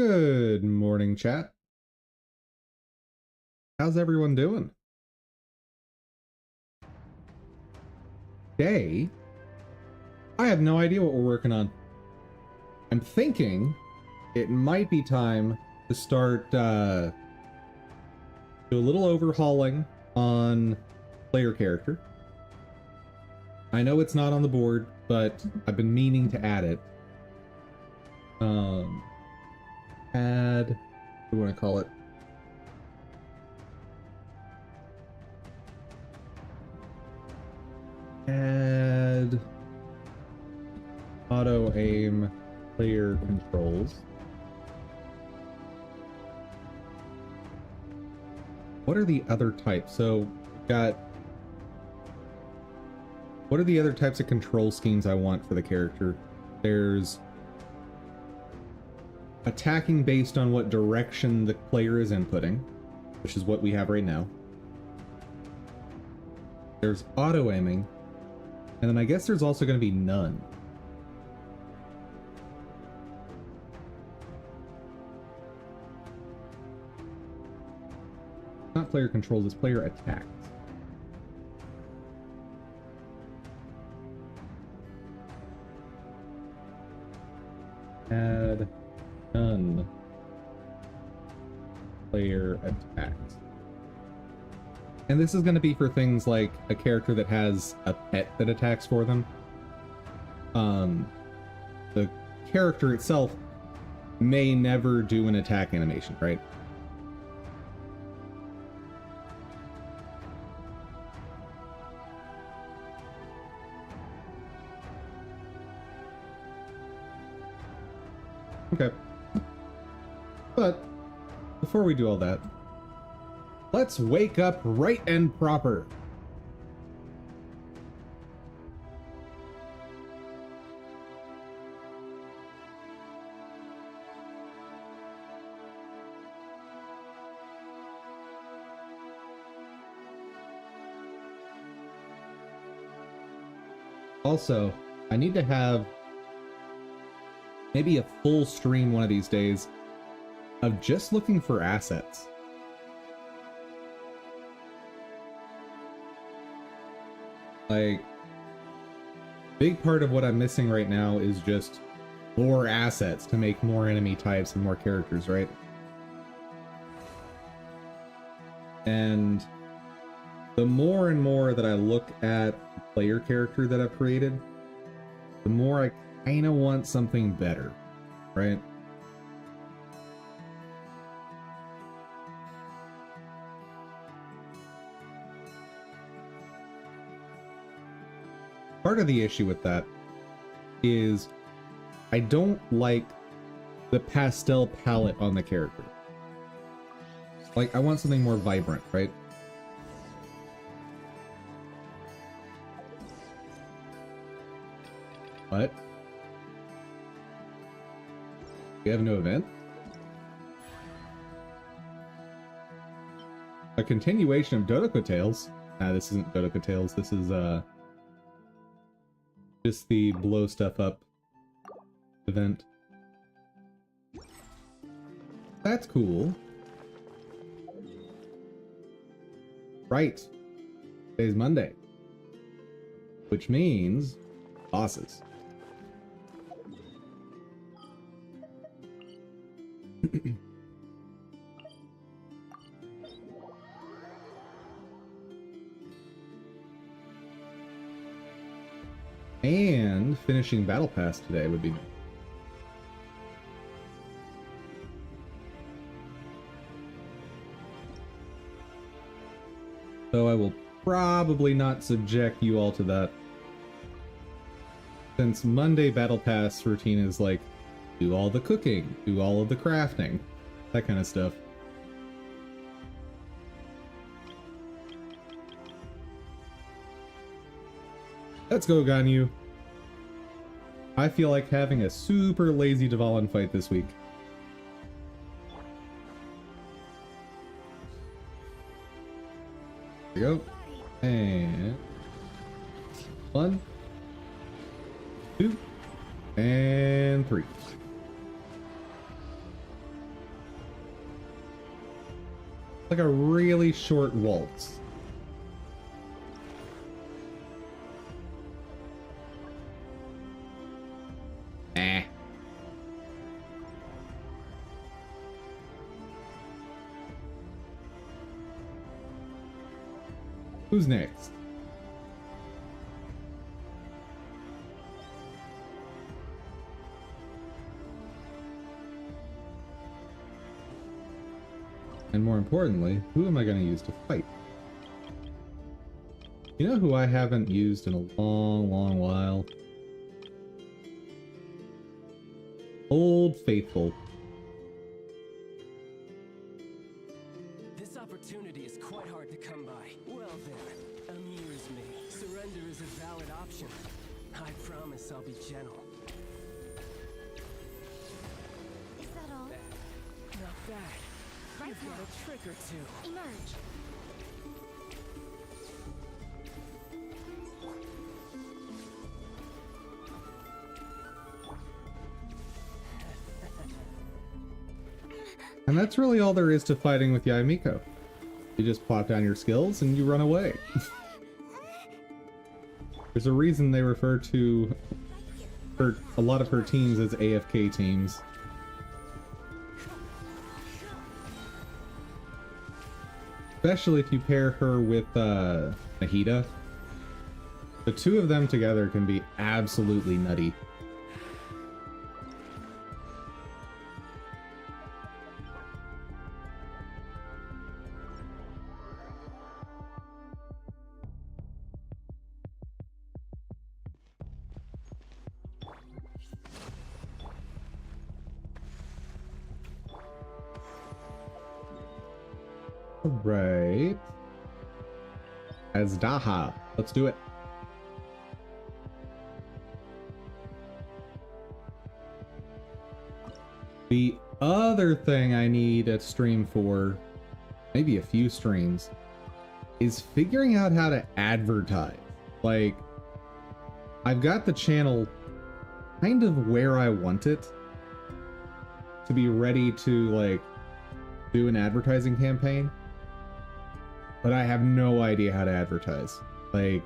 Good morning, chat. How's everyone doing? Today, I have no idea what we're working on. I'm thinking it might be time to start do a little overhauling on player character. I know it's not on the board, but I've been meaning to add it. Add, what do you want to call it? Add auto aim player controls. What are the other types? So we've got, what are the other types of control schemes I want for the character? There's attacking based on what direction the player is inputting, which is what we have right now. There's auto aiming, and then I guess there's also going to be none. Not player controls, it's player attacks. Add none player attacks. And this is going to be for things like a character that has a pet that attacks for them. The character itself may never do an attack animation, right? Okay. But before we do all that, let's wake up right and proper. Also, I need to have maybe a full stream one of these days of just looking for assets. Like, big part of what I'm missing right now is just more assets to make more enemy types and more characters, right? And the more and more that I look at the player character that I've created, the more I kind of want something better, right? Part of the issue with that is I don't like the pastel palette on the character. Like, I want something more vibrant, right? What? We have no event? A continuation of Dodoko Tales? Nah, this isn't Dodoko Tales. This is, just the blow stuff up event. That's cool. Right. Today's Monday. Which means bosses. And finishing Battle Pass today would be nice. So I will probably not subject you all to that. Since Monday Battle Pass routine is like, do all the cooking, do all of the crafting, that kind of stuff. Let's go, Ganyu. I feel like having a super lazy Dvalin fight this week. There we go. And 1, 2, and 3. Like a really short waltz. Eh. Who's next? And more importantly, who am I going to use to fight? You know who I haven't used in a long, long while? Old Faithful. This opportunity is quite hard to come by. Well then, amuse me. Surrender is a valid option. I promise I'll be gentle. Is that all? Not bad. Right You've got now. a trick or two. Emerge. And that's really all there is to fighting with Yaimiko. You just plop down your skills and you run away. There's a reason they refer to a lot of her teams as AFK teams. Especially if you pair her with Nahida. The two of them together can be absolutely nutty. Right. Azhdaha. Let's do it. The other thing I need a stream for, maybe a few streams, is figuring out how to advertise. Like, I've got the channel kind of where I want it to be ready to, like, do an advertising campaign. But I have no idea how to advertise. Like,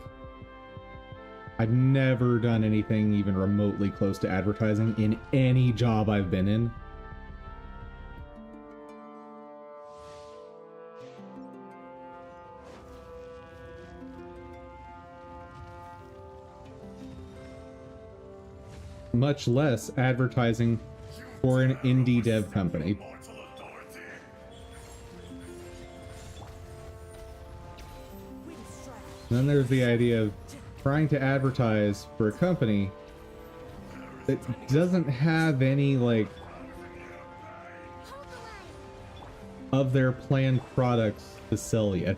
I've never done anything even remotely close to advertising in any job I've been in. Much less advertising for an indie dev company. And then there's the idea of trying to advertise for a company that doesn't have any, like, of their planned products to sell yet.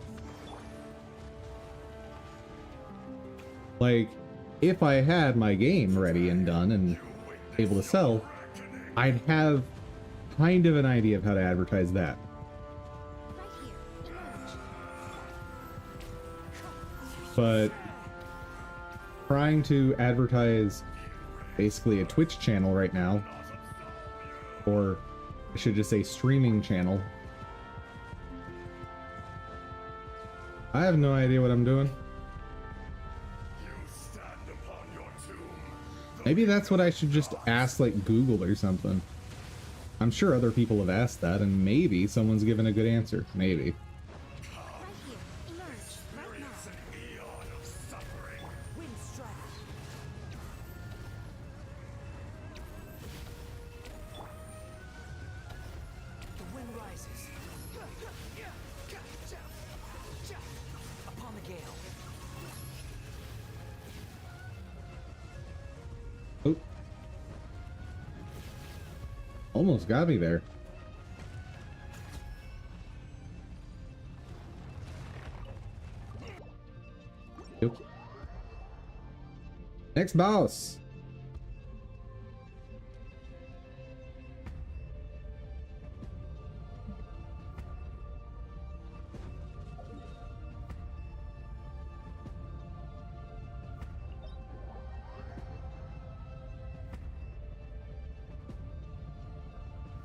Like, if I had my game ready and done and able to sell, I'd have kind of an idea of how to advertise that. Right here. Emerge. But trying to advertise basically a Twitch channel right now, or I should just say streaming channel, I have no idea what I'm doing. Maybe that's what I should just ask, like, Google or something. I'm sure other people have asked that, and maybe someone's given a good answer. Maybe. Right here. Emerge. Right now. Windstrike. The wind rises. Upon the gale. Oh. Almost got me there. Yep. Next boss.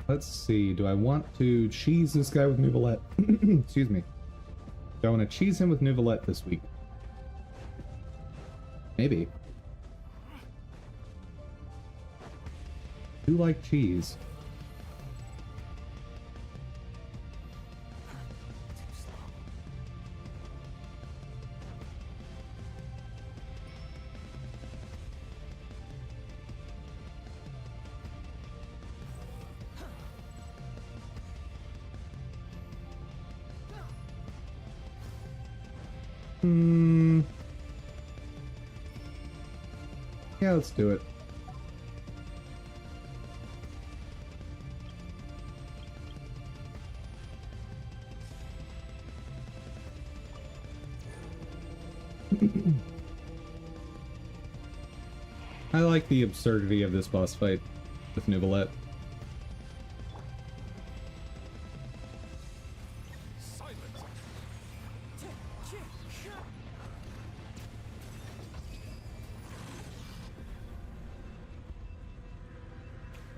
Let's see. Do I want to cheese this guy with Nouvelette? Excuse me. Do I want to cheese him with Nouvelette this week? Maybe. I do like cheese. Yeah, let's do it. I like the absurdity of this boss fight with Nouvelette.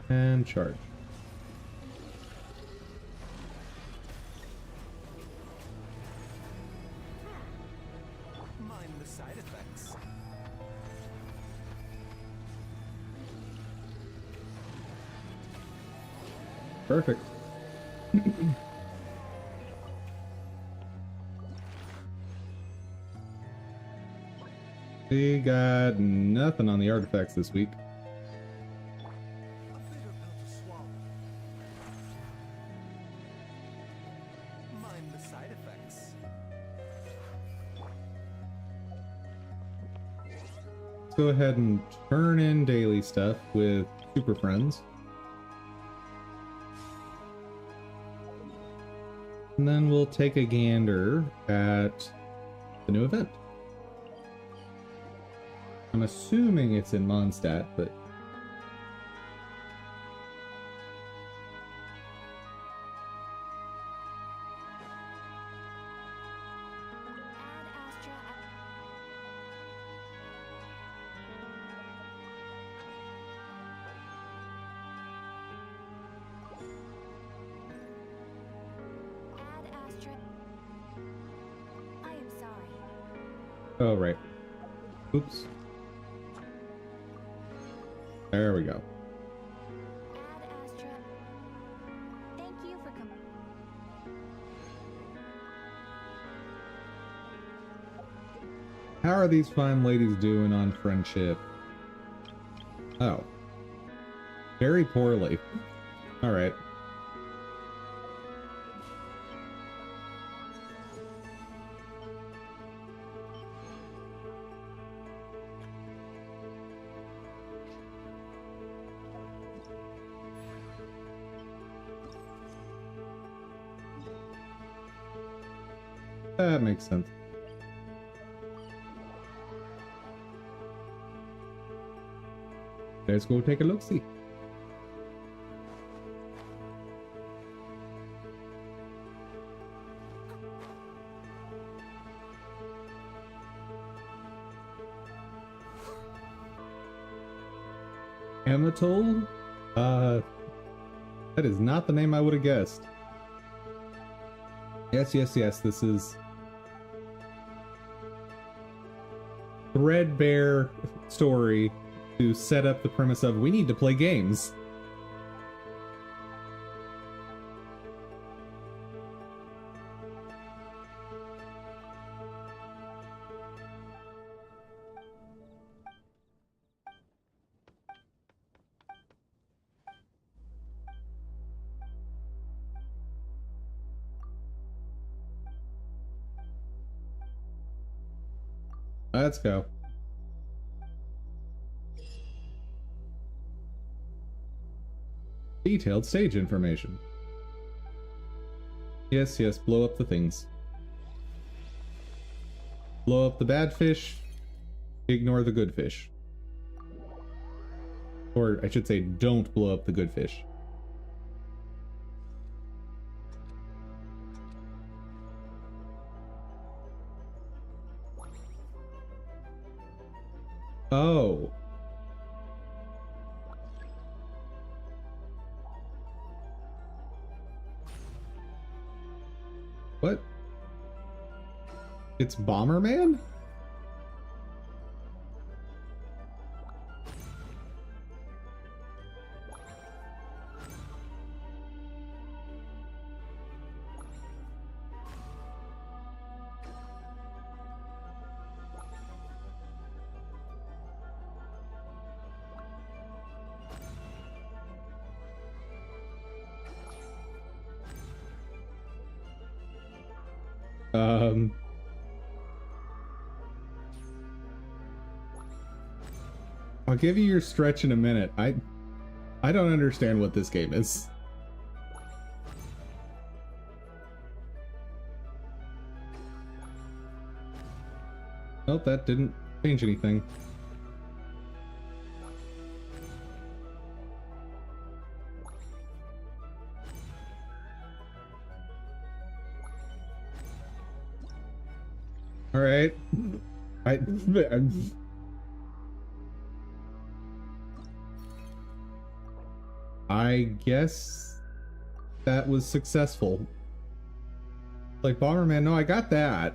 And charge. Mind the side effects. Perfect. We got nothing on the artifacts this week. A bitter pill to swallow. Mind the side effects. Let's go ahead and turn in daily stuff with Super Friends. And then we'll take a gander at the new event. I'm assuming it's in Mondstadt, but Add Astra. Add Astra. I am sorry. oh right. Oops. There we go. Add Astra. Thank you for coming. How are these fine ladies doing on friendship? Oh. Very poorly. Alright. That makes sense. Let's go take a look-see. Amatol? That is not the name I would have guessed. Yes, this is threadbare story to set up the premise of we need to play games. Let's go. Detailed stage information. Yes, blow up the things. Blow up the bad fish, ignore the good fish. Or I should say, don't blow up the good fish. Oh. What? It's Bomberman? I'll give you your stretch in a minute. I don't understand what this game is. Nope, that didn't change anything. All right. I guess that was successful. Like Bomberman, no, I got that.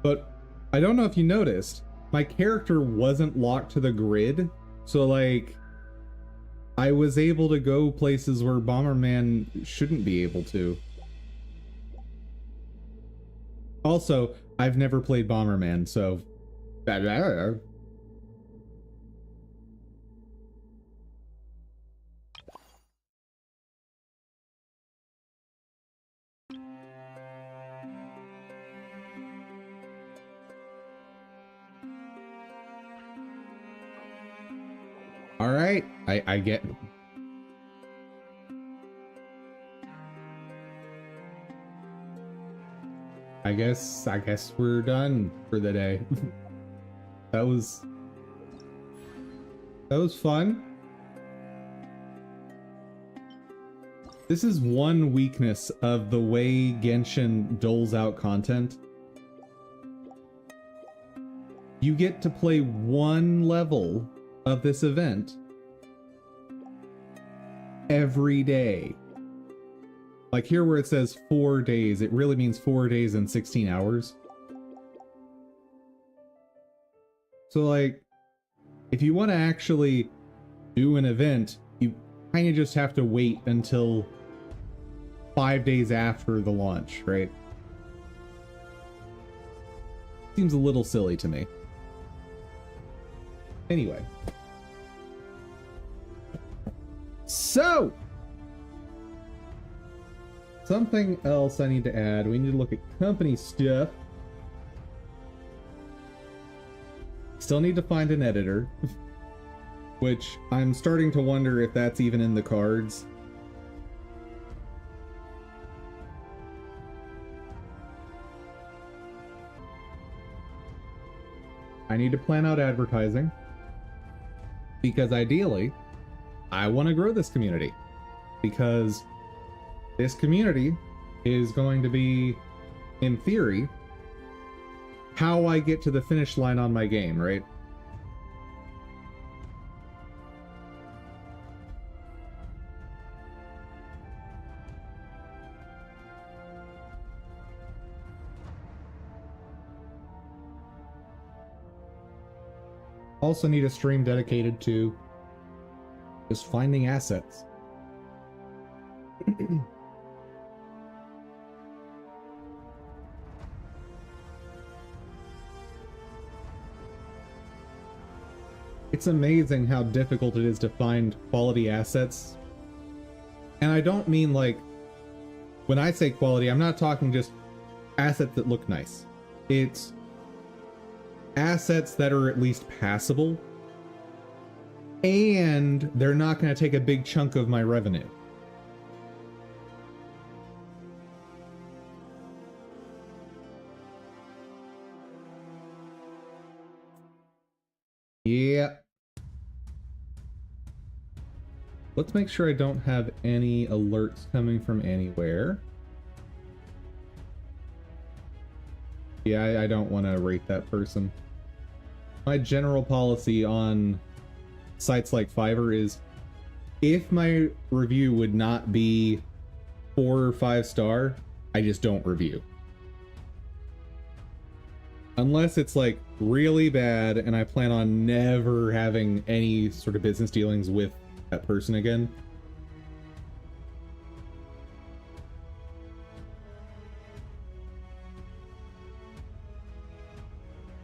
But I don't know if you noticed, my character wasn't locked to the grid. So like, I was able to go places where Bomberman shouldn't be able to. Also, I've never played Bomberman, so... Alright, I get... I guess we're done for the day. That was fun. This is one weakness of the way Genshin doles out content. You get to play one level of this event every day. Like here where it says 4 days, it really means 4 days and 16 hours. So like, if you want to actually do an event, you kind of just have to wait until 5 days after the launch, right? Seems a little silly to me. Anyway. So! Something else I need to add. We need to look at company stuff. Still need to find an editor. Which I'm starting to wonder if that's even in the cards. I need to plan out advertising. Because ideally, I want to grow this community. Because this community is going to be, in theory, how I get to the finish line on my game, right? Also need a stream dedicated to just finding assets. It's amazing how difficult it is to find quality assets. And I don't mean like, when I say quality, I'm not talking just assets that look nice. It's assets that are at least passable. And they're not going to take a big chunk of my revenue. Yeah. Let's make sure I don't have any alerts coming from anywhere. Yeah, I don't want to rate that person. My general policy on sites like Fiverr is if my review would not be 4 or 5 star, I just don't review. Unless it's like really bad and I plan on never having any sort of business dealings with that person again.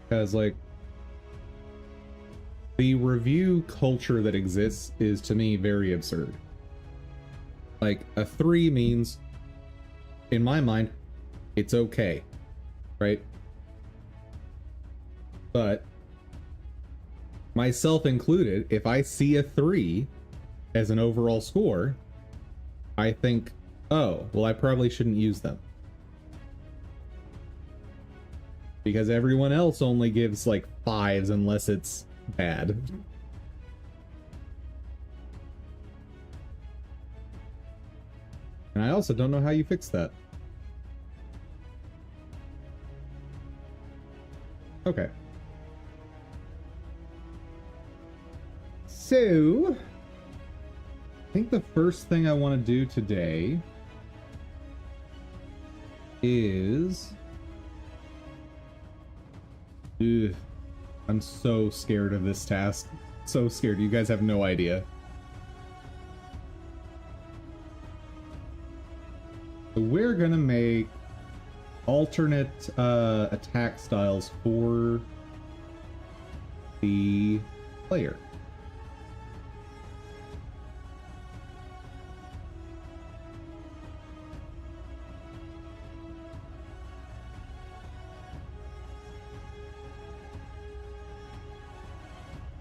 Because like the review culture that exists is to me very absurd. Like a 3 means, in my mind, it's okay, right? But myself included, if I see a 3 as an overall score, I think, oh, well, I probably shouldn't use them. Because everyone else only gives like 5s unless it's bad. And I also don't know how you fix that. Okay. So, I think the first thing I want to do today is... Ugh, I'm so scared of this task. So scared. You guys have no idea. So we're gonna make alternate attack styles for the player.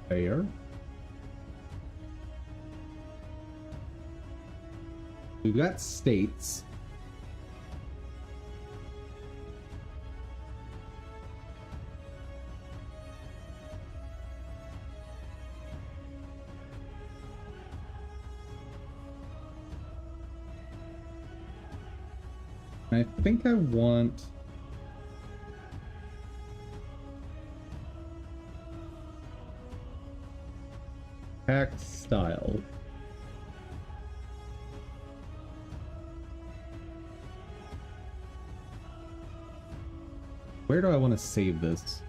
There. We've got states. I think I want... attack style. Where do I want to save this?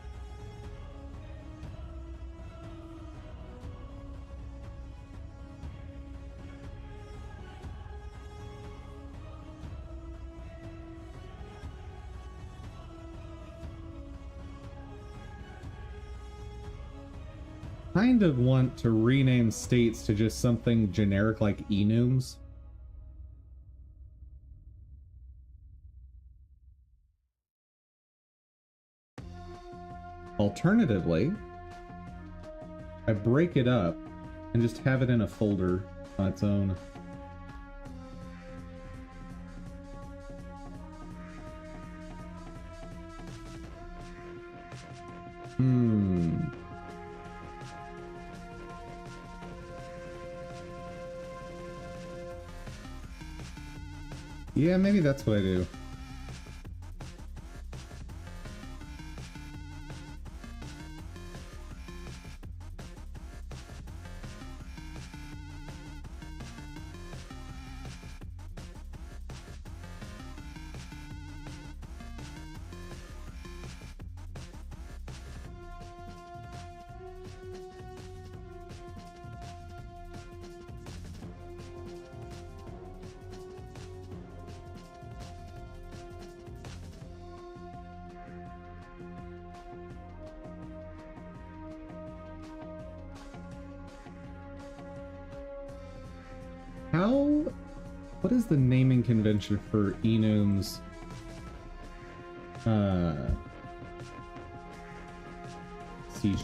Kind of want to rename states to just something generic like enums. Alternatively, I break it up and just have it in a folder on its own. Yeah, maybe that's what I do. What is the naming convention for enums? C#.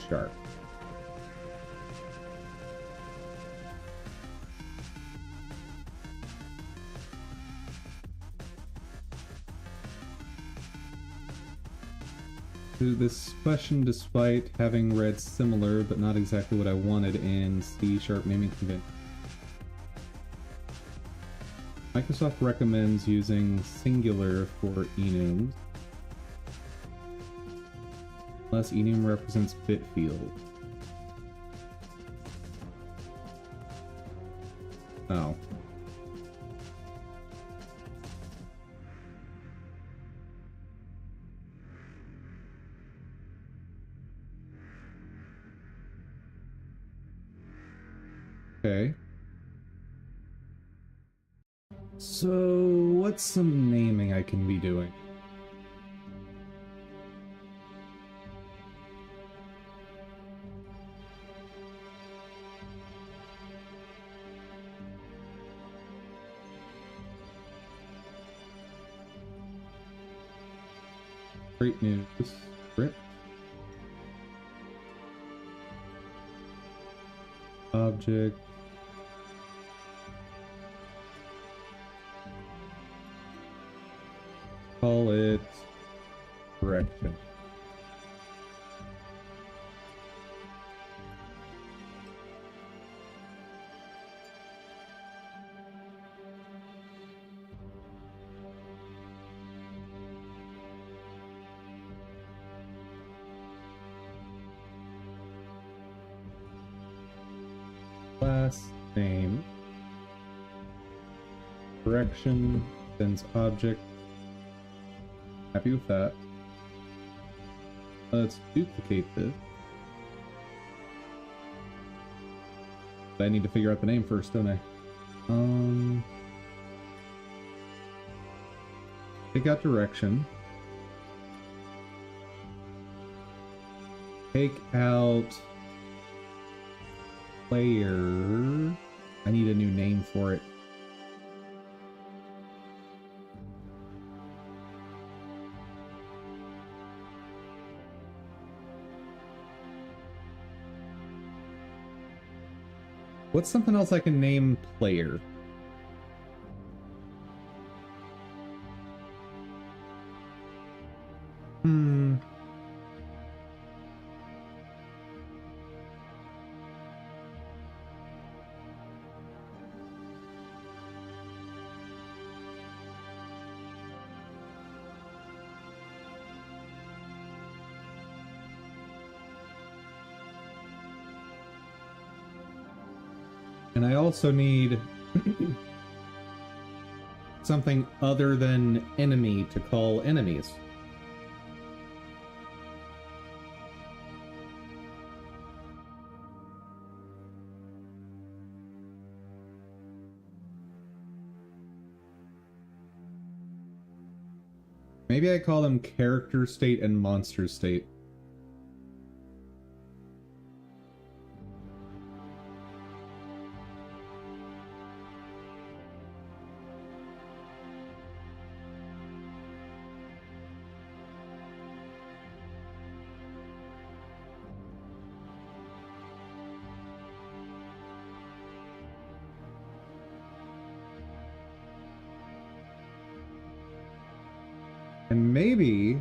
This question, despite having read similar but not exactly what I wanted in C# naming convention. Microsoft recommends using singular for enums, unless enum represents bit field. Oh. Okay. So, what's some naming I can be doing? Great news. Script. Object. Call it correction. Class name. Correction. Sends object. Happy with that. Let's duplicate this. I need to figure out the name first, don't I? Take out direction. Take out player. I need a new name for it. What's something else I can name player? And I also need something other than enemy to call enemies. Maybe I call them character state and monster state. And maybe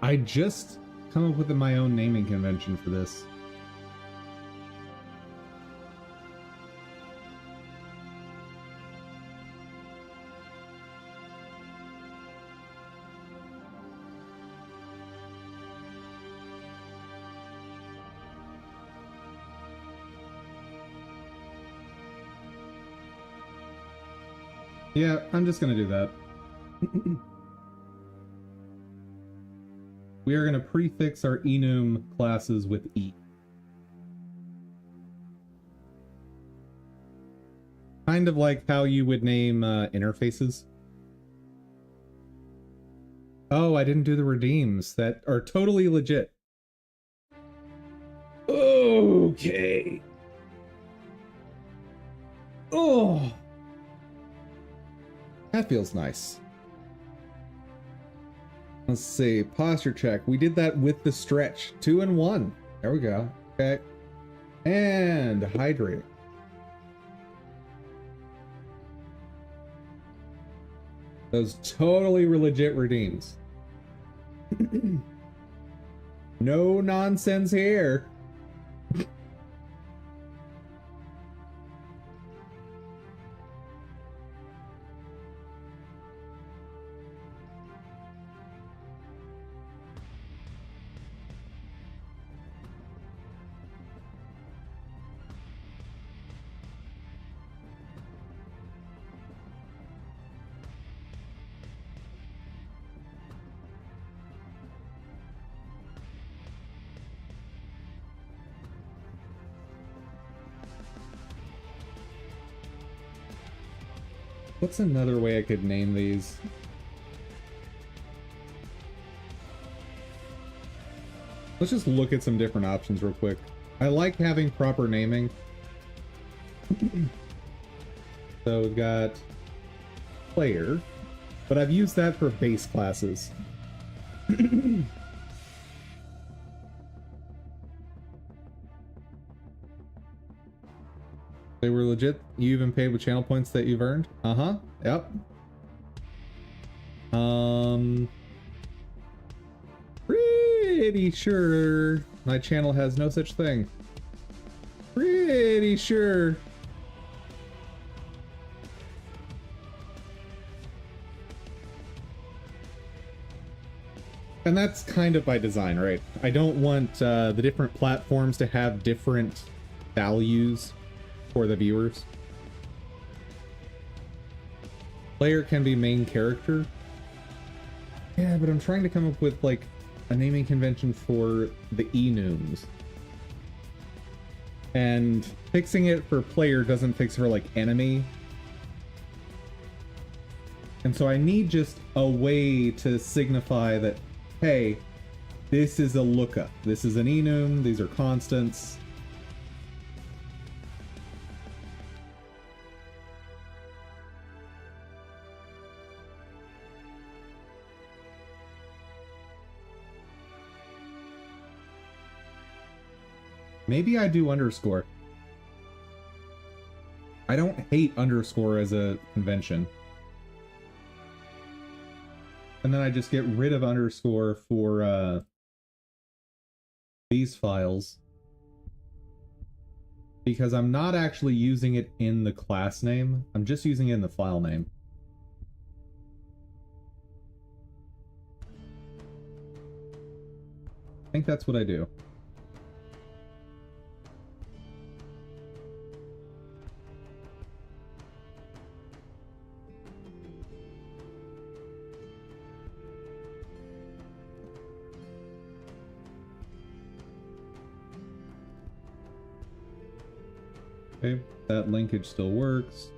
I just come up with my own naming convention for this. Yeah, I'm just gonna do that. We are going to prefix our enum classes with E. Kind of like how you would name interfaces. Oh, I didn't do the redeems that are totally legit. Okay. Oh. That feels nice. Let's see, posture check. We did that with the stretch. 2 and 1. There we go. Okay. And hydrate. Those totally legit redeems. No nonsense here. What's another way I could name these? Let's just look at some different options real quick. I like having proper naming. So we've got player, but I've used that for base classes. They were legit. You even paid with channel points that you've earned? Uh-huh. Yep. Pretty sure my channel has no such thing. Pretty sure. And that's kind of by design, right? I don't want the different platforms to have different values for the viewers. Player can be main character. Yeah, but I'm trying to come up with like a naming convention for the enums. And fixing it for player doesn't fix it for like enemy. And so I need just a way to signify that, hey, this is a lookup. This is an enum, these are constants. Maybe I do underscore. I don't hate underscore as a convention. And then I just get rid of underscore for these files. Because I'm not actually using it in the class name. I'm just using it in the file name. I think that's what I do. Okay, that linkage still works.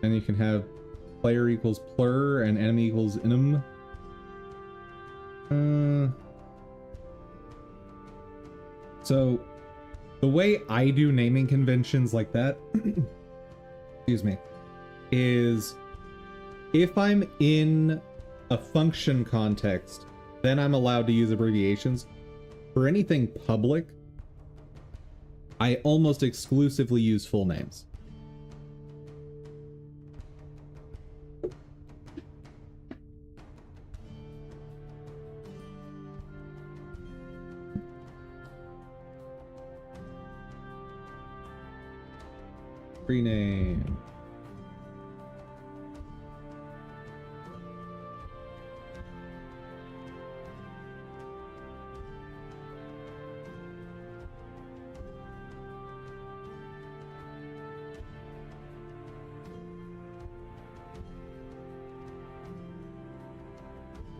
And you can have player equals plur and enemy equals enum. So the way I do naming conventions like that excuse me, is if I'm in a function context, then I'm allowed to use abbreviations. For anything public, I almost exclusively use full names. Rename.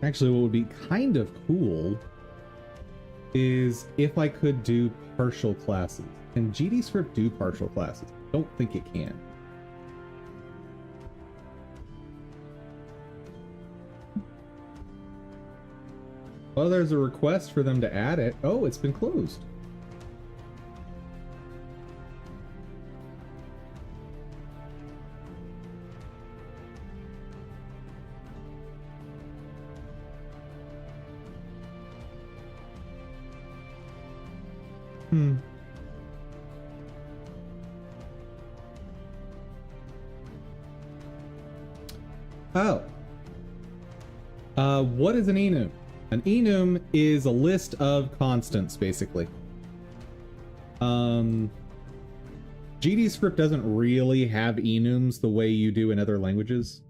Actually, what would be kind of cool is if I could do partial classes. Can GDScript do partial classes? Don't think it can. Well, there's a request for them to add it. Oh, it's been closed. Oh. What is an enum? An enum is a list of constants, basically. GDScript doesn't really have enums the way you do in other languages.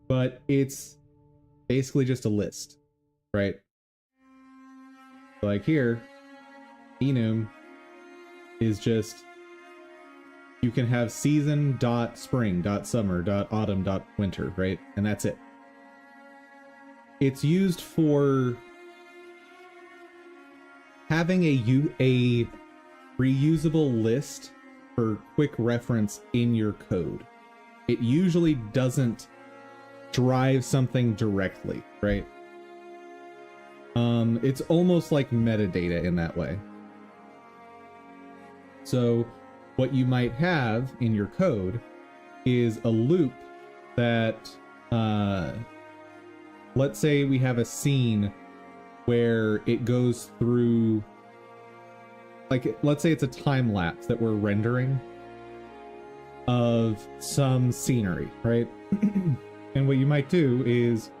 But it's basically just a list, right? Like here, enum is just you can have season dot spring dot summer dot autumn dot winter, right? And that's it. It's used for having a reusable list for quick reference in your code. It usually doesn't drive something directly, right? It's almost like metadata in that way. So what you might have in your code is a loop that, let's say we have a scene where it goes through, like, let's say it's a time lapse that we're rendering of some scenery, right? And what you might do is,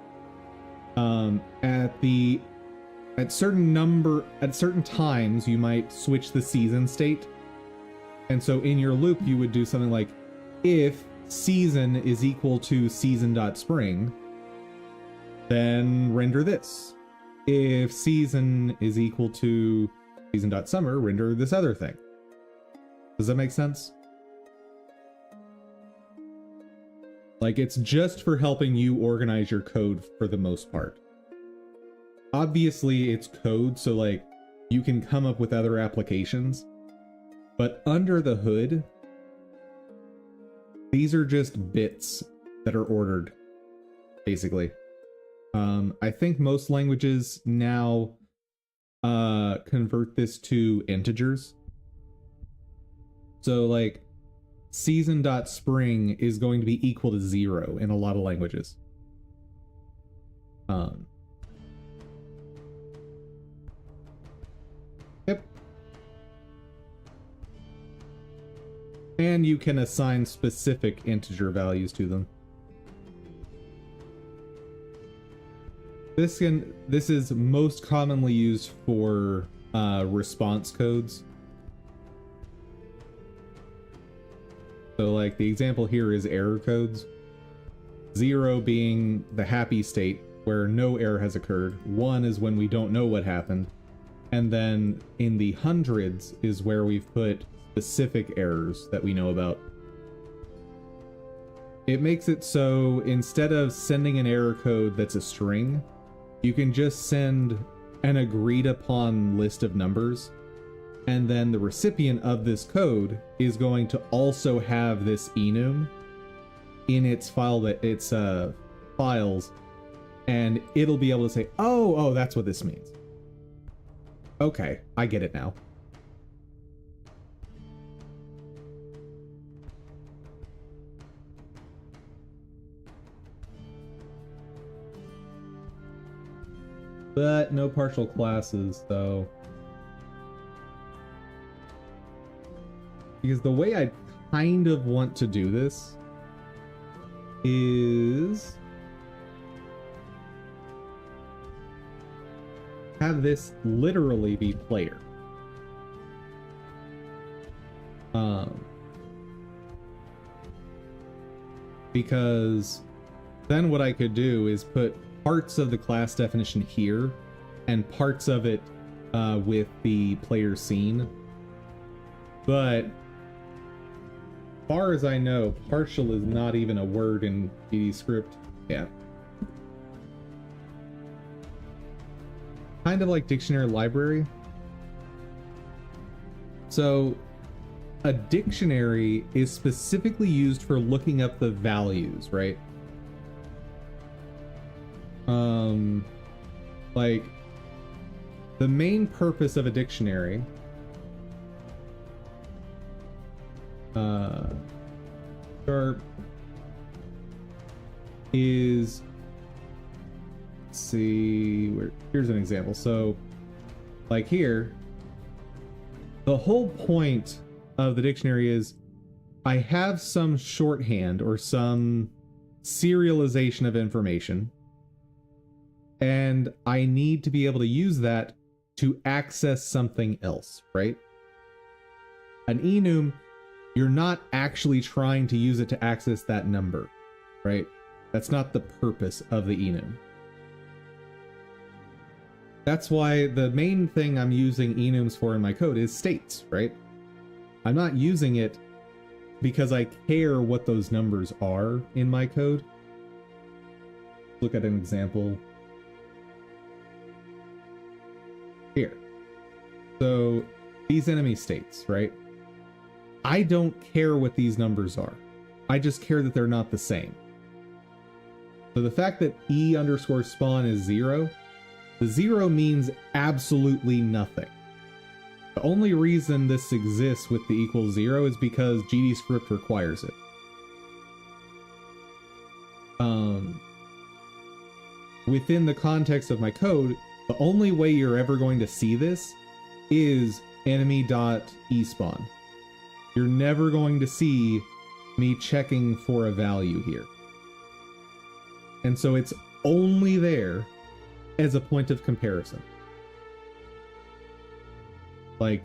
at certain times, you might switch the season state. And so in your loop, you would do something like, if season is equal to season.spring, then render this. If season is equal to season.summer, render this other thing. Does that make sense? Like, it's just for helping you organize your code for the most part. Obviously, it's code, so like, you can come up with other applications. But under the hood, these are just bits that are ordered, basically. I think most languages now convert this to integers. So like, season.spring is going to be equal to 0 in a lot of languages. Yep. And you can assign specific integer values to them. This is most commonly used for response codes. So like the example here is error codes. 0 being the happy state where no error has occurred. 1 is when we don't know what happened. And then in the hundreds is where we've put specific errors that we know about. It makes it so instead of sending an error code that's a string, you can just send an agreed upon list of numbers, and then the recipient of this code is going to also have this enum in its files, and it'll be able to say, oh, that's what this means. Okay, I get it now. But no partial classes, though. Because the way I kind of want to do this is have this literally be player. Because then what I could do is put parts of the class definition here and parts of it with the player scene. But far as I know, partial is not even a word in GDScript. Yeah. Kind of like dictionary library. So a dictionary is specifically used for looking up the values, right? Like, the main purpose of a dictionary is, let's see, here's an example. So like here, the whole point of the dictionary is I have some shorthand or some serialization of information, and I need to be able to use that to access something else, right? An enum, you're not actually trying to use it to access that number, right? That's not the purpose of the enum. That's why the main thing I'm using enums for in my code is states, right? I'm not using it because I care what those numbers are in my code. Look at an example. Here. So these enemy states, right? I don't care what these numbers are. I just care that they're not the same. So the fact that E underscore spawn is 0, the 0 means absolutely nothing. The only reason this exists with the equals 0 is because GDScript requires it. Within the context of my code, the only way you're ever going to see this is enemy.espawn. You're never going to see me checking for a value here. And so it's only there as a point of comparison. Like,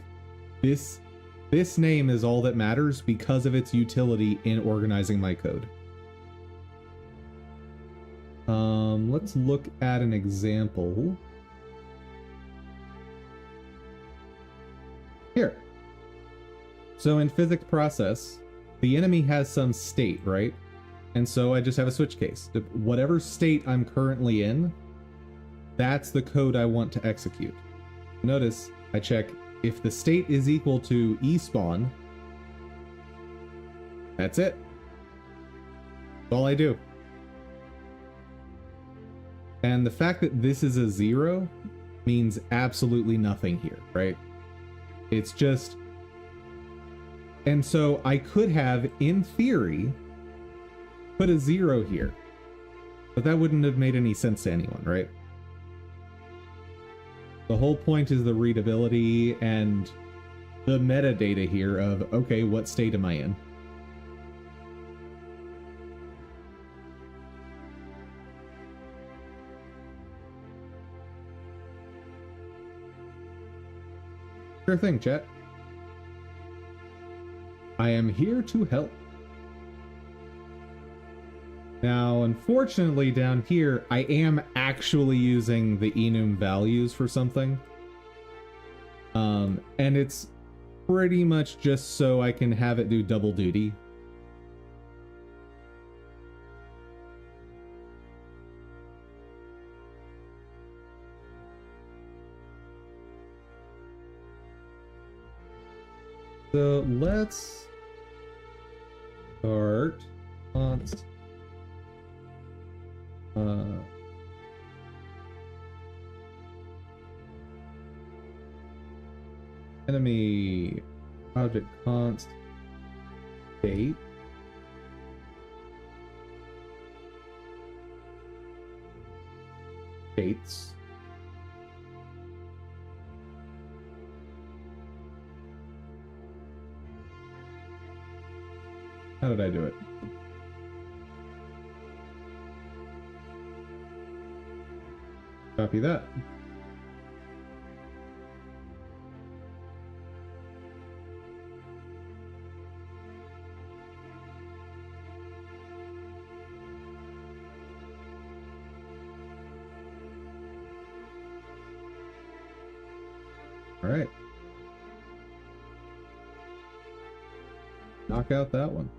this name is all that matters because of its utility in organizing my code. Let's look at an example. Here. So in physics process, the enemy has some state, right? And so I just have a switch case. Whatever state I'm currently in, that's the code I want to execute. Notice I check if the state is equal to espawn. That's it. That's all I do. And the fact that this is a 0 means absolutely nothing here, right? It's just... And so I could have, in theory, put a 0 here. But that wouldn't have made any sense to anyone, right? The whole point is the readability and the metadata here of, okay, what state am I in? Sure thing, chat. I am here to help. Now, unfortunately, down here, I am actually using the enum values for something. And it's pretty much just so I can have it do double duty. So let's start const enemy object const state states How did I do it? Copy that. All right. Knock out that one.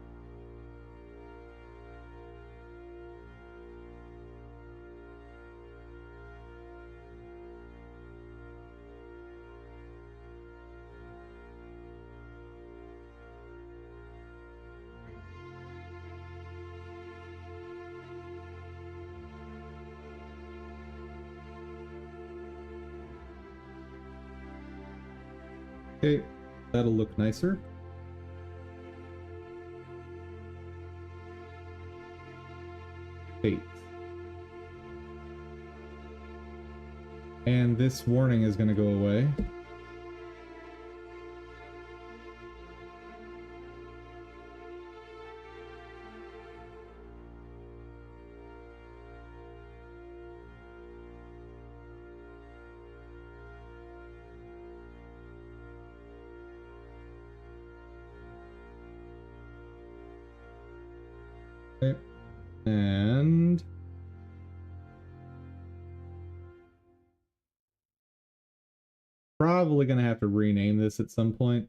Okay, that'll look nicer. Eight. And this warning is going to go away. Okay. And probably going to have to rename this at some point.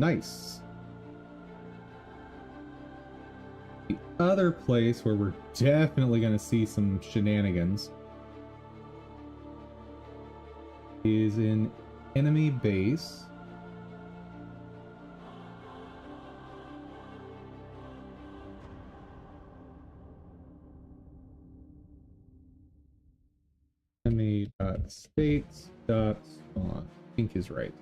Nice. The other place where we're definitely going to see some shenanigans is in enemy base. Enemy.states.spawn. I think is right.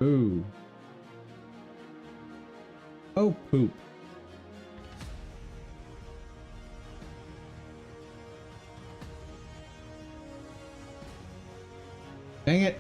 Ooh. Oh, poop. Dang it.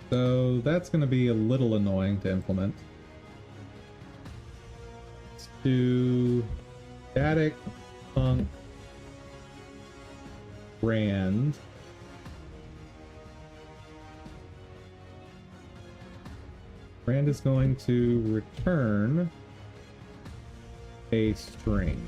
So that's going to be a little annoying to implement. Let's do static punk brand. Brand is going to return a string.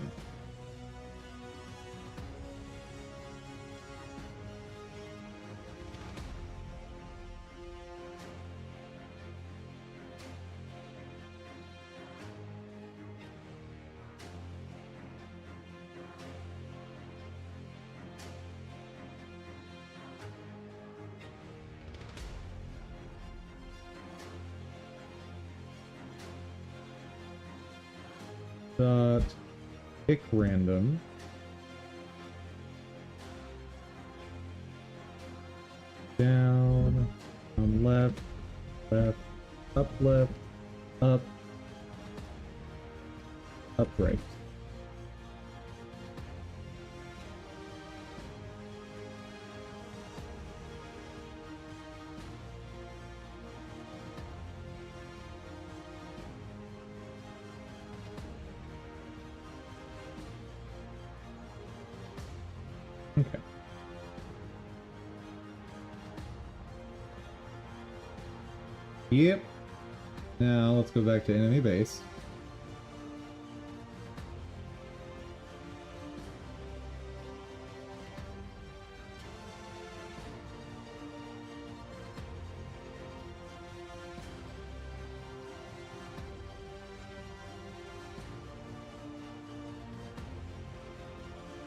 Dot pick random. Down, on left, left, up, up right. Okay. Yep. Now let's go back to enemy base.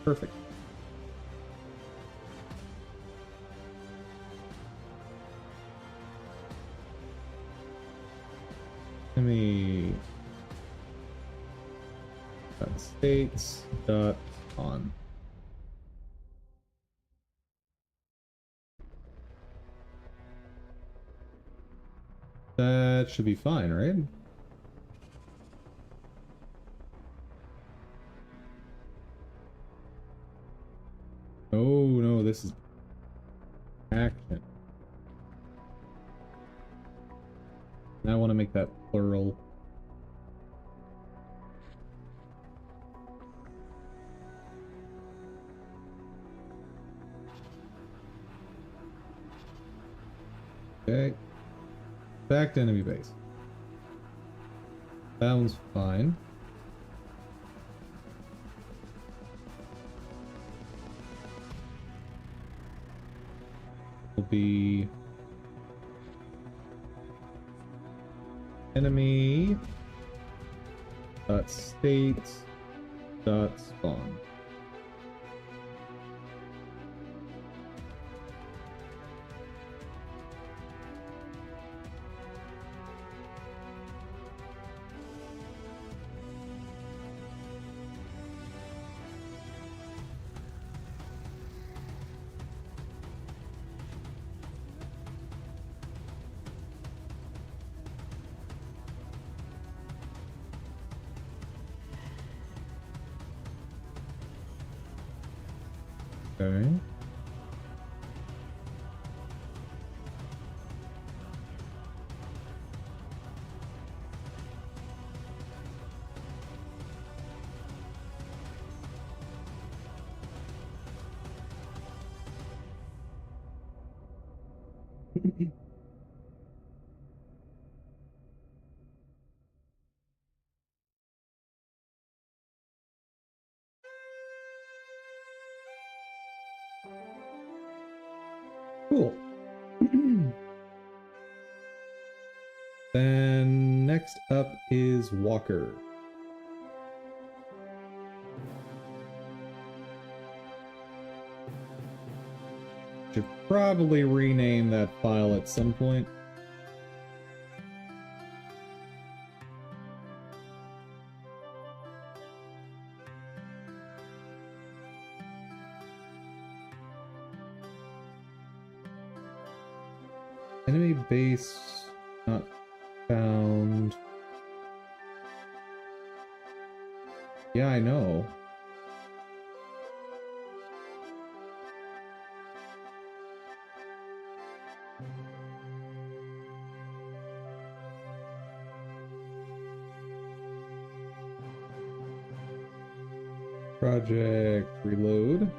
Perfect. Enemy states dot on. That should be fine, right? Oh no, this is action. I want to make that plural. Okay. Back to enemy base. That one's fine. Will be enemy dot state dot spawn. Okay. Cool. Then next up is Walker. Should probably rename that file at some point. Enemy base not found. Yeah, I know. Project reload.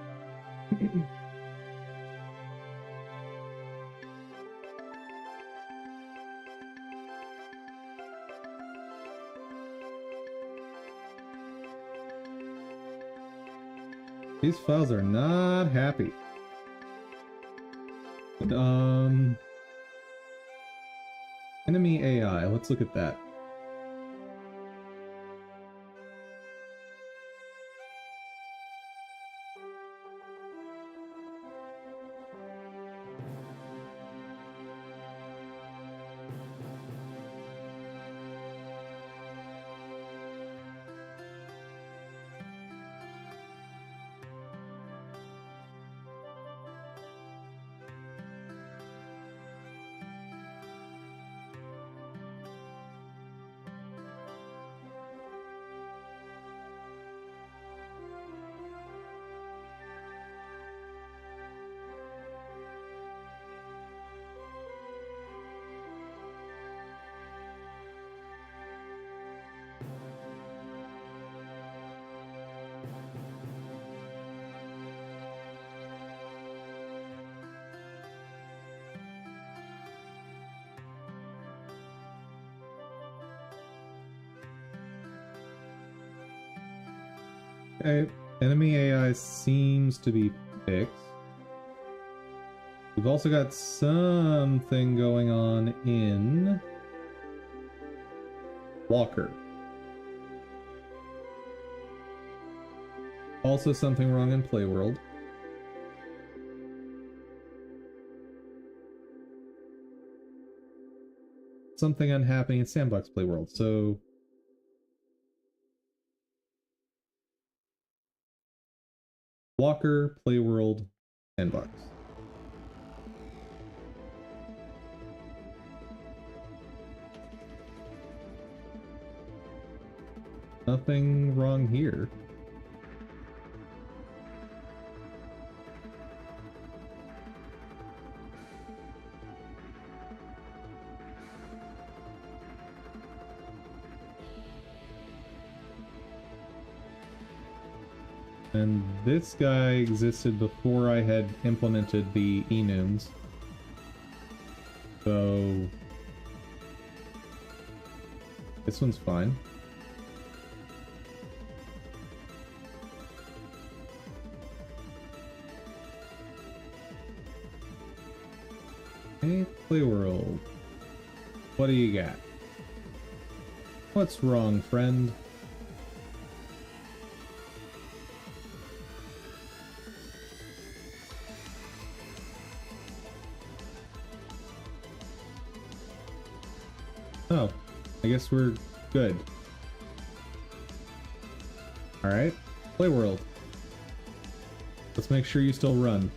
These files are not happy. Enemy AI, let's look at that. Okay, enemy AI seems to be fixed. We've also got something going on in Walker. Also something wrong in Playworld. Something unhappening in Sandbox Playworld, so... Walker, Playworld, Sandbox. Nothing wrong here. And this guy existed before I had implemented the enums. So this one's fine. Hey, Playworld. What do you got? What's wrong, friend? Oh, I guess we're good. Alright, Playworld. Let's make sure you still run.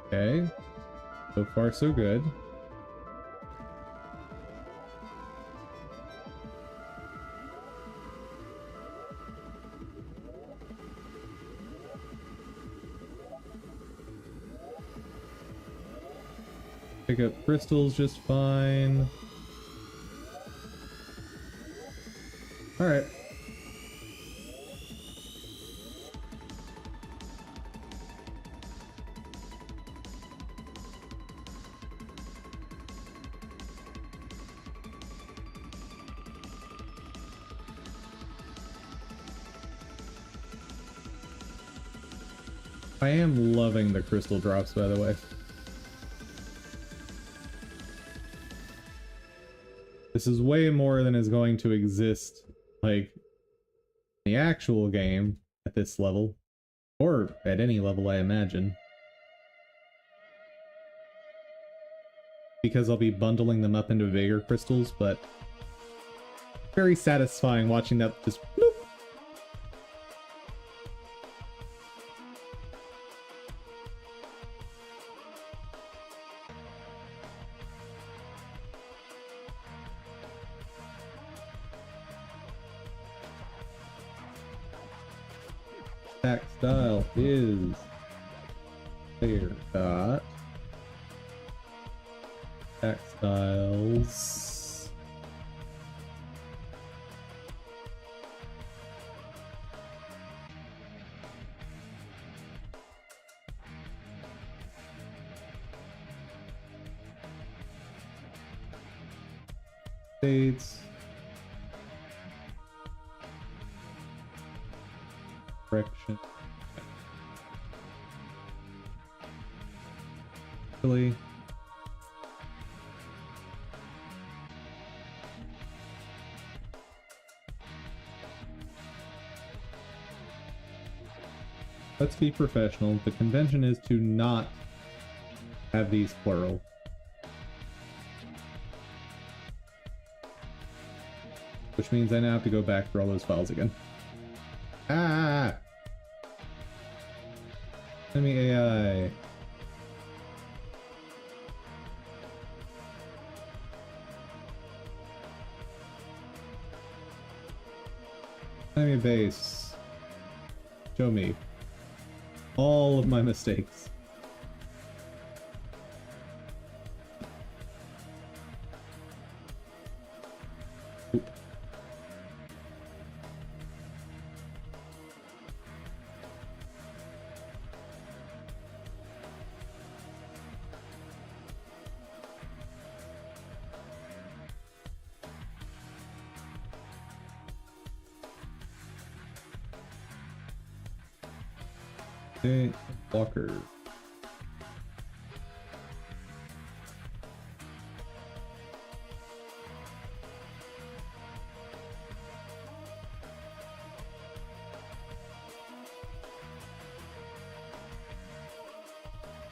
Okay, so far so good. Pick up crystals just fine. Alright. I am loving the crystal drops, by the way. This is way more than is going to exist, like, in the actual game at this level. Or at any level, I imagine. Because I'll be bundling them up into bigger crystals, but very satisfying watching that just bloop. Attack style is player dot attack styles states correction. Really? Let's be professional. The convention is to not have these plural. Which means I now have to go back through all those files again. Ah! Enemy AI. Enemy base. Show me all of my mistakes. Oop. Okay, blocker.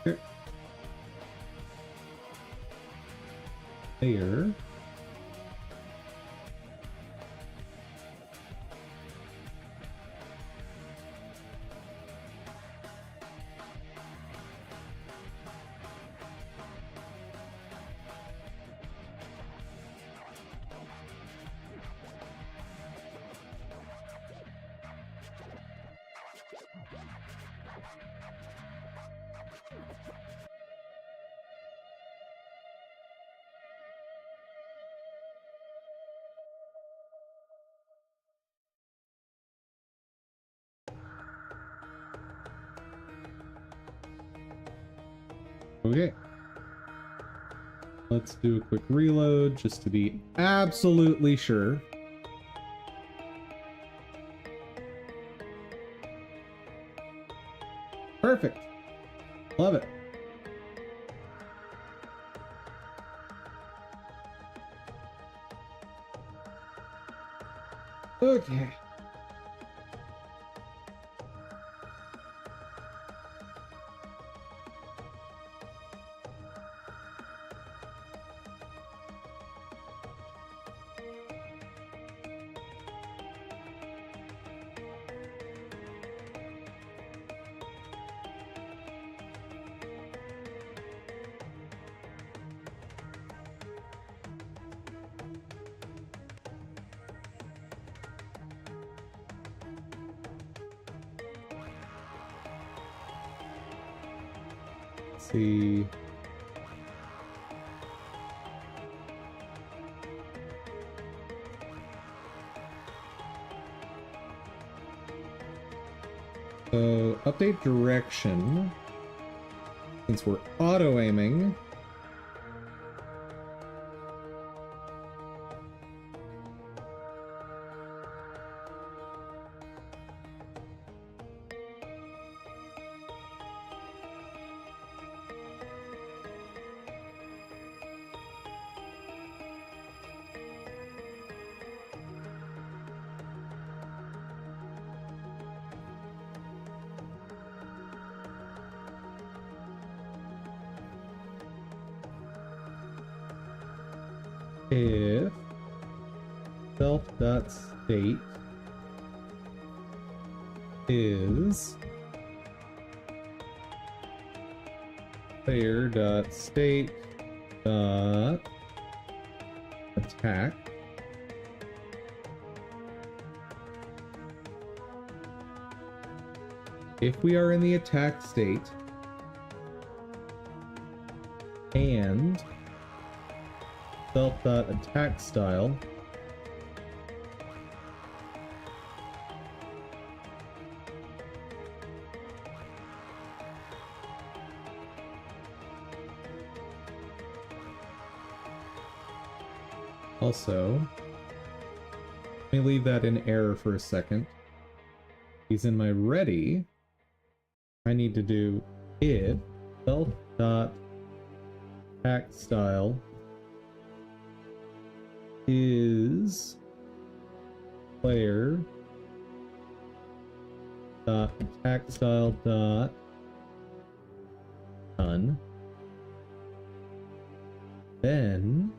Here. There. Okay. Let's do a quick reload just to be absolutely sure. Perfect. Love it. Okay. See. update direction. Since we're auto-aiming, if self.state is player.state dot attack, if we are in the attack state and self.attack style also, let me leave that in error for a second. He's in my ready. I need to do if self.attack style is player dot attack style dot none, then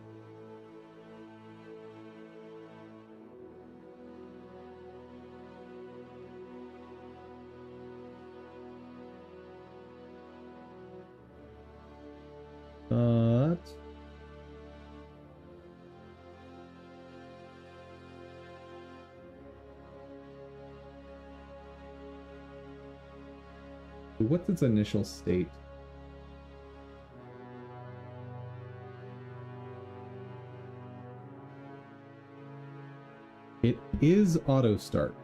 dot what's its initial state? It is auto start.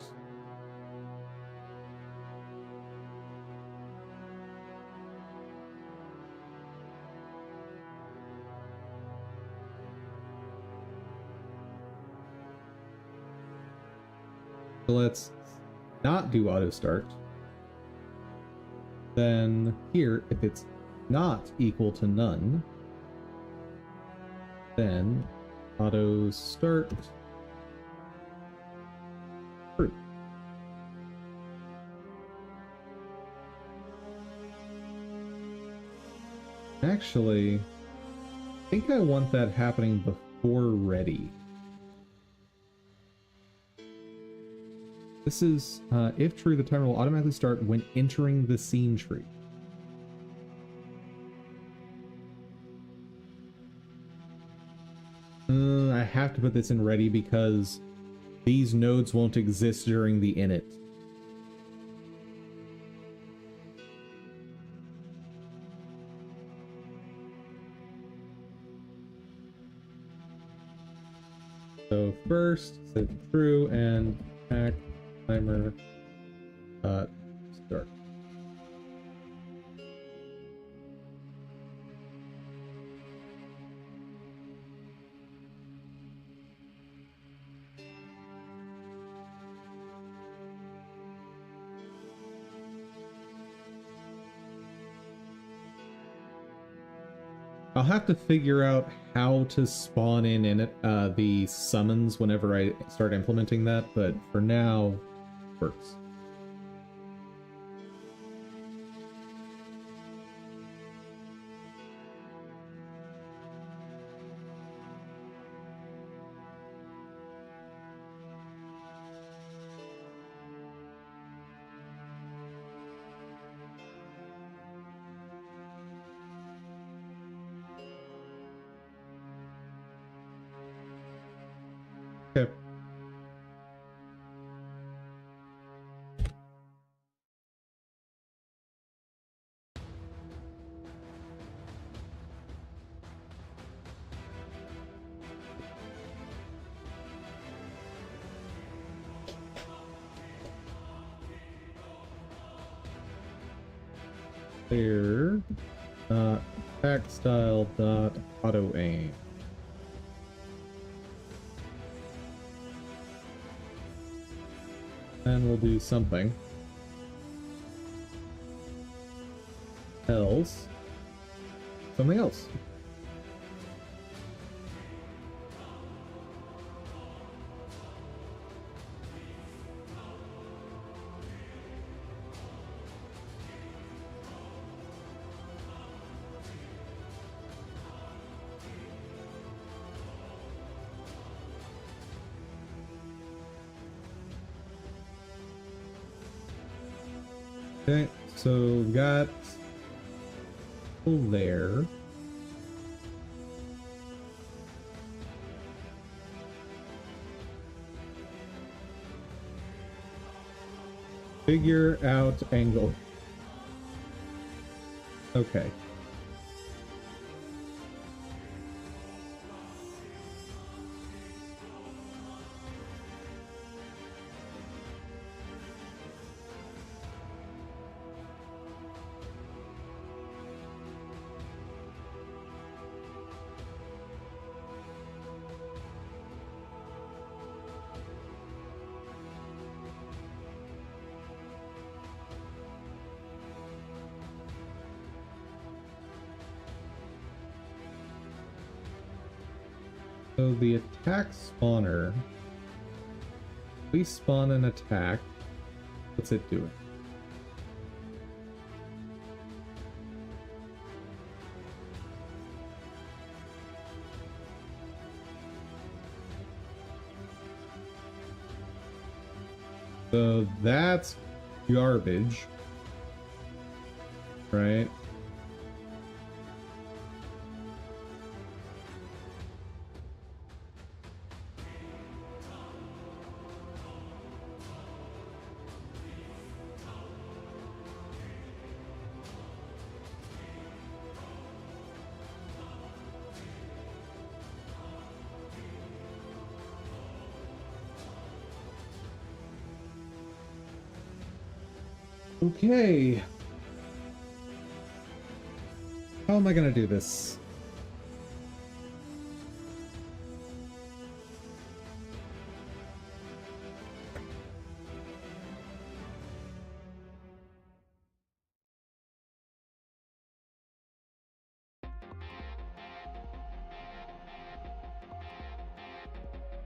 So let's not do auto start. Then here, if it's not equal to none, then auto start true. Actually, I think I want that happening before ready. This is, if true, the timer will automatically start when entering the scene tree. I have to put this in ready because these nodes won't exist during the init. So first, set true and attack timer start. I'll have to figure out how to spawn in the summons whenever I start implementing that, but for now, works. Okay. Player dot attack style dot auto aim. And we'll do something else. Something else. Okay, so we've got there. Figure out angle. Okay. So the attack spawner, we spawn an attack. What's it doing? So that's garbage, right? Okay. How am I gonna do this?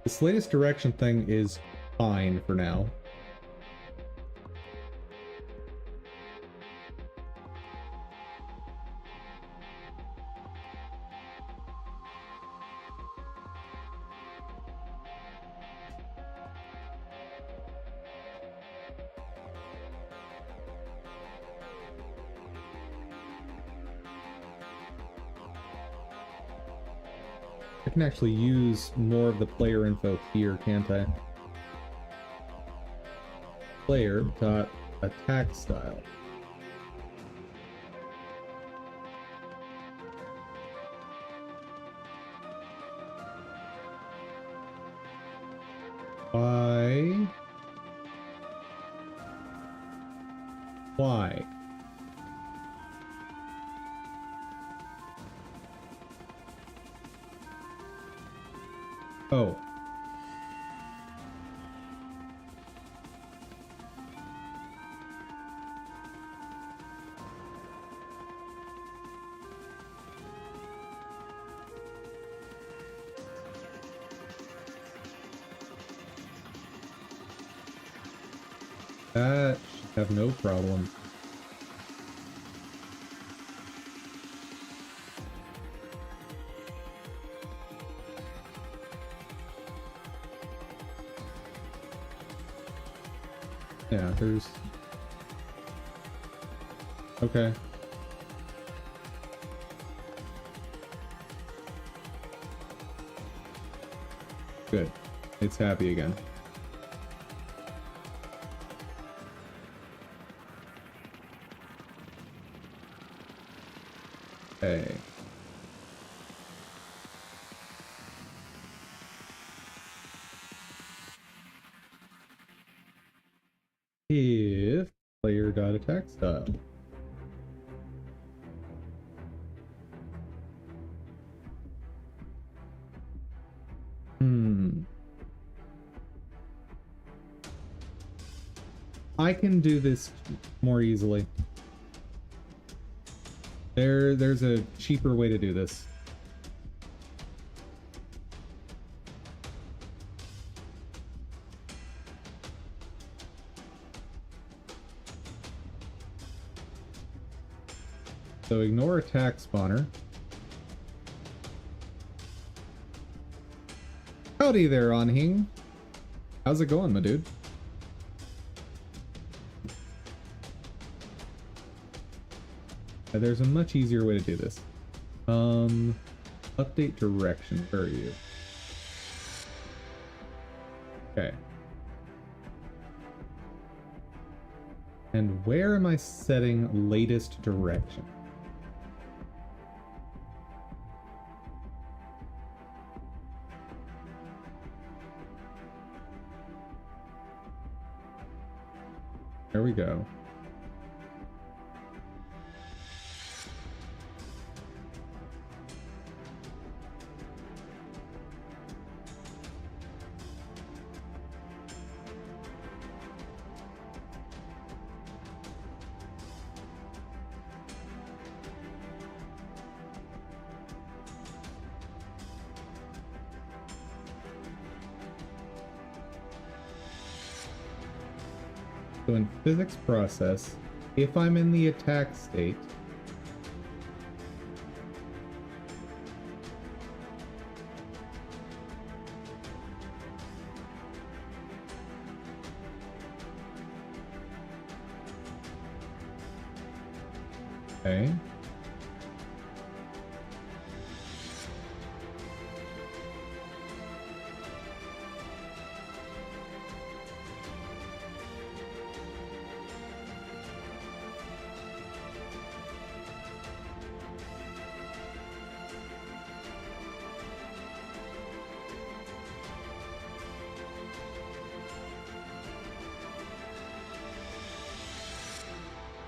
This latest direction thing is fine for now. I can actually use more of the player info here, can't I? Player dot attack style. Why? Oh. That should have no problem. Yeah, there's... Okay. Good. It's happy again. Okay. If player.attack style. Hmm. I can do this more easily. There's a cheaper way to do this. So ignore attack spawner. Howdy there, Anhing. How's it going, my dude? There's a much easier way to do this. Update direction. Where are you? Okay. And where am I setting latest direction? There we go. So in physics process, if I'm in the attack state, okay.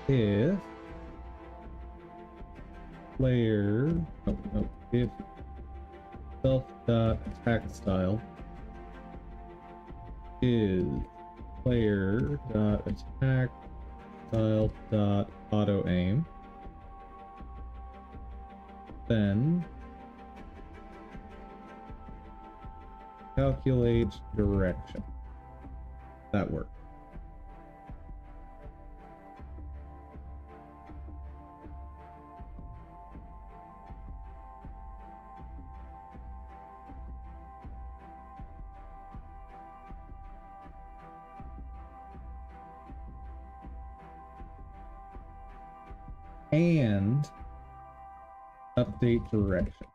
If player, if self dot attack style is player dot attack style dot auto aim, then calculate direction. That works. And update direction.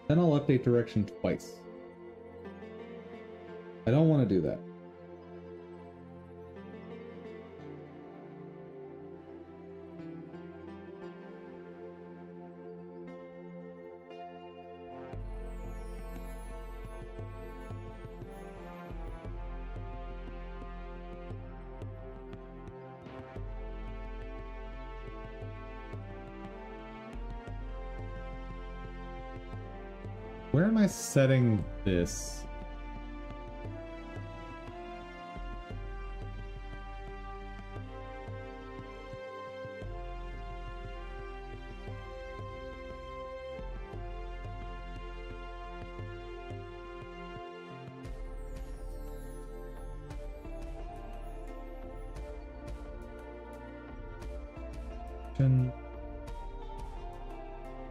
Then I'll update direction twice. I don't want to do that. Where am I setting this?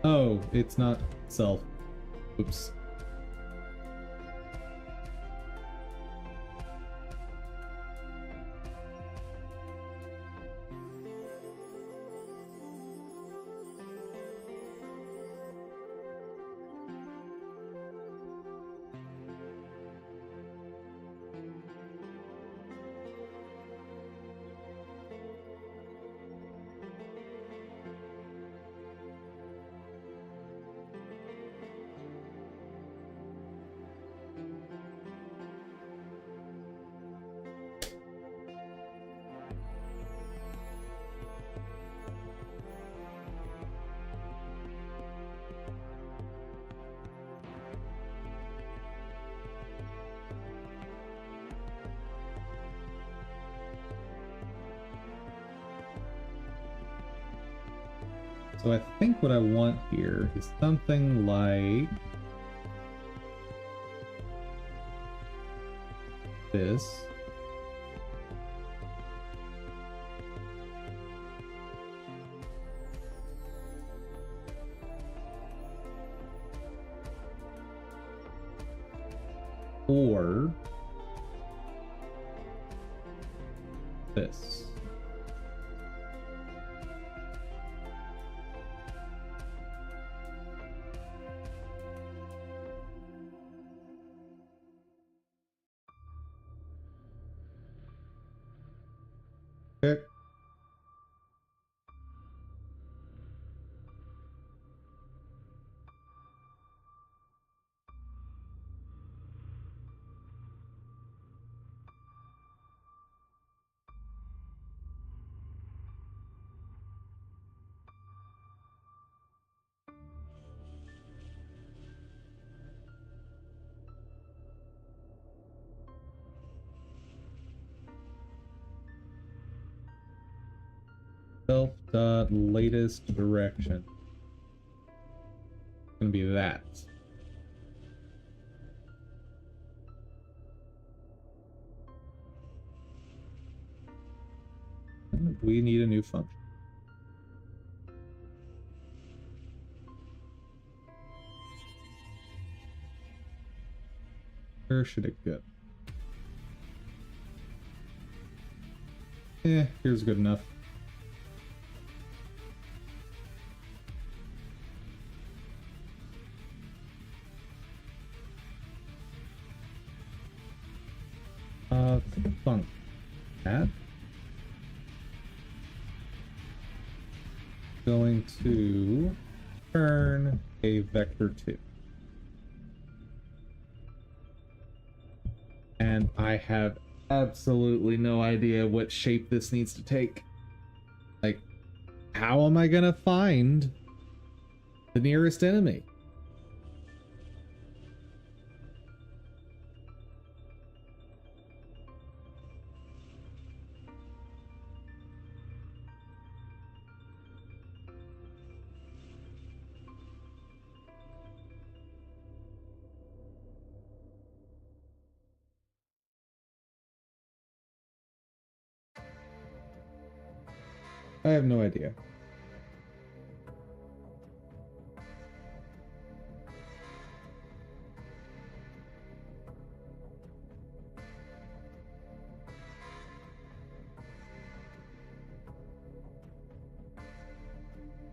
Oh, it's not self. Oops. So I think what I want here is something like this. Or this. Okay. Self dot latest direction. It's gonna be that. We need a new function. Where should it go? Here's good enough. Funk. That. Going to turn a vector 2. And I have absolutely no idea what shape this needs to take. Like, how am I gonna find the nearest enemy? I have no idea.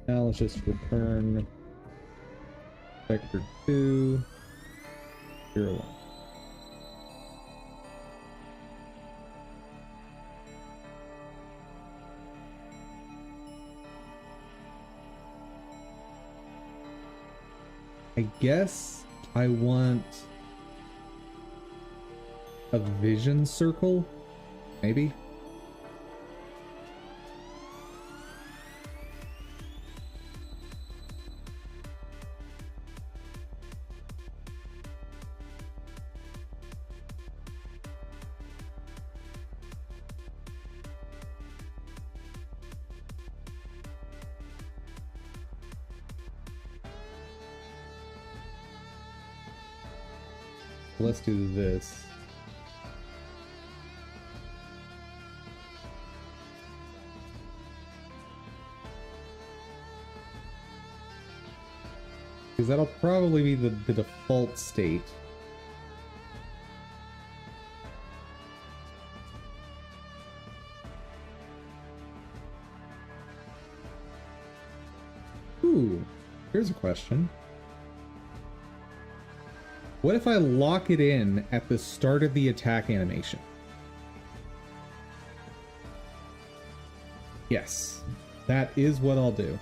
Now let's just return vector 2, 0, 1. I guess I want a vision circle, maybe? Let's do this. Because that'll probably be the default state. Ooh, here's a question. What if I lock it in at the start of the attack animation? Yes, that is what I'll do.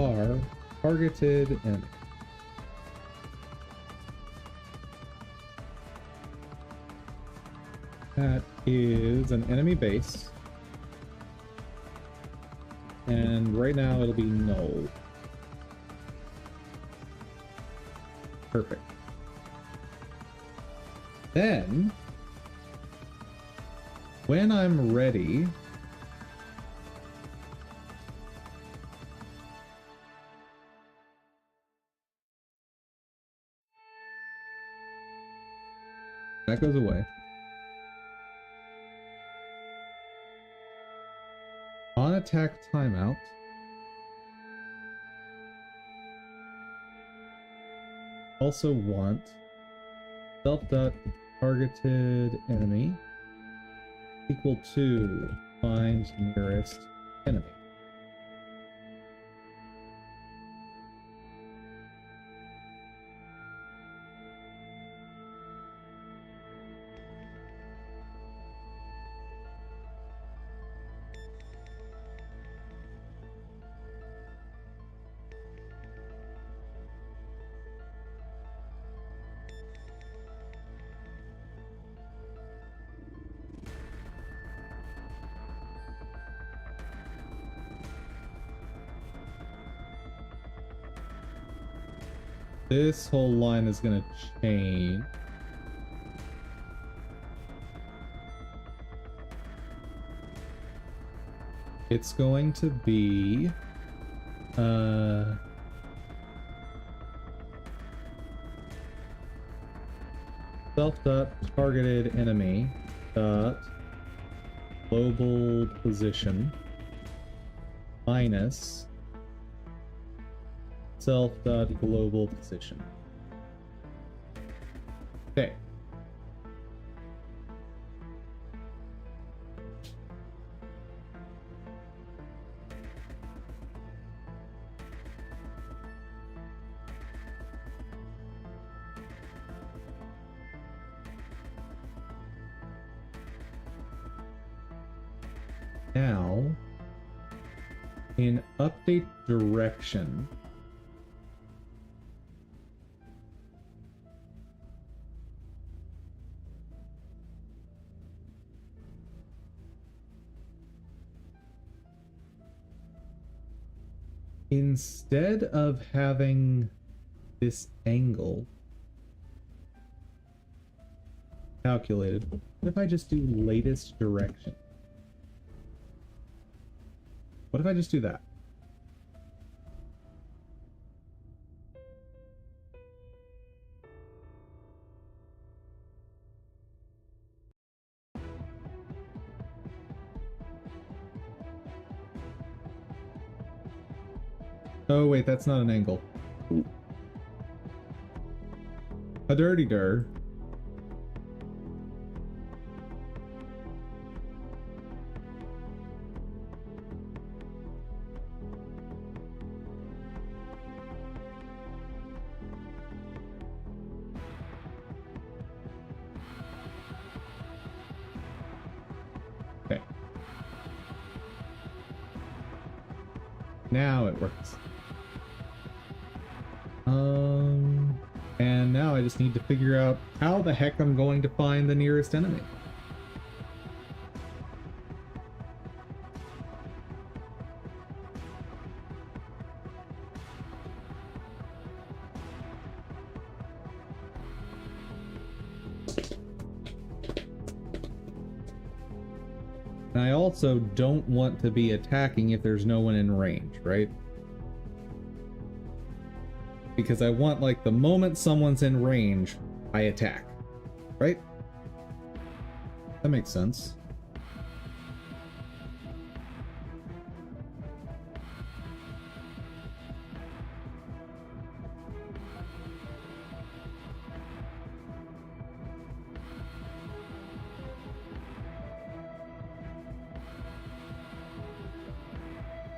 are targeted enemy. That is an enemy base. And right now it'll be null. Perfect. Then, when I'm ready, that goes away. On attack timeout. Also want self.targeted enemy equal to find nearest enemy. This whole line is going to change. It's going to be self.targeted enemy dot global position minus self.global position. Okay. Now, in update direction, instead of having this angle calculated, what if I just do latest direction? What if I just do that? Oh wait, that's not an angle. A dirty dir. Okay. Now it works. And now I just need to figure out how the heck I'm going to find the nearest enemy. And I also don't want to be attacking if there's no one in range, right? Because I want, like, the moment someone's in range, I attack. Right? That makes sense.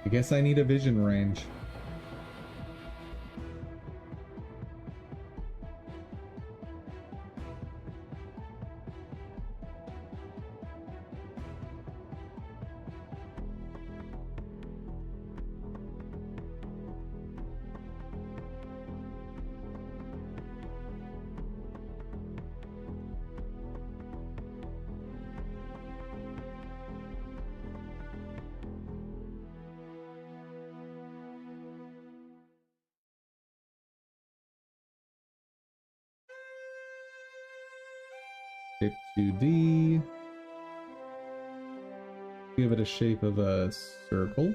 I guess I need a vision range. shape 2D. Give it a shape of a circle.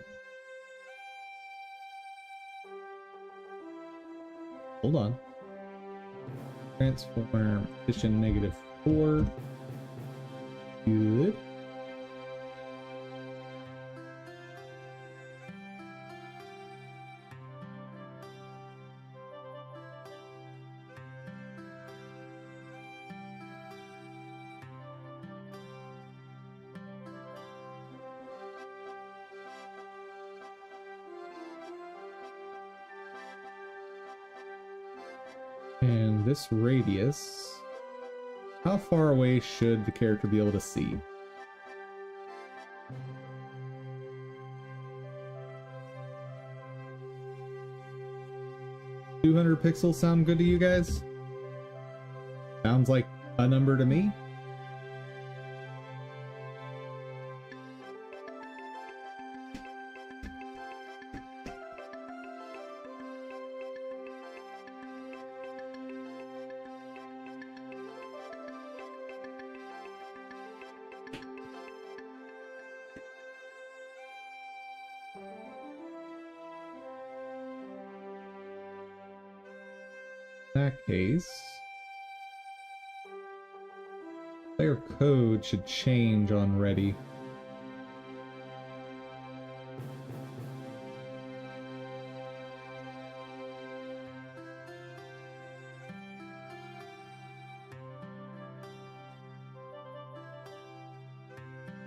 Hold on. Transform position -4. Good. And this radius, how far away should the character be able to see? $200 pixels sound good to you guys? Sounds like a number to me. In that case, player code should change on ready.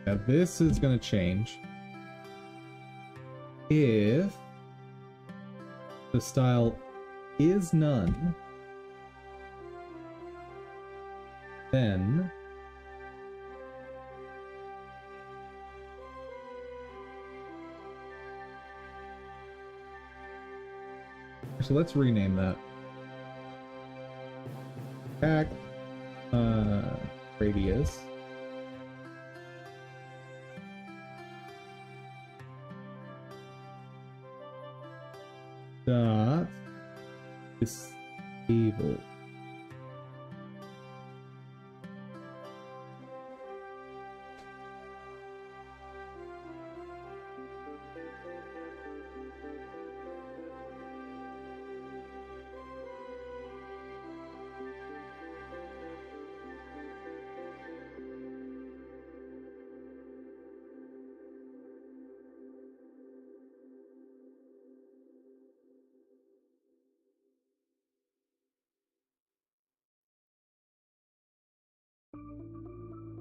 Now this is going to change if the style is none. Then so let's rename that. Back radius. Dot disable.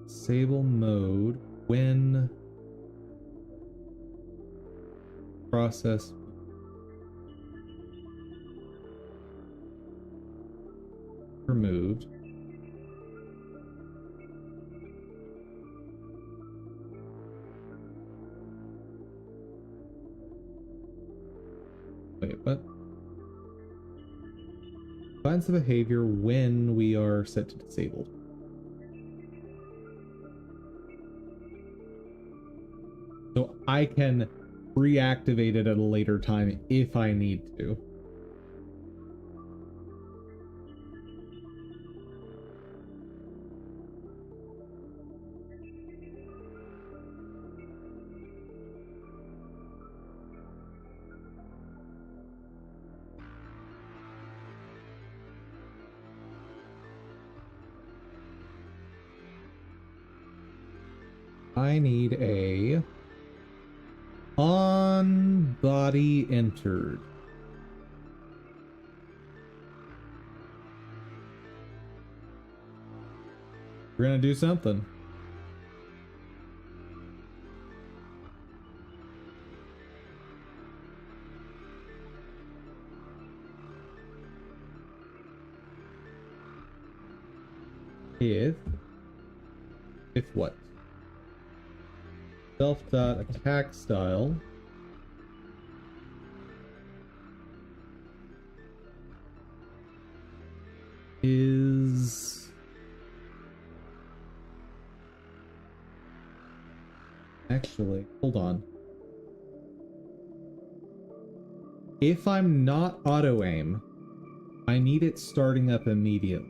Disable mode when process removed. Wait, what? Finds the behavior when we are set to disabled. So I can reactivate it at a later time if I need to. I need a on body entered. We're gonna do something. If what? Self.attack style is actually, hold on. If I'm not auto aim, I need it starting up immediately.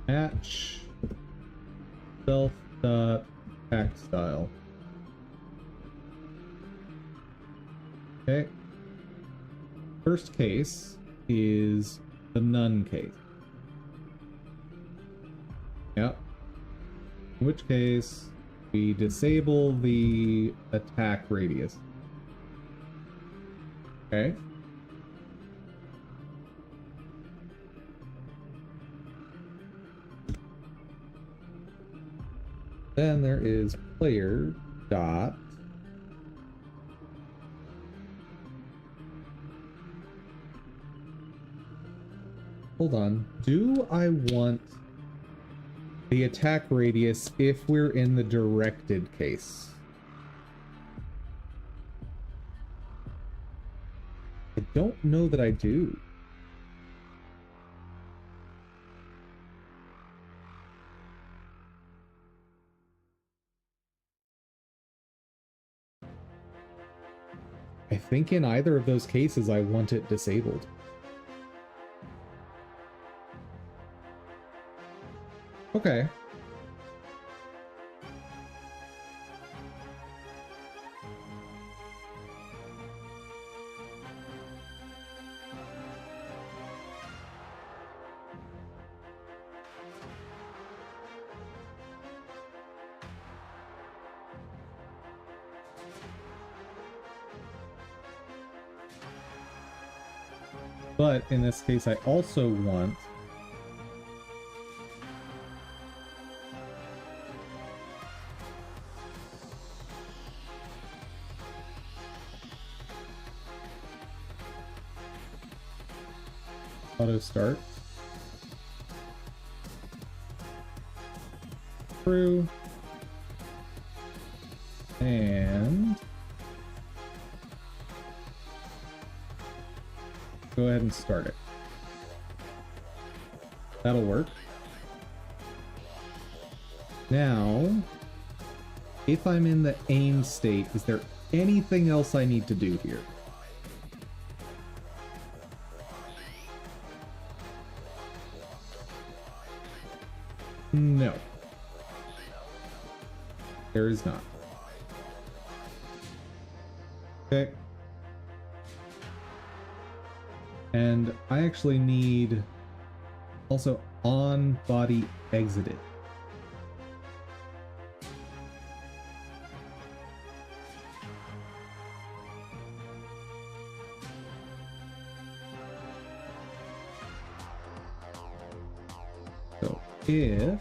Match self dot attack style. Okay. First case is the none case. Yep. In which case we disable the attack radius. Okay. Then there is player dot hold on. Do I want the attack radius if we're in the directed case? I don't know that I do. I think in either of those cases I want it disabled. Okay. But in this case, I also want auto start through and go ahead and start it. That'll work. Now, if I'm in the aim state, is there anything else I need to do here? No. There is not. Okay. And I actually need also on body exited. So if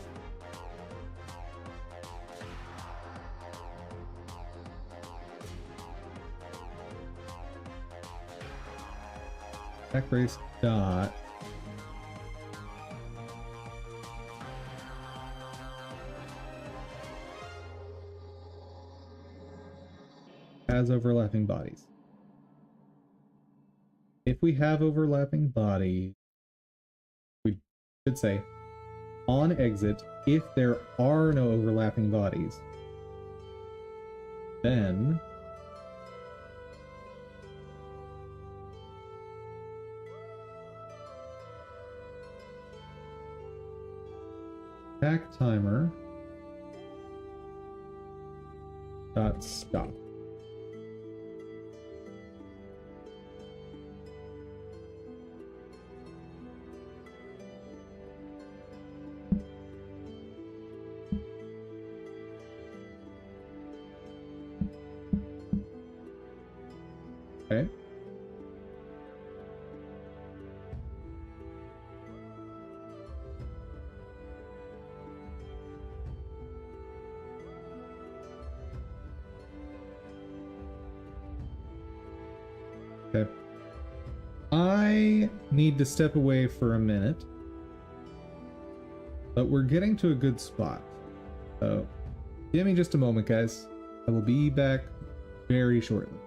attack race dot has overlapping bodies. If we have overlapping bodies, we should say on exit if there are no overlapping bodies. Then attack timer dot stop. Okay. Okay. I need to step away for a minute, but we're getting to a good spot. So give me just a moment, guys. I will be back very shortly.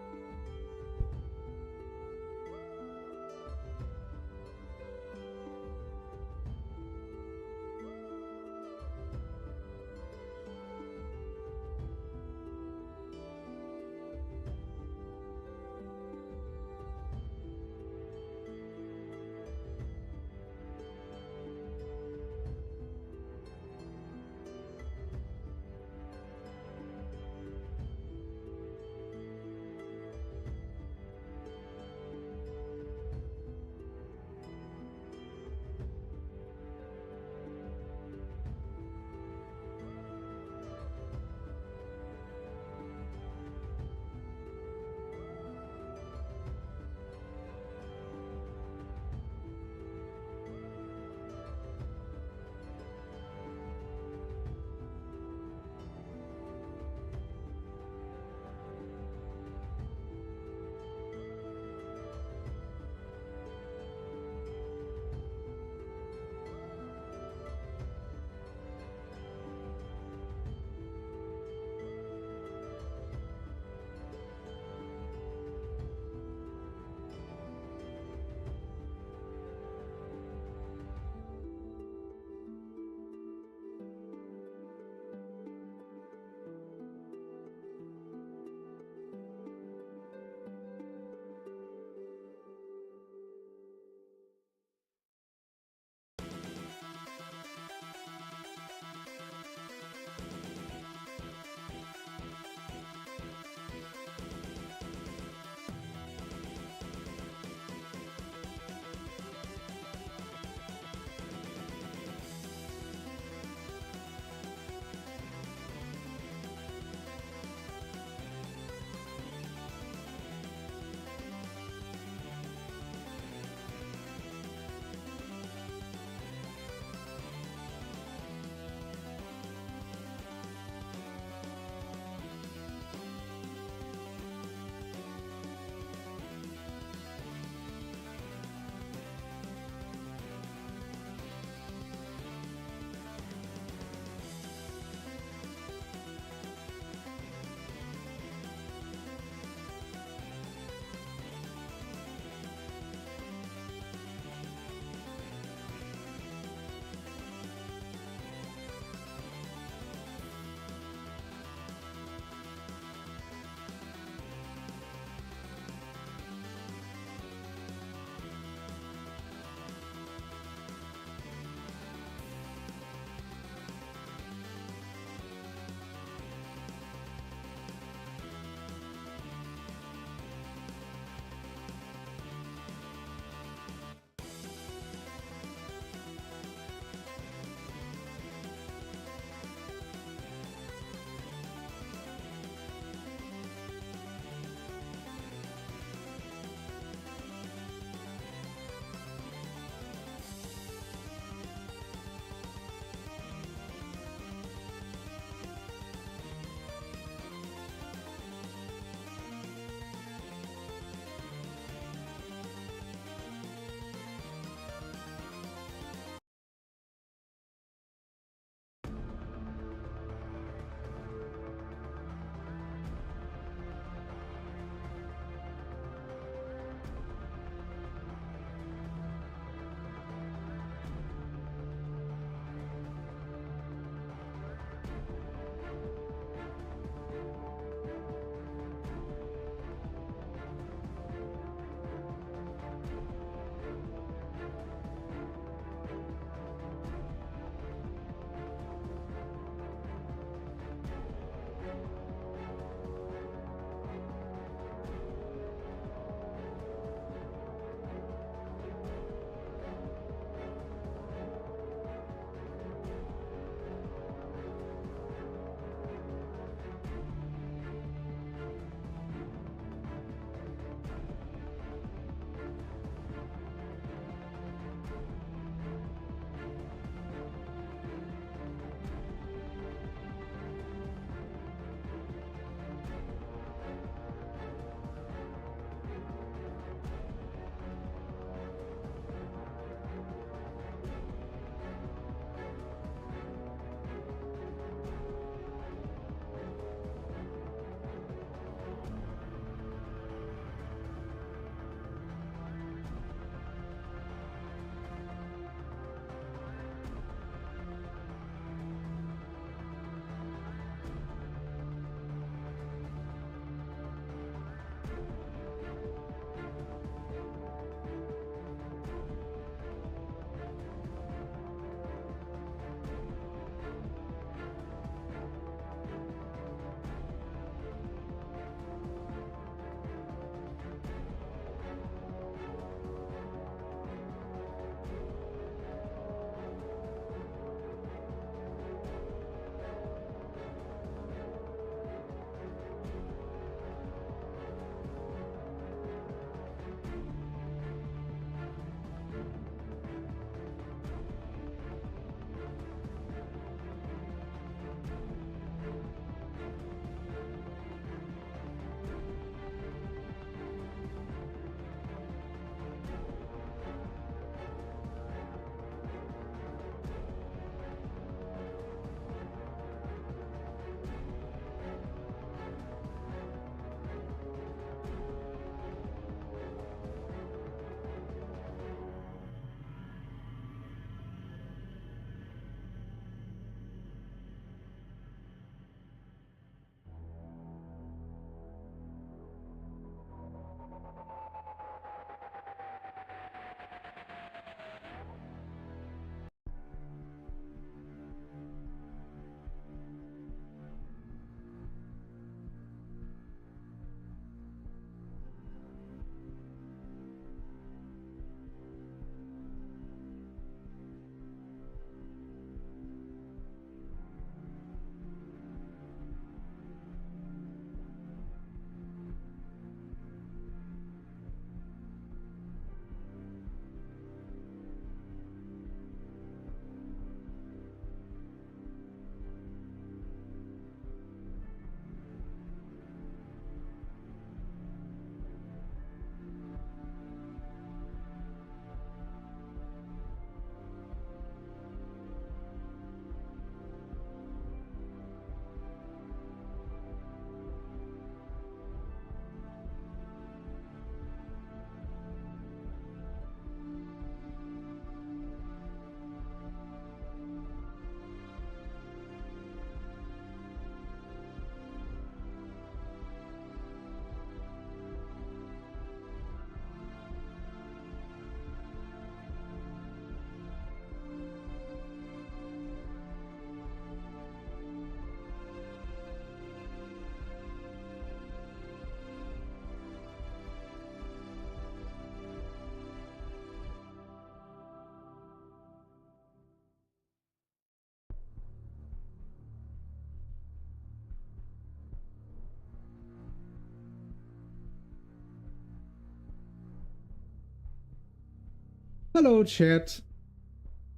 Hello, chat.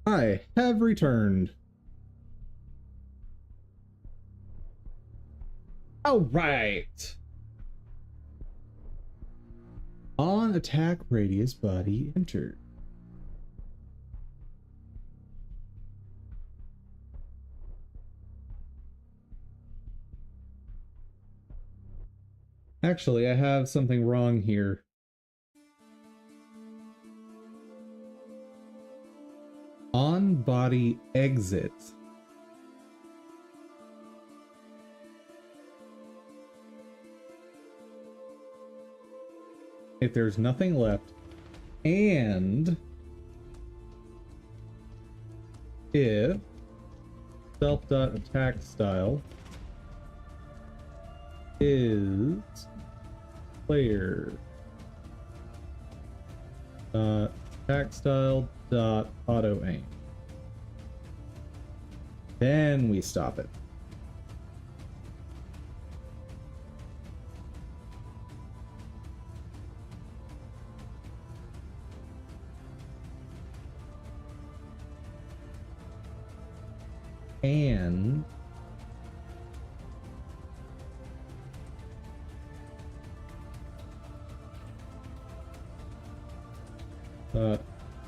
I have returned. All right. On attack radius, body entered. Actually, I have something wrong here. On body exit. If there's nothing left, and if self.attack style is player attack style dot auto aim, then we stop it. And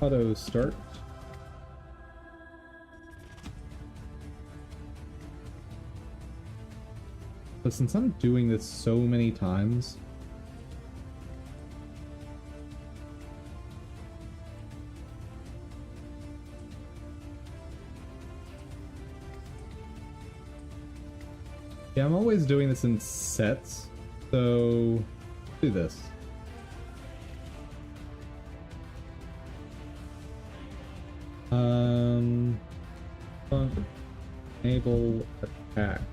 auto start. But since I'm doing this so many times, yeah, I'm always doing this in sets, so do this. Enable attacks.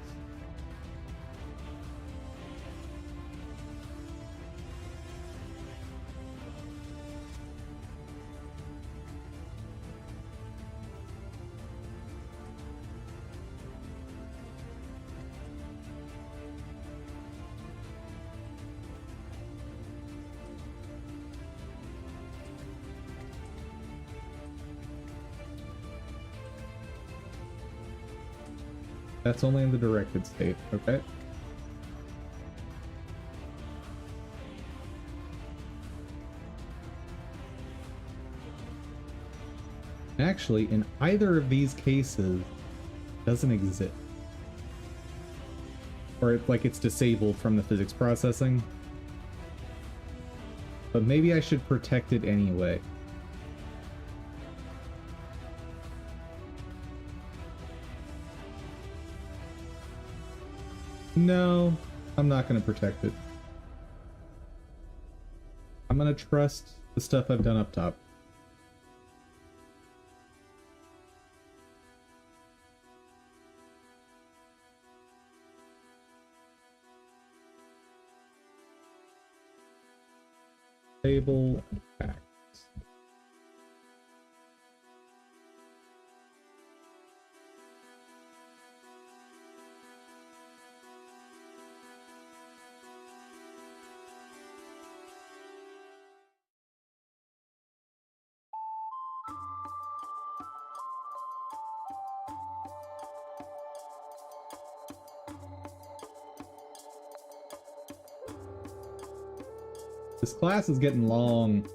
That's only in the directed state, okay? Actually, in either of these cases, it doesn't exist. Or it's disabled from the physics processing. But maybe I should protect it anyway. No, I'm not going to protect it. I'm going to trust the stuff I've done up top. Table attacks. This class is getting long.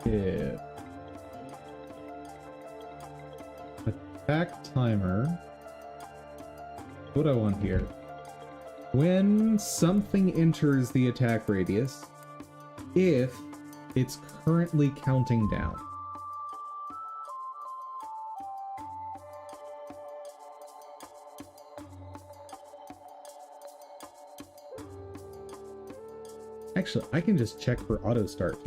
Yeah. Attack timer. What do I want here? When something enters the attack radius, if it's currently counting down. Actually, I can just check for auto start.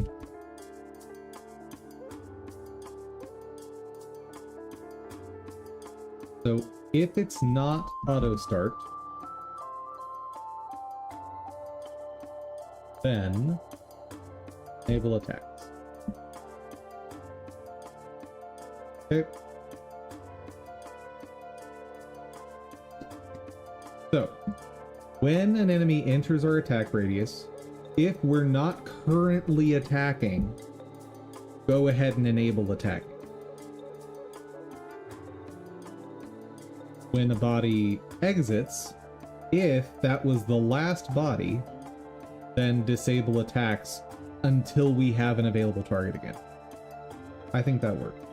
So if it's not auto start, then enable attacks. Okay. So when an enemy enters our attack radius, if we're not currently attacking, go ahead and enable attacking. When a body exits, if that was the last body, then disable attacks until we have an available target again. I think that worked.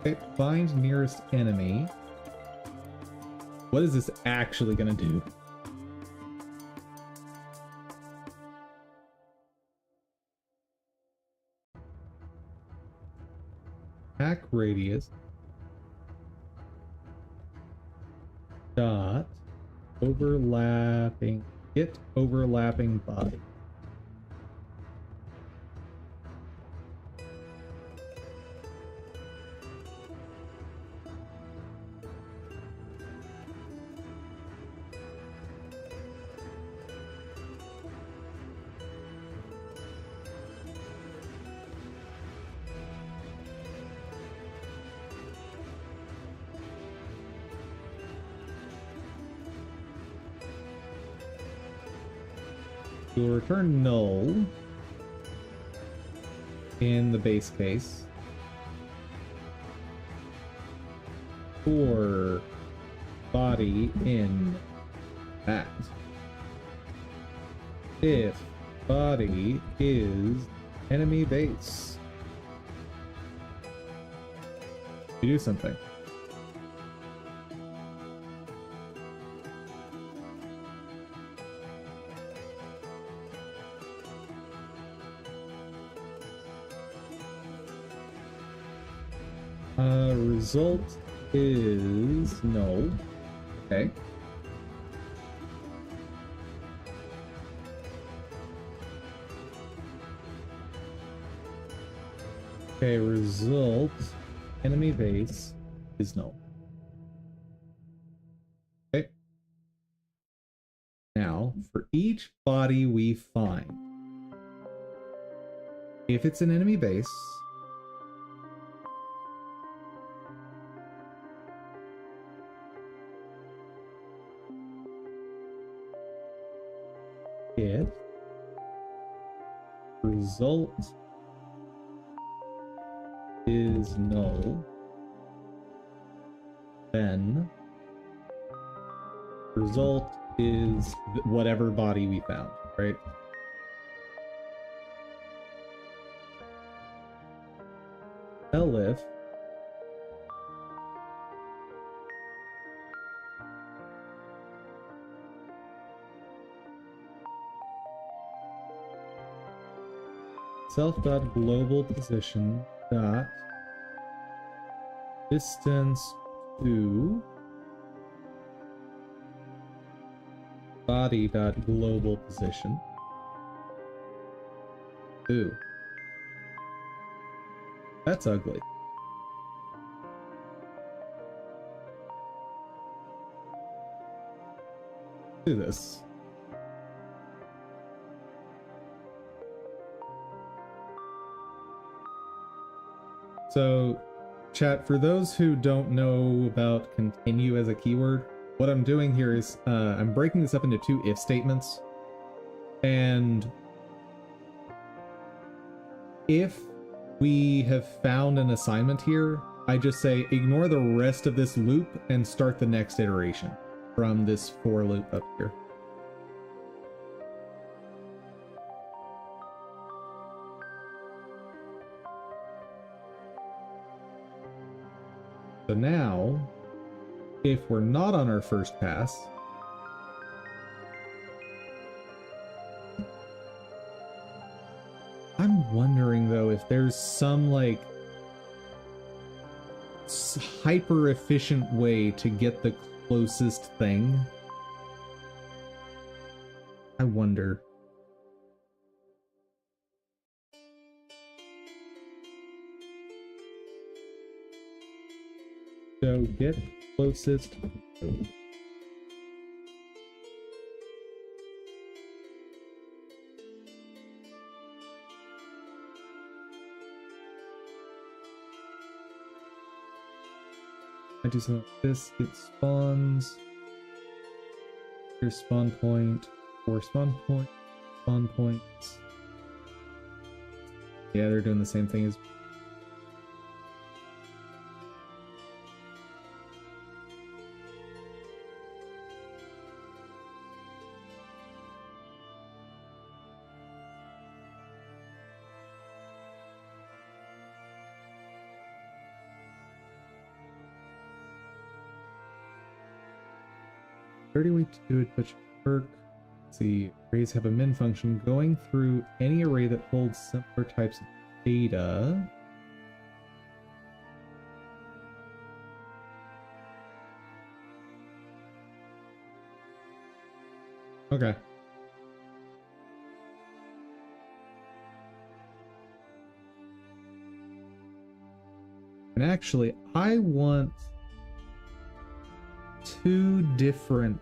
Okay, find nearest enemy. What is this actually gonna do? Attack radius dot overlapping, hit overlapping body. You'll return null in the base case for body in that. If body is enemy base, you do something. Result is no. Okay. Okay, result enemy base is no. Okay. Now, for each body we find, if it's an enemy base, if result is null, then result is whatever body we found, right? Elif self.global position dot distance to body dot global position. Ooh, that's ugly. Do this. So, chat, for those who don't know about continue as a keyword, what I'm doing here is I'm breaking this up into two if statements. And if we have found an assignment here, I just say ignore the rest of this loop and start the next iteration from this for loop up here. So now, if we're not on our first pass, wondering though if there's some like hyper efficient way to get the closest thing. I wonder. So get closest. I do something like this, it spawns. Here's spawn point, 4 spawn point, spawn points. Yeah, they're doing the same thing as. Way to do it, but work. Let's see, arrays have a min function going through any array that holds similar types of data. Okay. And actually, I want 2 different.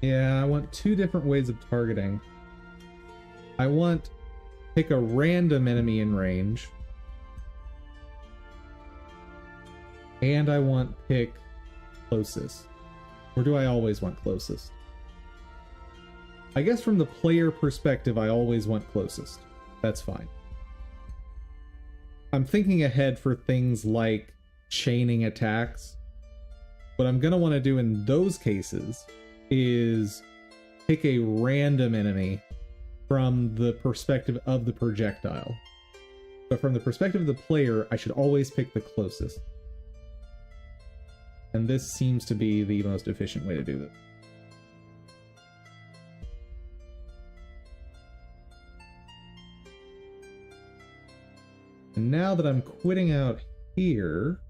Yeah, I want 2 different ways of targeting. I want pick a random enemy in range. And I want pick closest. Or do I always want closest? I guess from the player perspective, I always want closest. That's fine. I'm thinking ahead for things like chaining attacks. What I'm going to want to do in those cases is pick a random enemy from the perspective of the projectile. But from the perspective of the player, I should always pick the closest. And this seems to be the most efficient way to do this. And now that I'm quitting out here,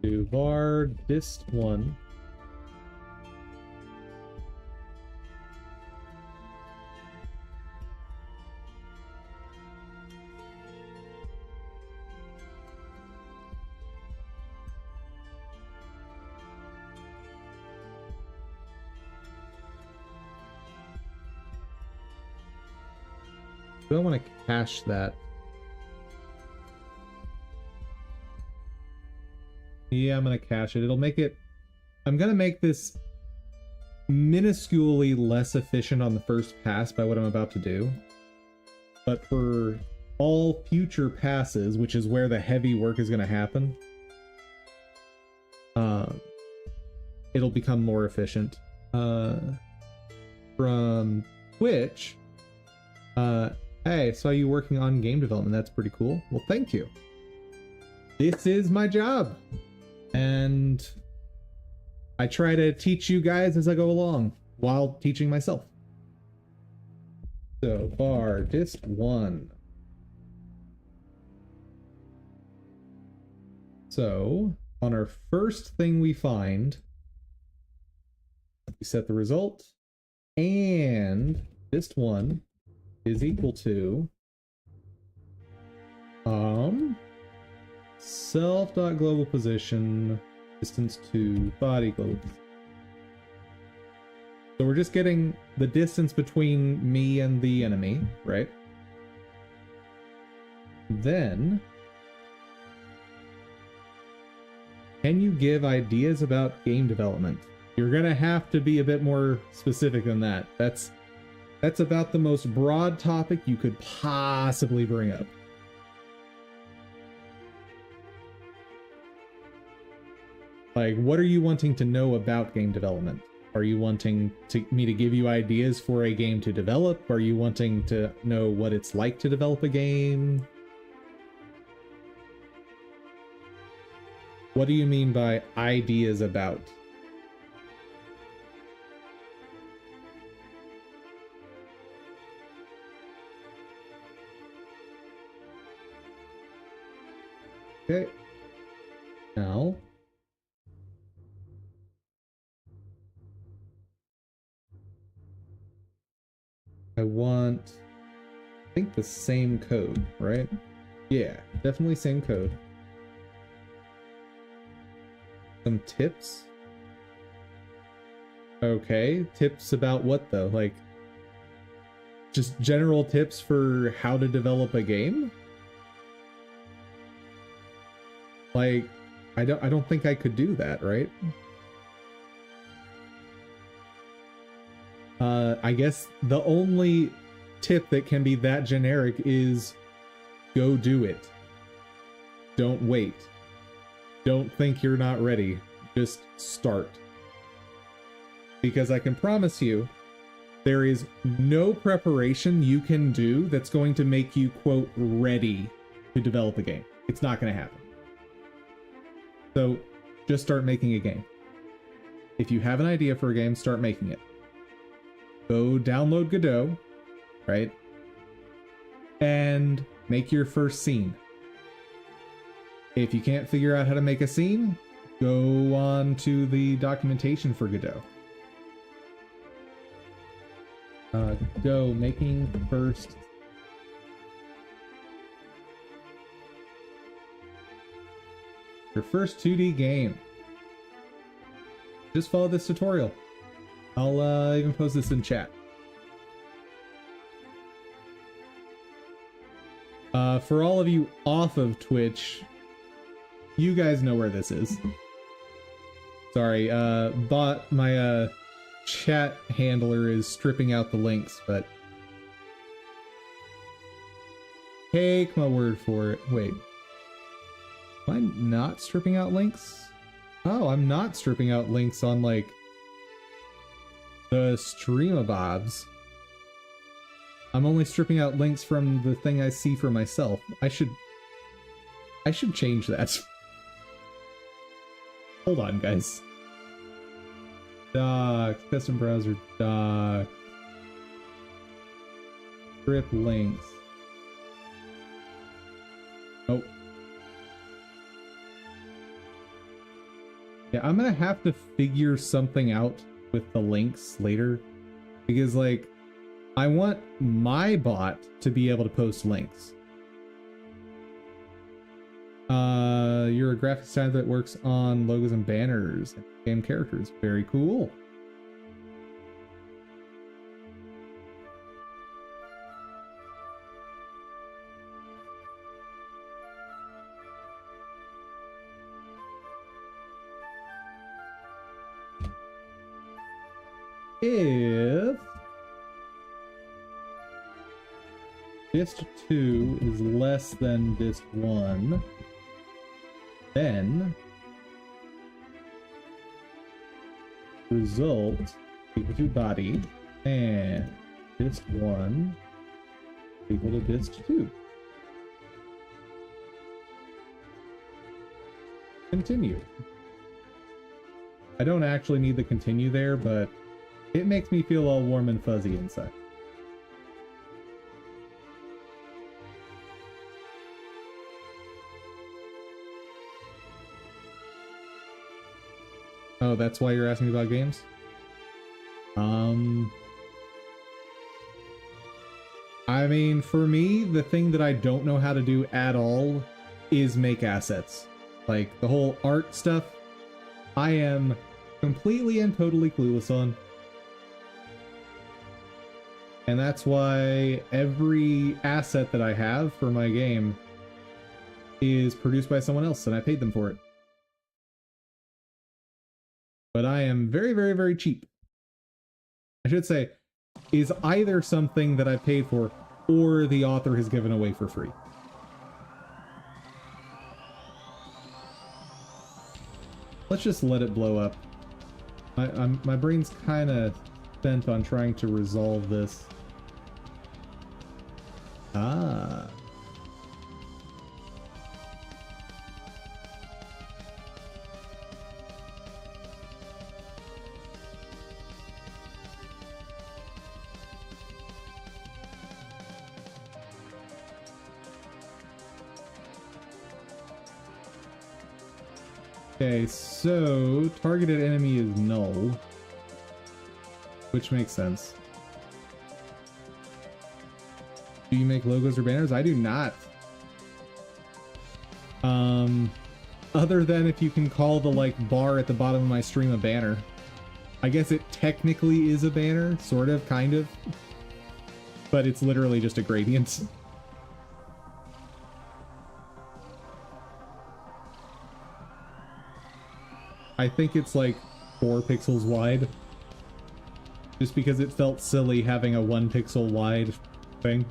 do var dist1 do I want to cache that? Yeah, I'm going to cache it. It'll make it... I'm going to make this minusculely less efficient on the first pass by what I'm about to do. But for all future passes, which is where the heavy work is going to happen, it'll become more efficient. From Twitch, hey, I saw you working on game development. That's pretty cool. Well, thank you. This is my job. And I try to teach you guys as I go along while teaching myself. So var dist1. So on our first thing we find, we set the result, and dist1 is equal to self.global position distance to body global position. So we're just getting the distance between me and the enemy, right? Then, can you give ideas about game development? You're gonna have to be a bit more specific than that. That's about the most broad topic you could possibly bring up. Like, what are you wanting to know about game development? Are you wanting me to give you ideas for a game to develop? Are you wanting to know what it's like to develop a game? What do you mean by ideas about? Okay. Now. I want, I think the same code, right? Yeah, definitely same code. Some tips? Okay, tips about what though? Like, just general tips for how to develop a game? Like, I don't think I could do that, right? I guess the only tip that can be that generic is go do it. Don't wait. Don't think you're not ready. Just start. Because I can promise you, there is no preparation you can do that's going to make you, quote, ready to develop a game. It's not going to happen. So just start making a game. If you have an idea for a game, start making it. Go download Godot, right? And make your first scene. If you can't figure out how to make a scene, go on to the documentation for Godot. Godot, making first. Your first 2D game. Just follow this tutorial. I'll even post this in chat. For all of you off of Twitch, you guys know where this is. Sorry, my chat handler is stripping out the links, but take my word for it. Wait. Am I not stripping out links? Oh, I'm not stripping out links on, like, the streamabobs. I'm only stripping out links from the thing I see for myself. I should change that. Hold on, guys. Docs, custom browser docs. Strip links. Nope. Yeah, I'm gonna have to figure something out with the links later, because like I want my bot to be able to post links. You're a graphics designer that works on logos and banners and game characters. Very cool. If dist 2 is less than dist 1, then result equal to body and dist 1 equal to dist 2. Continue. I don't actually need the continue there, but it makes me feel all warm and fuzzy inside. Oh, that's why you're asking me about games? I mean, for me, the thing that I don't know how to do at all is make assets. Like, the whole art stuff, I am completely and totally clueless on. And that's why every asset that I have for my game is produced by someone else, and I paid them for it. But I am very, very, very cheap. I should say, is either something that I paid for or the author has given away for free. Let's just let it blow up. My brain's kind of bent on trying to resolve this. Ah. Okay, so targeted enemy is null, which makes sense. Do you make logos or banners? I do not. Other than if you can call the like bar at the bottom of my stream a banner. I guess it technically is a banner, sort of, kind of. But it's literally just a gradient. I think it's like 4 pixels wide. Just because it felt silly having a 1 pixel wide thing.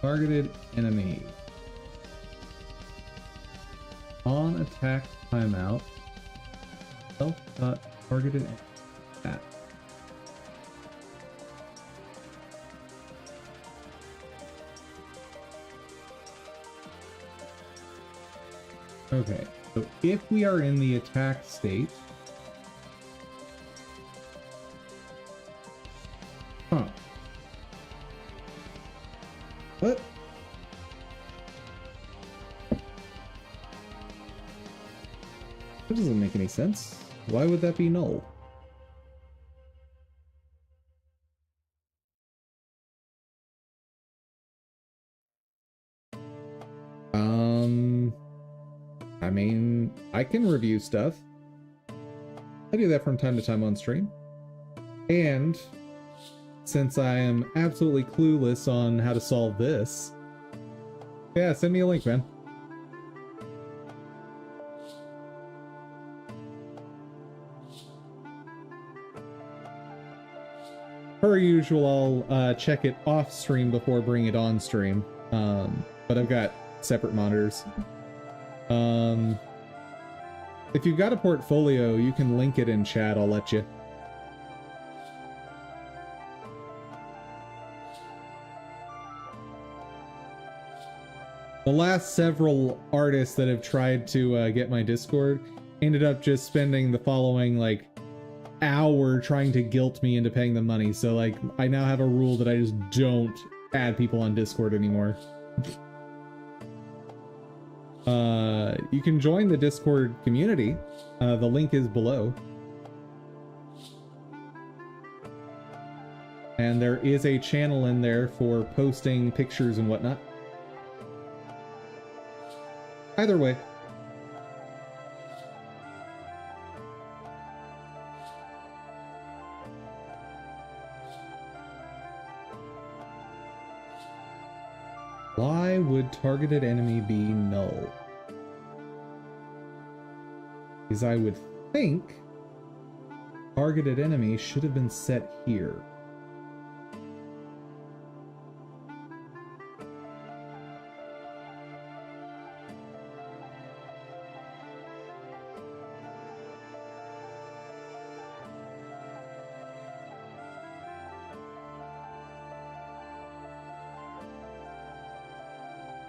Targeted enemy. On attack timeout. Targeted attack. Okay, so if we are in the attack state, what? That doesn't make any sense. Why would that be null? I mean, I can review stuff. I do that from time to time on stream. And since I am absolutely clueless on how to solve this, yeah, send me a link, man. Per usual, I'll check it off stream before bringing it on stream. But I've got separate monitors. If you've got a portfolio, you can link it in chat, I'll let you. The last several artists that have tried to get my Discord ended up just spending the following, like, hour trying to guilt me into paying them money. So, like, I now have a rule that I just don't add people on Discord anymore. You can join the Discord community. The link is below. And there is a channel in there for posting pictures and whatnot. Either way. Why would targeted enemy be null? Because I would think targeted enemy should have been set here.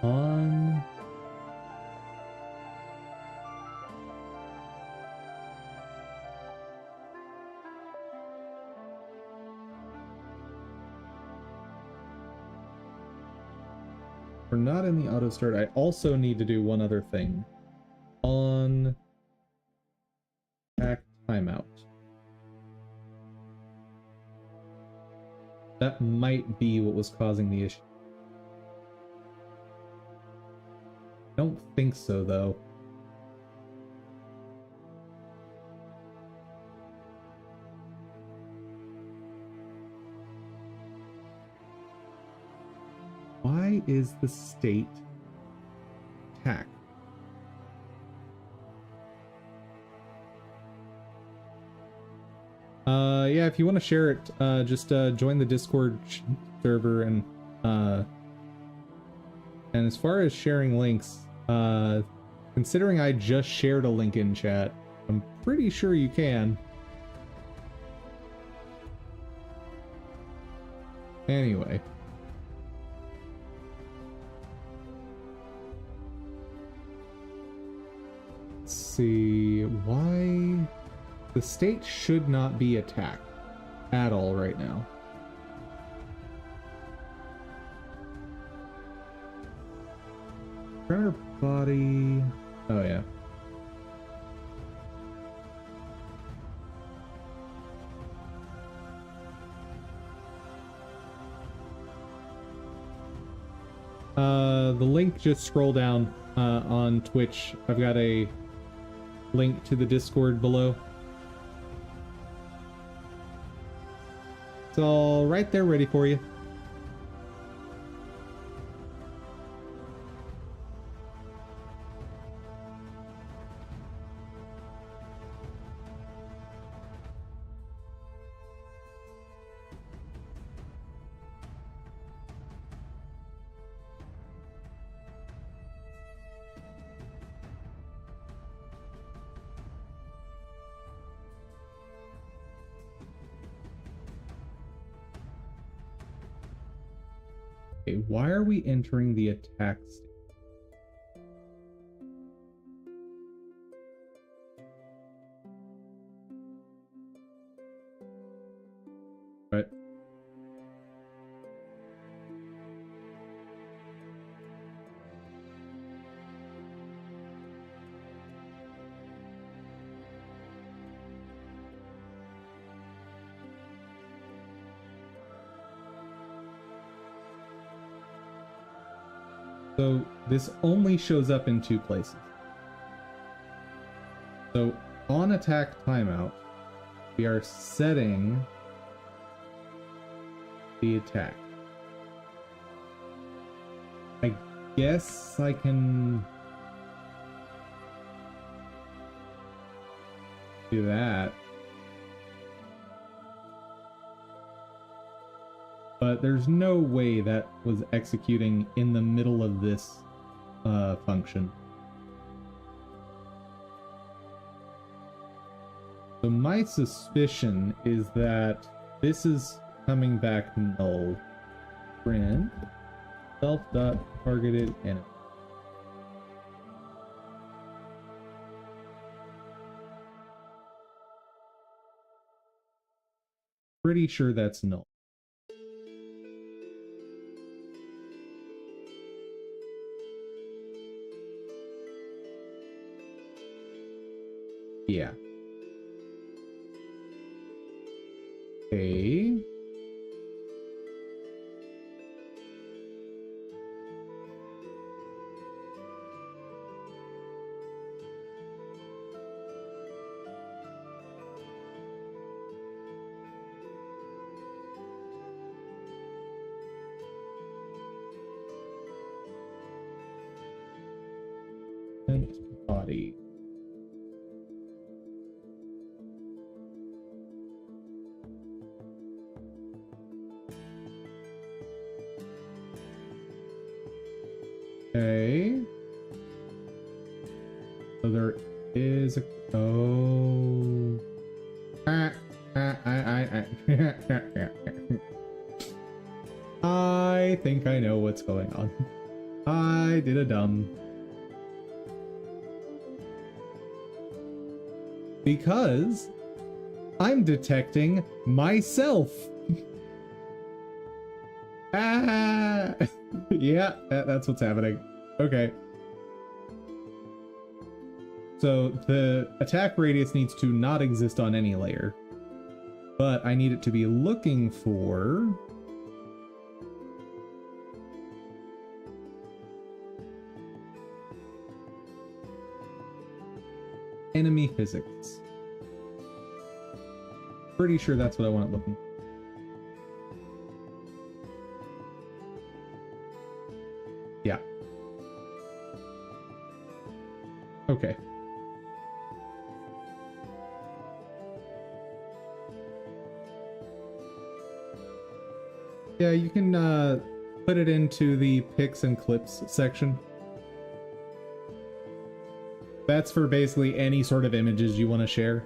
On we're not in the auto start. I also need to do one other thing. On attack timeout. That might be what was causing the issue. Don't think so, though. Why is the state attack? Yeah, if you want to share it, just join the Discord server and as far as sharing links, considering I just shared a link in chat, I'm pretty sure you can. Anyway. Let's see, why the state should not be attacked. at all right now. Runner body. Oh yeah. The link, just scroll down on Twitch. I've got a link to the Discord below. It's all right there ready for you. Okay, why are we entering the attack state? Right. So this only shows up in two places. So on attack timeout, we are setting the attack. I guess I can do that. But there's no way that was executing in the middle of this function. So my suspicion is that this is coming back null. Print self.targeted enemy. Pretty sure that's null. Yeah. Okay. Body. Okay. So there is a I think I know what's going on. I did a dumb. Because I'm detecting myself. Yeah, that's what's happening. Okay. So the attack radius needs to not exist on any layer, but I need it to be looking for enemy physics. Pretty sure that's what I want it looking for. Yeah. Okay. Yeah, you can put it into the pics and clips section. That's for basically any sort of images you want to share.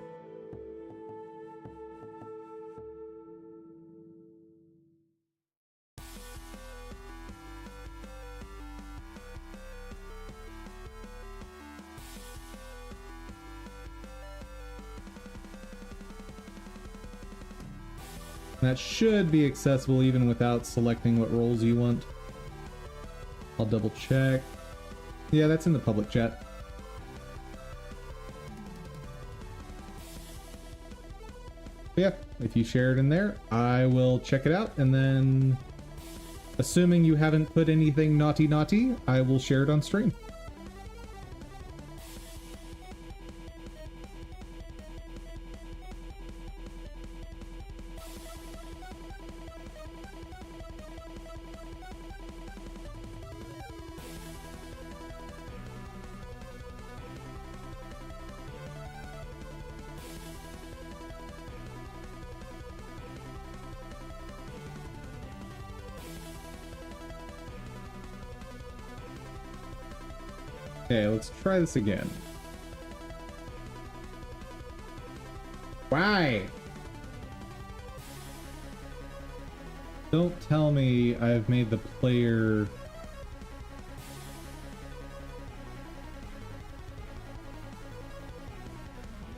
That should be accessible even without selecting what roles you want. I'll double check. Yeah, that's in the public chat. But yeah, if you share it in there, I will check it out, and then, assuming you haven't put anything naughty, I will share it on stream. Okay, let's try this again. Why? Don't tell me I've made the player...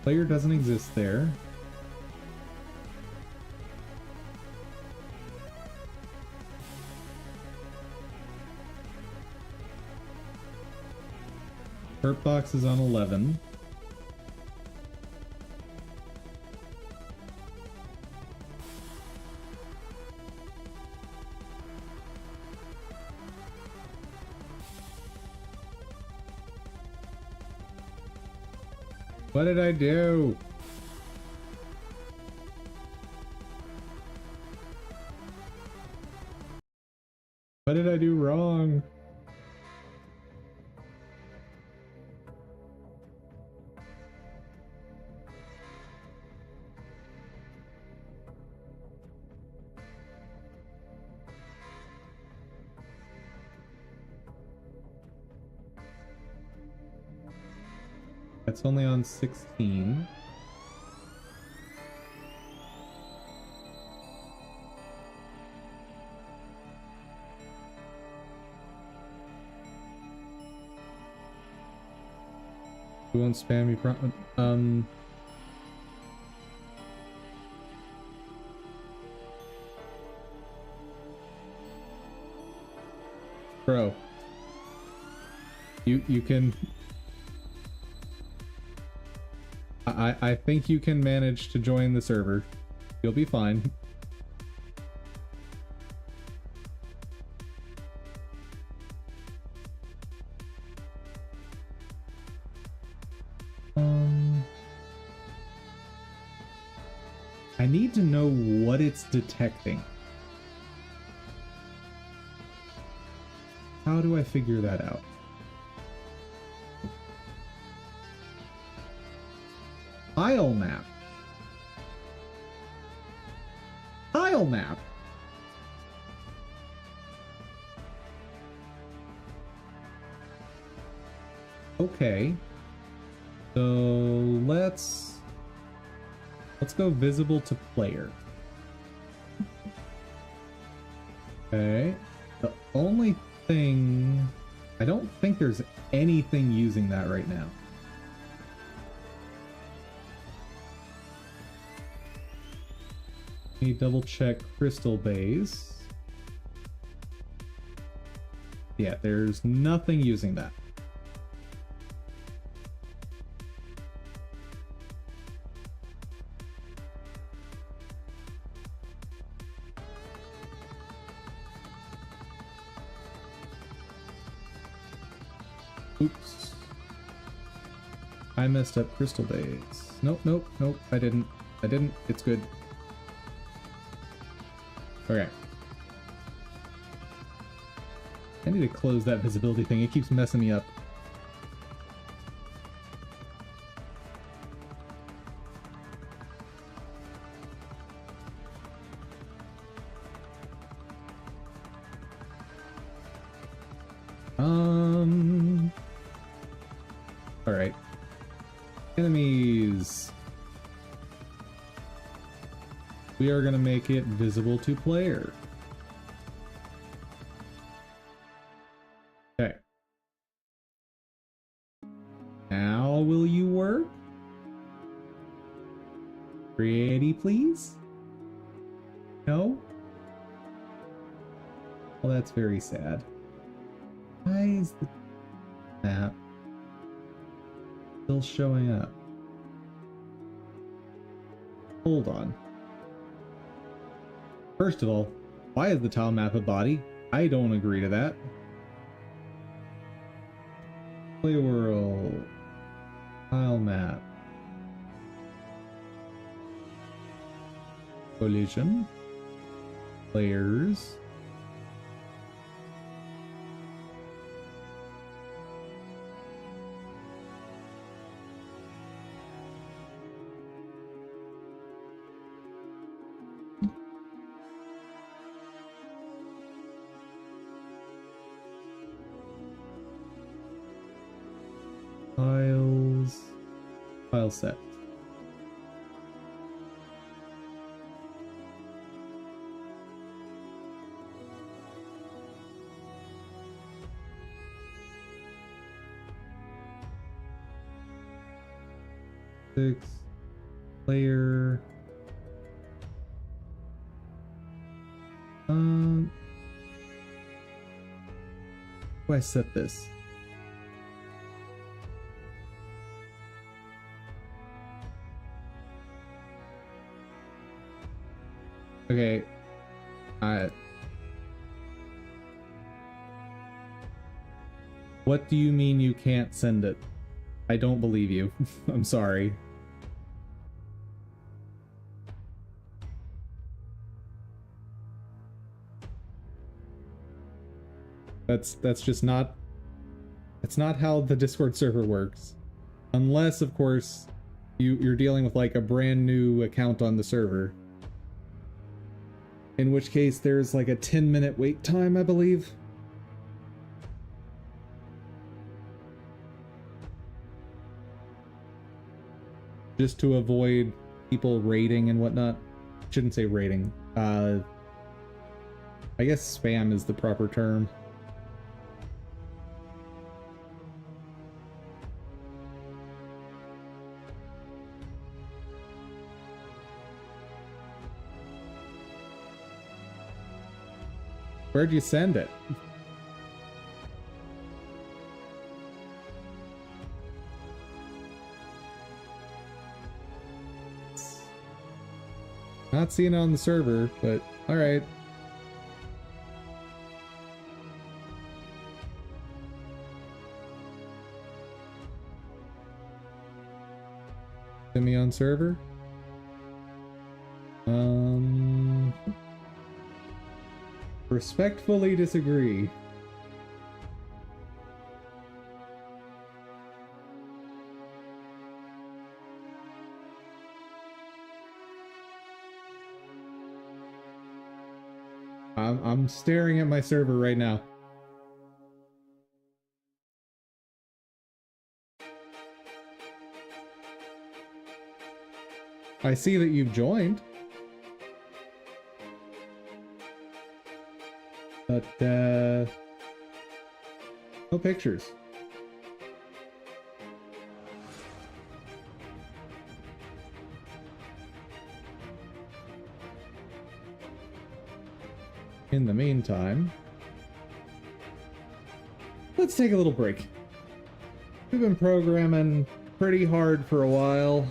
Player doesn't exist there. Hurt box is on 11. What did I do? What did I do wrong? That's only on 16. We won't spam you. Bro, you can. I think you can manage to join the server. You'll be fine. I need to know what it's detecting. How do I figure that out? Tile map. Tile map. Okay. So let's go visible to player. Okay. The only thing, I don't think there's anything using that right now. Let me double check Crystal Bays. Yeah, there's nothing using that. Oops. I messed up Crystal Bays. Nope, nope, nope, I didn't. It's good. Okay. I need to close that visibility thing. It keeps messing me up. All right. Enemies. We are gonna make it visible to player. Okay. Now will you work? Pretty please? No? Well, that's very sad. Why is the map still showing up? Hold on. First of all, why is the tile map a body? I don't agree to that. Play world. Tile map. Collision. Players. Files. File set. Six. Player. How do I set this? Okay. What do you mean you can't send it? I don't believe you. I'm sorry. That's just not... That's not how the Discord server works. Unless, of course, you're dealing with like a brand new account on the server. In which case there's like a 10-minute wait time, I believe. Just to avoid people raiding and whatnot. Shouldn't say raiding. I guess spam is the proper term. Where'd you send it? Not seeing it on the server, but alright. Send me on server? Respectfully disagree. I'm staring at my server right now. I see that you've joined. But, no pictures. In the meantime, let's take a little break. We've been programming pretty hard for a while.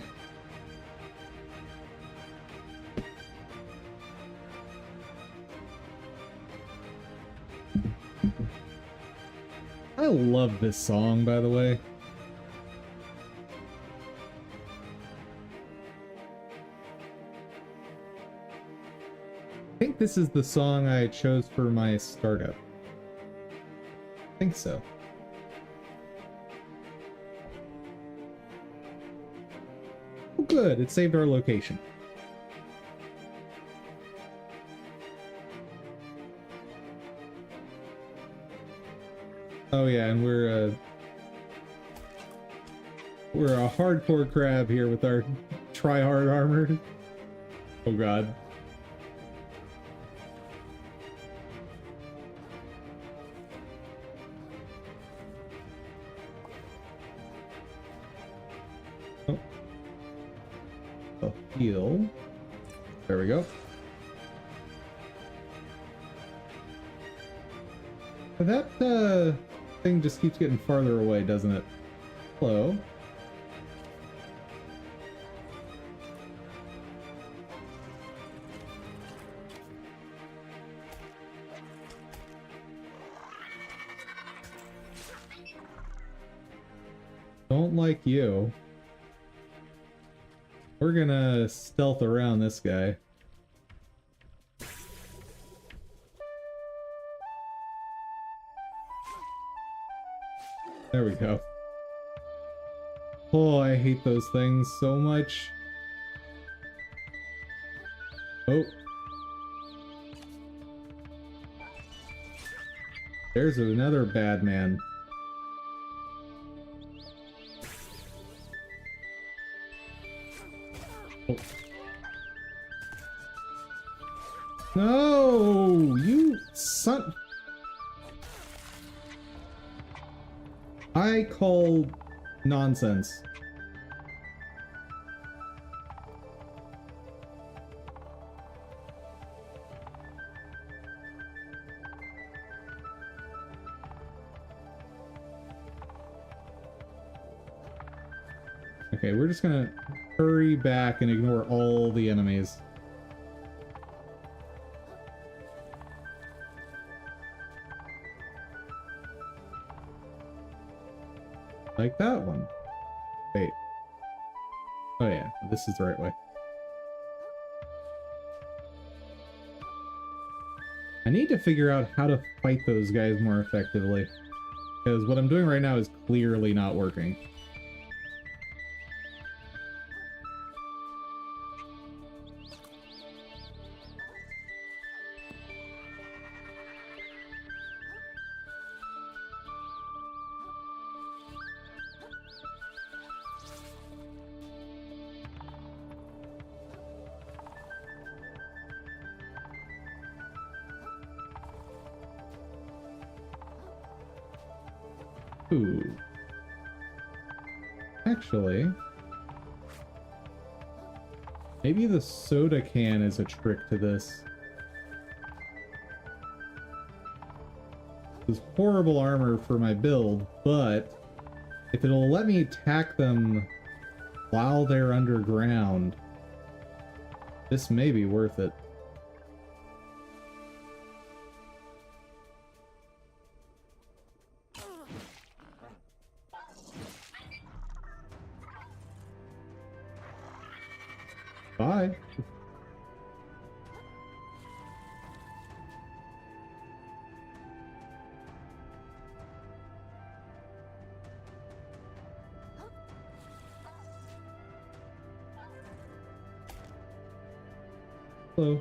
I love this song, by the way. I think this is the song I chose for my startup. I think so. Oh, good. It saved our location. Oh yeah, and we're a hardcore crab here with our try-hard armor. Oh god. Oh. Oh, heal. There we go. That thing just keeps getting farther away, doesn't it? Hello. Don't like you. We're gonna stealth around this guy. There we go. Oh, I hate those things so much. Oh. There's another bad man. Oh. No, you son. I call nonsense. Okay, we're just gonna hurry back and ignore all the enemies. Like that one. Wait. Oh yeah, this is the right way. I need to figure out how to fight those guys more effectively. Because what I'm doing right now is clearly not working. Ooh. Actually, maybe the soda can is a trick to this. This is horrible armor for my build, but if it'll let me attack them while they're underground, this may be worth it. Bye. Hello.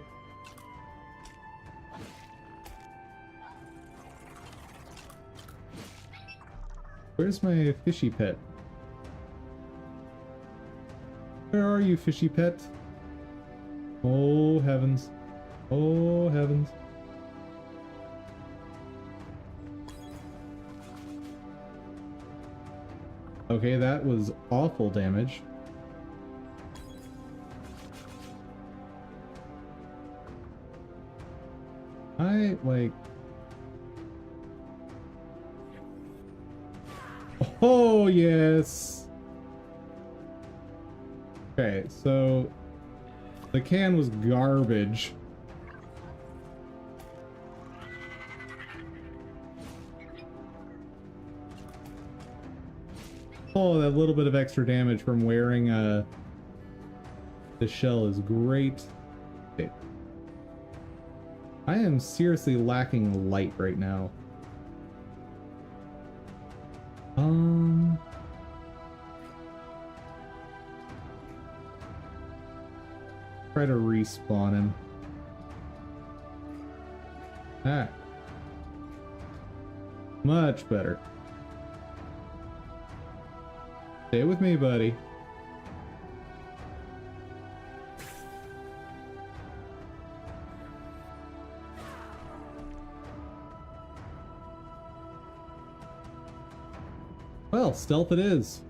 Where's my fishy pet? Where are you, fishy pet? Oh heavens. Oh heavens. Okay, that was awful damage. Oh, yes! Okay, so the can was garbage. Oh, that little bit of extra damage from wearing the shell is great. Okay. I am seriously lacking light right now. Try to respawn him. Ah. Much better. Stay with me, buddy. Well, stealth it is.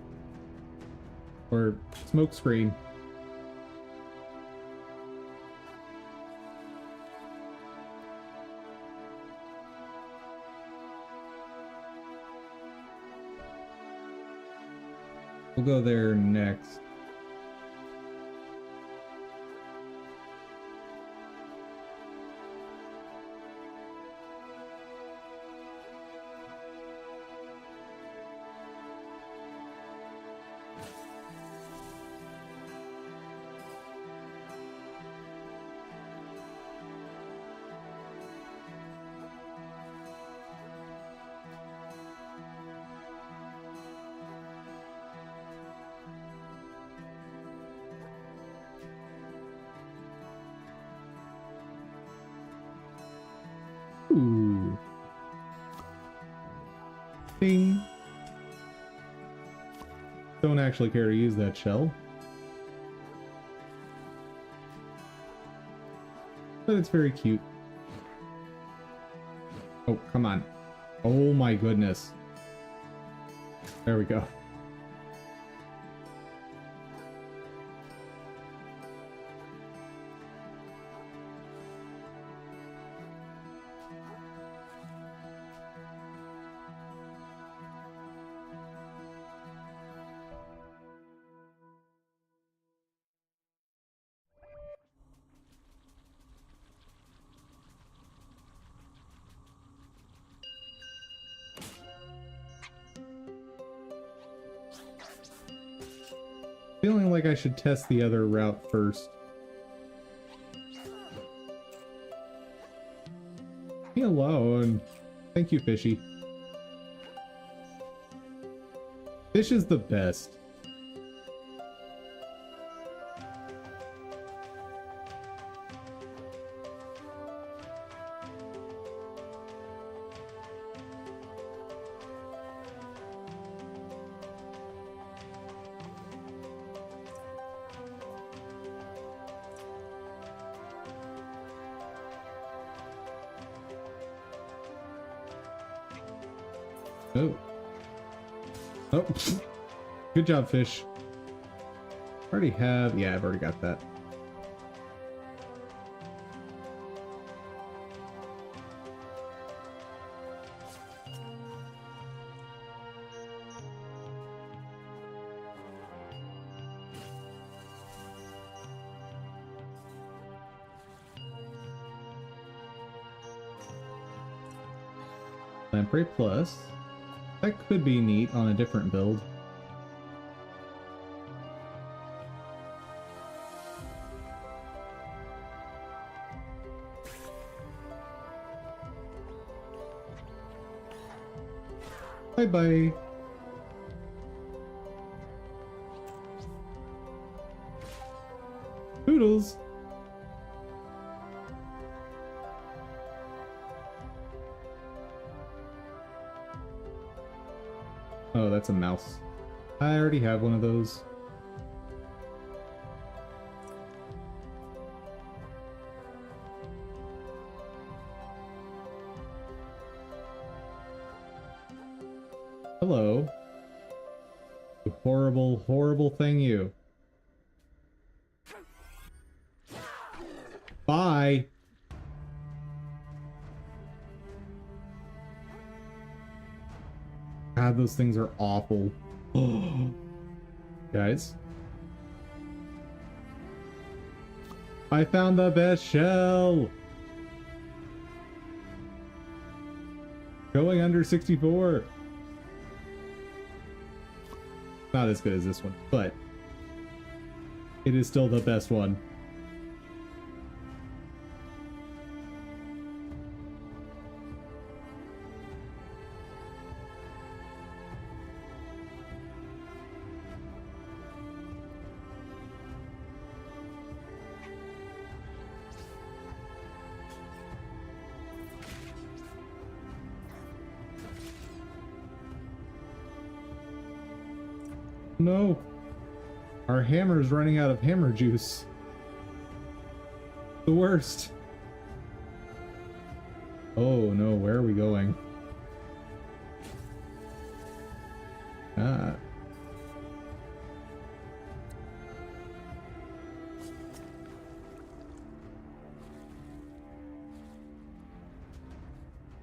Or smoke screen. We'll go there next. Ooh. Ding. Don't actually care to use that shell. But it's very cute. Oh, come on. Oh my goodness. There we go. Feeling like I should test the other route first. Hello, and thank you, Fishy. Fish is the best. Oh. Oh. Good job, fish. Already have... Yeah, I've already got that. Lamprey Plus. That could be neat on a different build. Bye-bye. Poodles. Oh, that's a mouse. I already have one of those. Hello. You horrible, horrible thing, you. Bye. God, those things are awful. Guys. I found the best shell! Going under 64. Not as good as this one, but it is still the best one. No, our hammer is running out of hammer juice. The worst. Oh no, where are we going? Ah.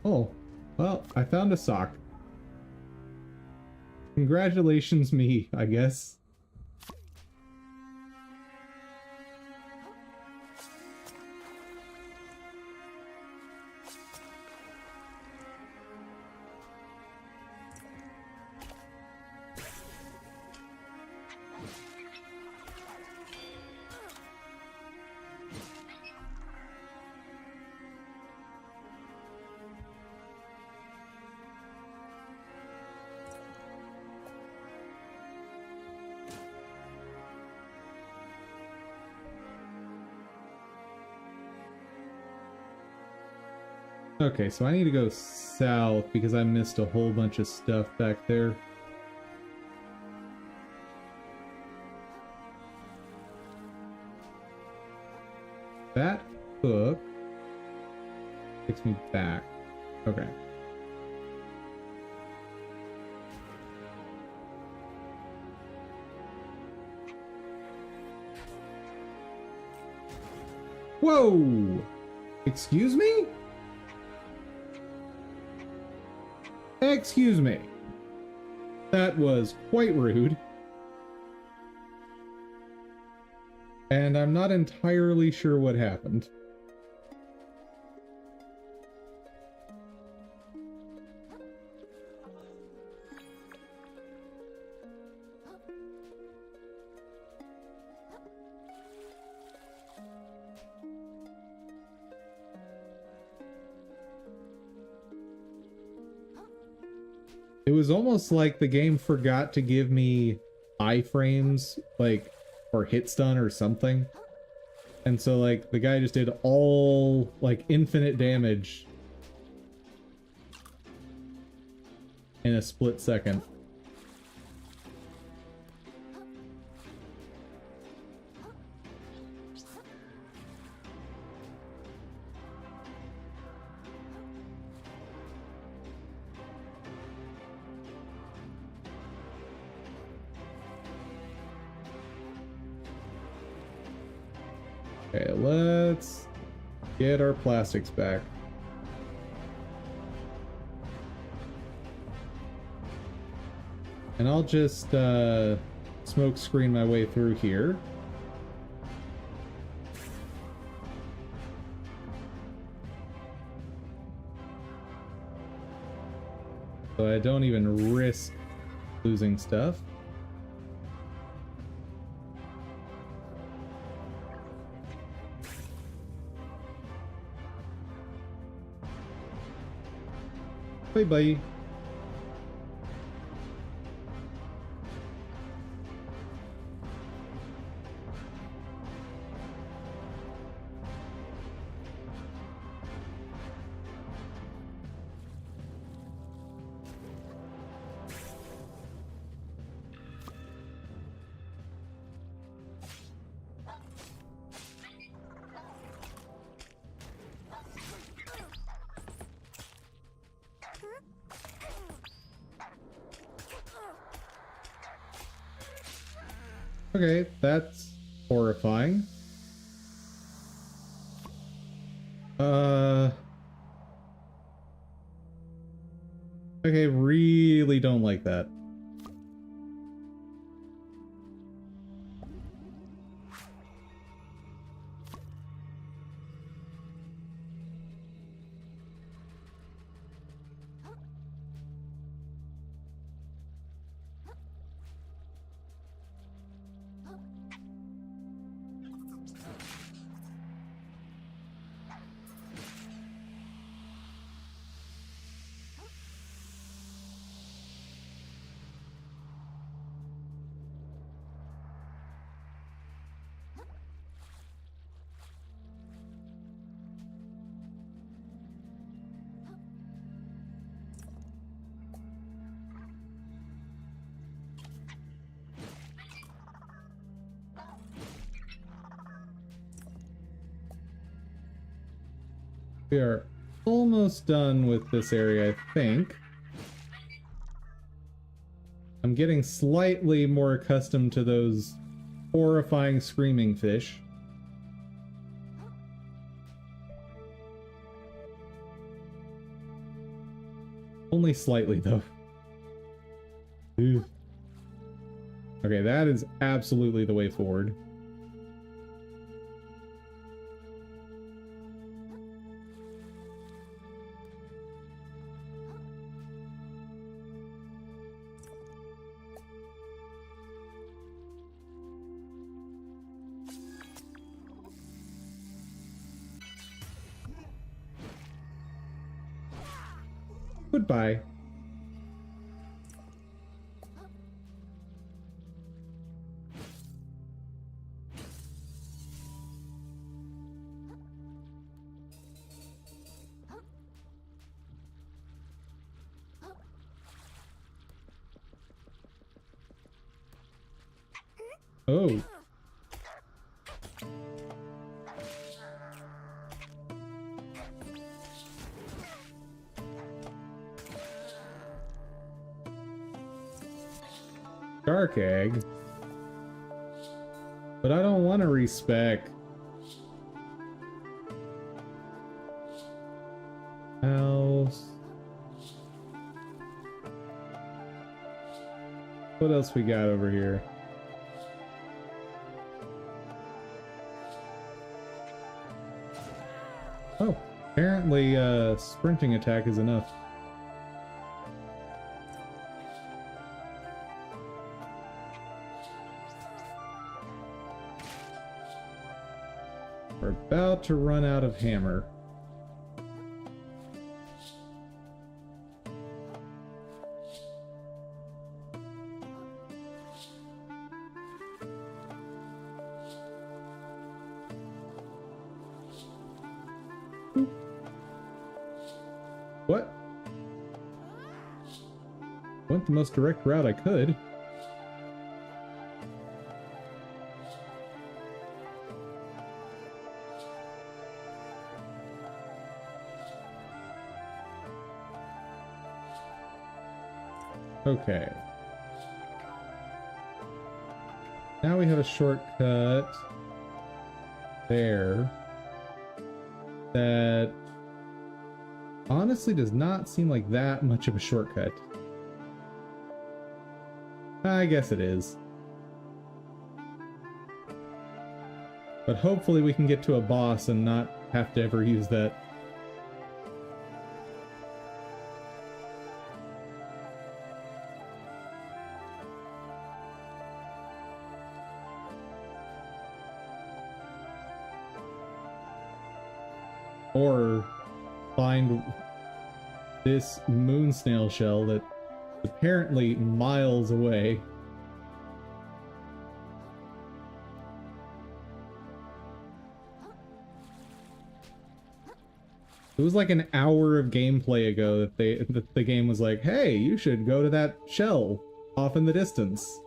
Oh, well, I found a sock. Congratulations, me, I guess. Okay, so I need to go south because I missed a whole bunch of stuff back there. That hook takes me back. Okay. Whoa! Excuse me? Excuse me. That was quite rude. And I'm not entirely sure what happened. It was almost like the game forgot to give me iframes, like, or hit stun or something. And so, like, the guy just did all, like, infinite damage in a split second. Okay, let's get our plastics back. And I'll just smoke screen my way through here. So I don't even risk losing stuff. Bye-bye. Okay, that's horrifying. Okay, really don't like that. We are almost done with this area, I think. I'm getting slightly more accustomed to those horrifying screaming fish. Only slightly, though. Ooh. Okay, that is absolutely the way forward. Goodbye. Oh. Dark egg. But I don't want to respec. House. What else we got over here? Oh, apparently sprinting attack is enough. We're about to run out of hammer. What? Went the most direct route I could. Okay. Now we have a shortcut there that honestly does not seem like that much of a shortcut. I guess it is. But hopefully we can get to a boss and not have to ever use that. Or find this moon snail shell that's apparently miles away. It was like an hour of gameplay ago that the game was like, hey, you should go to that shell off in the distance.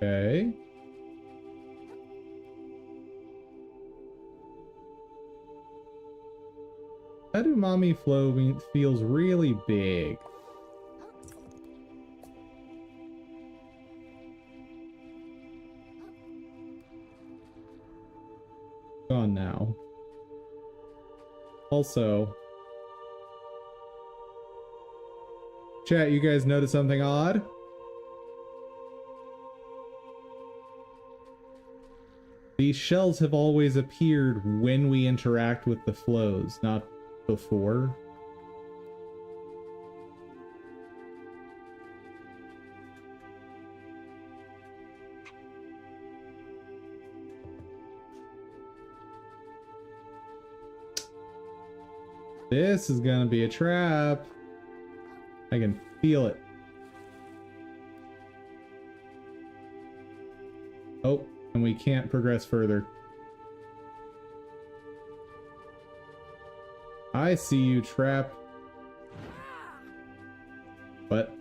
Okay. Edumame Flow feels really big. Gone now. Also, chat, you guys notice something odd? These shells have always appeared when we interact with the flows, not before. This is gonna be a trap. I can feel it. Oh, and we can't progress further. I see you, trap. What?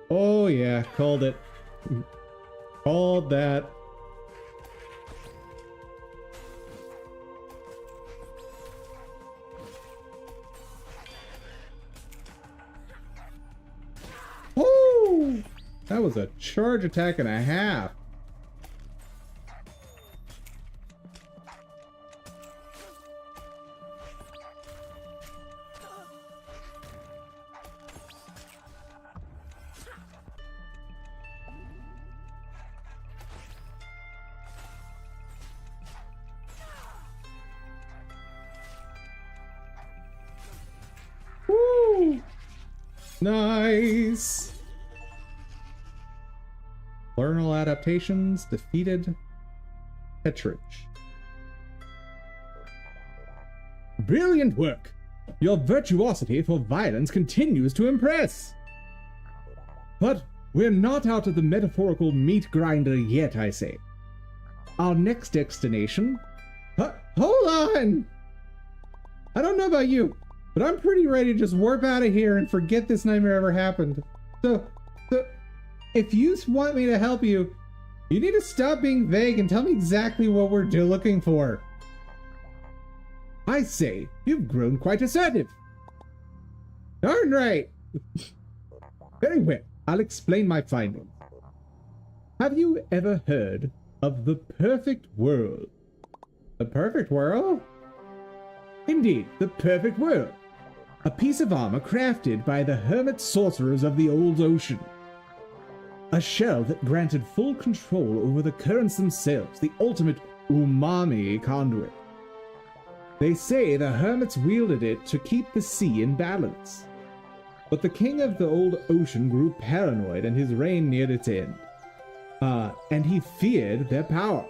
Oh yeah, called it. Called that. That was a charge attack and a half. Woo! Nice! Learnal adaptations defeated Petrich. Brilliant work! Your virtuosity for violence continues to impress! But we're not out of the metaphorical meat grinder yet, I say. Our next destination... hold on! I don't know about you, but I'm pretty ready to just warp out of here and forget this nightmare ever happened. So, if you want me to help you, you need to stop being vague and tell me exactly what we're looking for. I say, you've grown quite assertive. Darn right. Very well, I'll explain my findings. Have you ever heard of the perfect world? The perfect world? Indeed, the perfect world. A piece of armor crafted by the hermit sorcerers of the old ocean. A shell that granted full control over the currents themselves, the ultimate umami conduit. They say the hermits wielded it to keep the sea in balance. But the king of the old ocean grew paranoid and his reign neared its end. And he feared their power.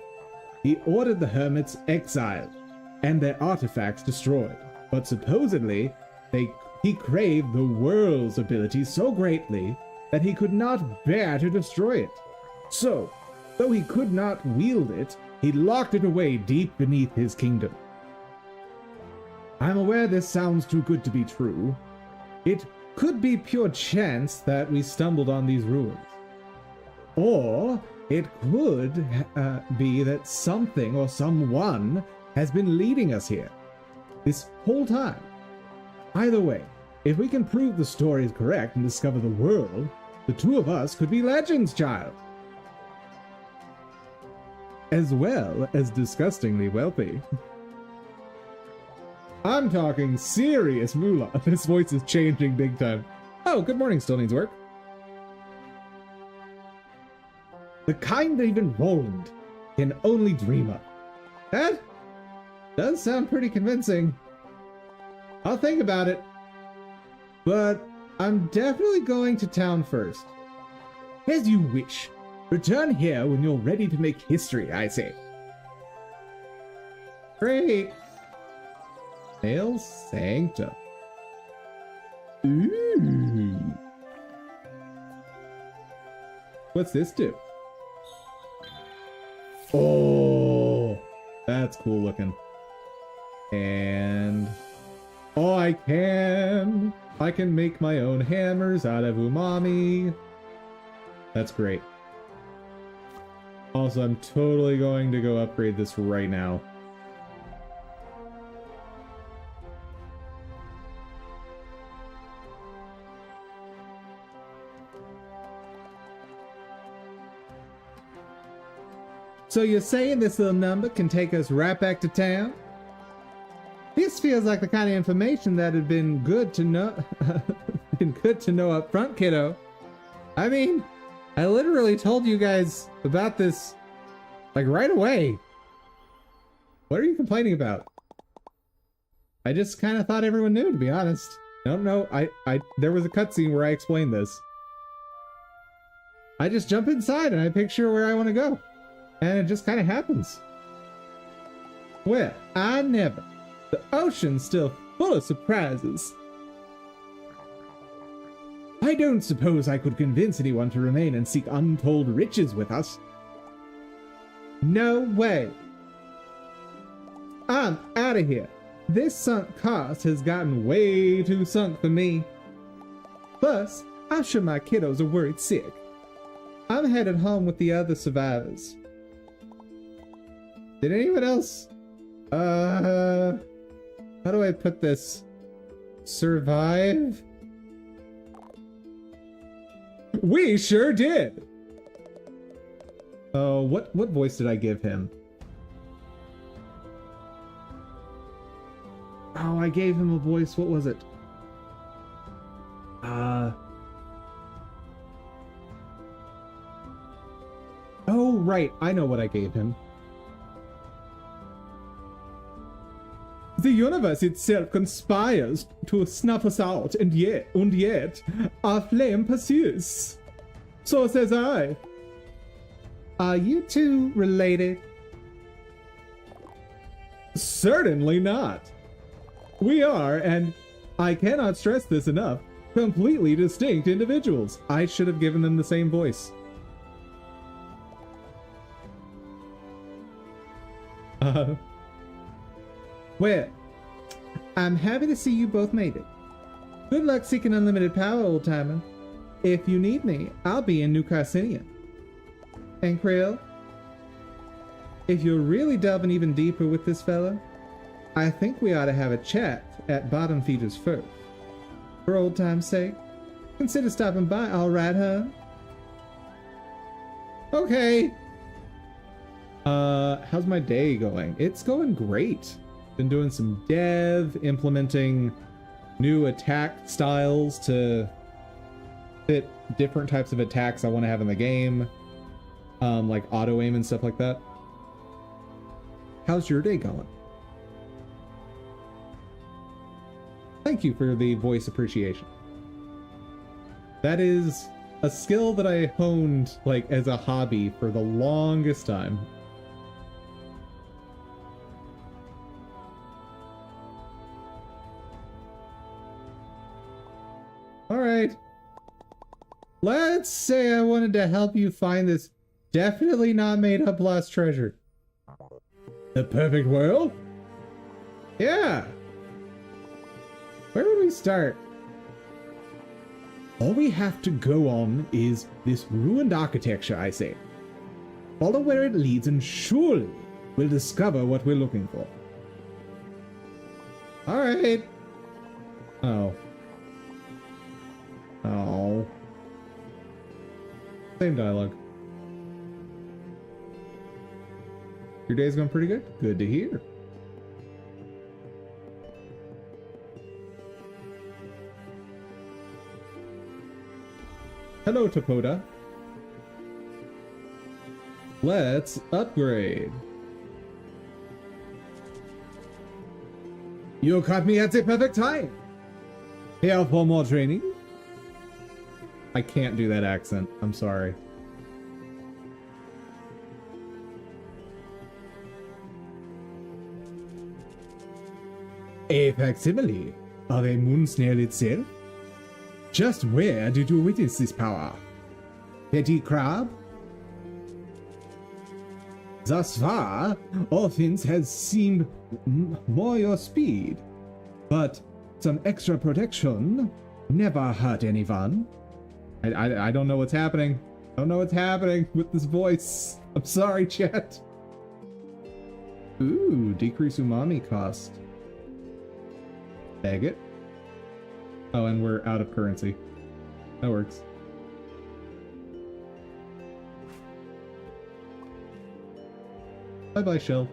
He ordered the hermits exiled and their artifacts destroyed. But supposedly, he craved the world's ability so greatly that he could not bear to destroy it. So, though he could not wield it, he locked it away deep beneath his kingdom. I'm aware this sounds too good to be true. It could be pure chance that we stumbled on these ruins. Or it could be that something or someone has been leading us here this whole time. Either way, if we can prove the story is correct and discover the world, the two of us could be legends, child. As well as disgustingly wealthy. I'm talking serious moolah. This voice is changing big time. Oh, good morning, still needs work. The kind that even Roland can only dream of. That does sound pretty convincing. I'll think about it. But I'm definitely going to town first. As you wish. Return here when you're ready to make history, I say. Great. Hail Sanctum. Ooh. What's this do? Oh, that's cool looking. And oh, I can make my own hammers out of umami. That's great. Also, I'm totally going to go upgrade this right now. So you're saying this little number can take us right back to town? This feels like the kind of information that had been good to know up front, kiddo. I mean, I literally told you guys about this like right away. What are you complaining about? I just kind of thought everyone knew, to be honest. No, there was a cutscene where I explained this. I just jump inside and I picture where I want to go. And it just kind of happens. Well, I never. The ocean's still full of surprises. I don't suppose I could convince anyone to remain and seek untold riches with us. No way. I'm out of here. This sunk cost has gotten way too sunk for me. Plus, I'm sure my kiddos are worried sick. I'm headed home with the other survivors. Did anyone else? How do I put this? Survive? We sure did. Oh, what voice did I give him? Oh, I gave him a voice. What was it? Oh, right. I know what I gave him. The universe itself conspires to snuff us out, and yet, our flame pursues. So says I. Are you two related? Certainly not. We are, and I cannot stress this enough, completely distinct individuals. I should have given them the same voice. Well, I'm happy to see you both made it. Good luck seeking unlimited power, old timer. If you need me, I'll be in New Carcinia. And Krill, if you're really delving even deeper with this fella, I think we ought to have a chat at Bottom Feeder's first. For old time's sake, consider stopping by, all right, huh? Okay. How's my day going? It's going great. Been doing some dev, implementing new attack styles to fit different types of attacks I want to have in the game. Like auto aim and stuff like that. How's your day going? Thank you for the voice appreciation. That is a skill that I honed like as a hobby for the longest time. All right. Let's say I wanted to help you find this definitely not made up lost treasure. The perfect world? Yeah. Where would we start? All we have to go on is this ruined architecture, I say. Follow where it leads and surely we'll discover what we're looking for. All right. Oh. Oh. Same dialogue. Your day's going pretty good? Good to hear. Hello, Topoda. Let's upgrade. You caught me at the perfect time. Here for more training. I can't do that accent. I'm sorry. A facsimile of a moon snail itself? Just where did you witness this power? Petty crab? Thus far, offense has seemed more your speed, but some extra protection never hurt anyone. I don't know what's happening. I don't know what's happening with this voice. I'm sorry, chat. Ooh, decrease umami cost. Bag it. Oh, and we're out of currency. That works. Bye-bye, Shell.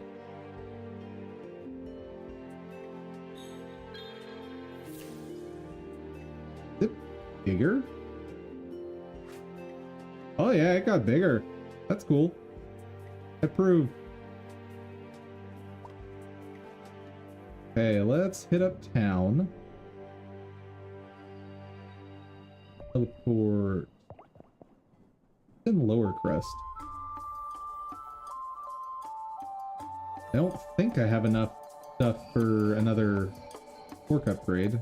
Is it bigger? Oh yeah, it got bigger. That's cool. Approve. Okay, let's hit up town. Teleport in Lower Crest. I don't think I have enough stuff for another fork upgrade.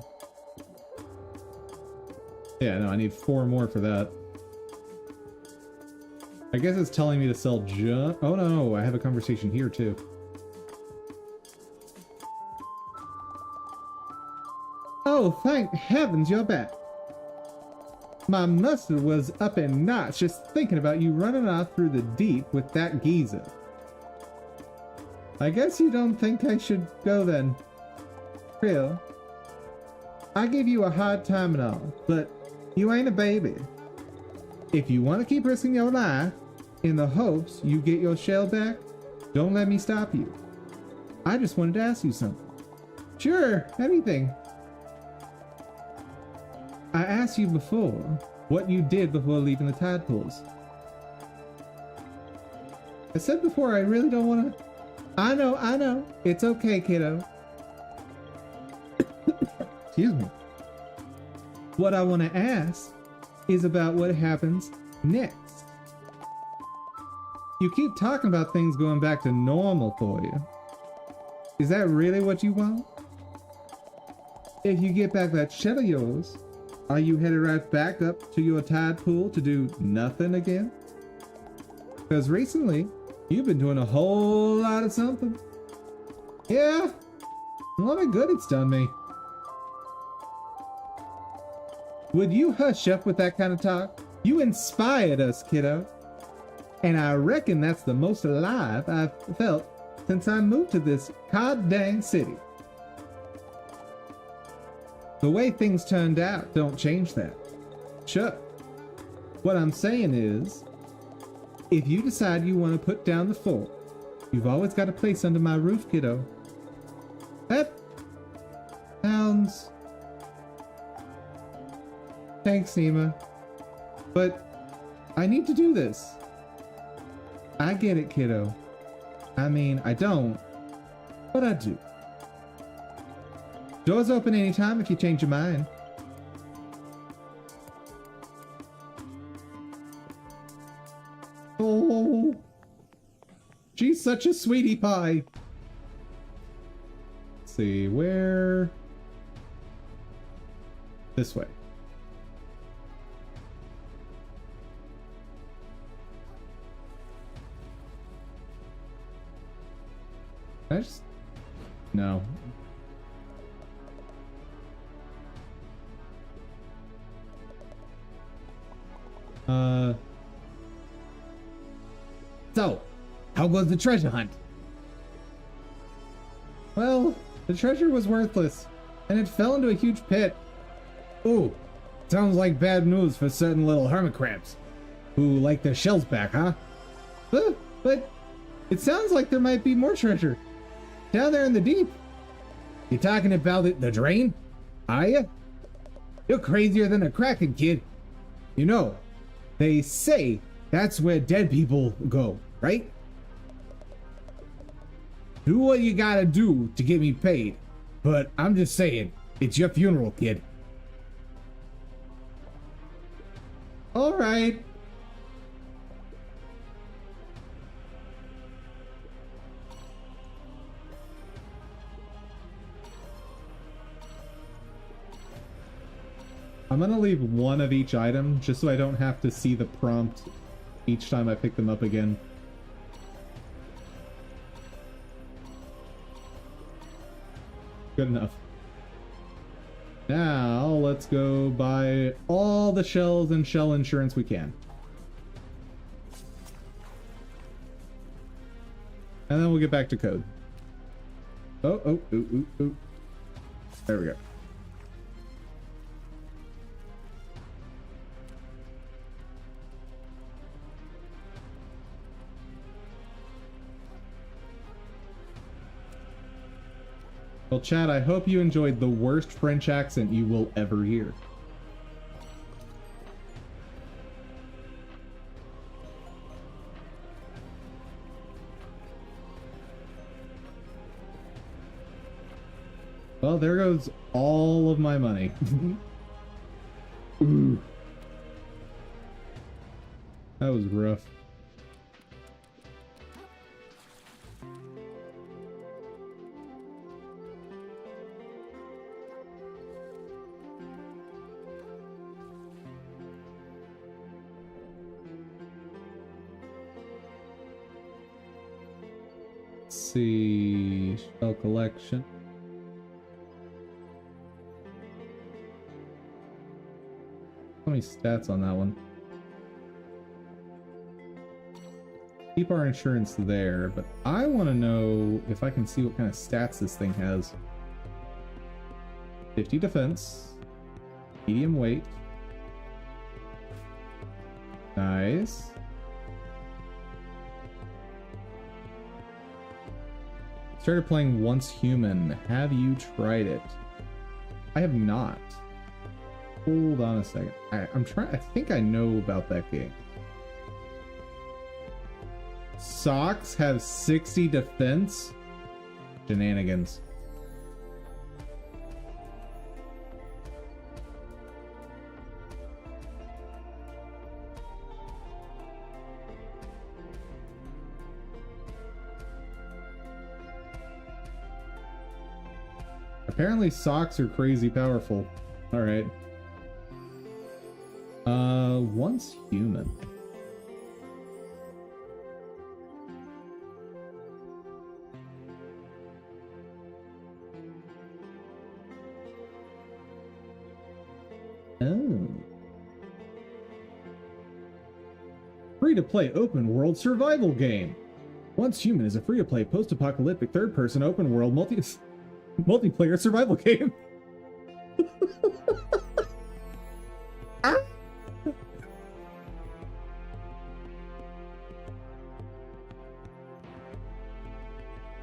Yeah, no, I need 4 more for that. I guess it's telling me to sell junk. Oh no, I have a conversation here too. Oh, thank heavens you're back. My muscle was up in knots just thinking about you running off through the deep with that geezer. I guess you don't think I should go then. Real. I give you a hard time and all, but you ain't a baby. If you want to keep risking your life in the hopes you get your shell back, don't let me stop you. I just wanted to ask you something. Sure, anything. I asked you before what you did before leaving the tide pools. I said before I really don't want to... I know. It's okay, kiddo. Excuse me. What I want to ask is about what happens next. You keep talking about things going back to normal for you. Is that really what you want? If you get back that shell of yours, are you headed right back up to your tide pool to do nothing again? Because recently, you've been doing a whole lot of something. Yeah, a lot of good it's done me. Would you hush up with that kind of talk? You inspired us, kiddo. And I reckon that's the most alive I've felt since I moved to this god-dang city. The way things turned out don't change that. Sure. What I'm saying is, if you decide you want to put down the fort, you've always got a place under my roof, kiddo. That sounds... Thanks, Nima. But I need to do this. I get it, kiddo. I mean, I don't, but I do. Doors open anytime if you change your mind. Oh, she's such a sweetie pie. Let's see, where? This way. I just... No. So, how goes the treasure hunt? Well, the treasure was worthless, and it fell into a huge pit. Ooh, sounds like bad news for certain little hermit crabs, who like their shells back, huh? But it sounds like there might be more treasure. Down there in the deep. You talking about the drain? Are ya? You're crazier than a kraken, kid. You know, they say that's where dead people go, right? Do what you gotta do to get me paid. But I'm just saying, it's your funeral, kid. All right. I'm gonna leave one of each item just so I don't have to see the prompt each time I pick them up again. Good enough. Now let's go buy all the shells and shell insurance we can. And then we'll get back to code. Oh. There we go. Well, Chad, I hope you enjoyed the worst French accent you will ever hear. Well, there goes all of my money. Ooh. That was rough. See, shell collection. How many stats on that one? Keep our insurance there, but I want to know if I can see what kind of stats this thing has. 50 defense, medium weight, Nice. Started playing Once Human. Have you tried it? I have not. Hold on a second. I think I know about that game. Socks have 60 defense? Shenanigans. Apparently socks are crazy powerful. Alright. Once Human. Oh. Free-to-play open-world survival game. Once Human is a free-to-play post-apocalyptic third-person open-world multiplayer survival game.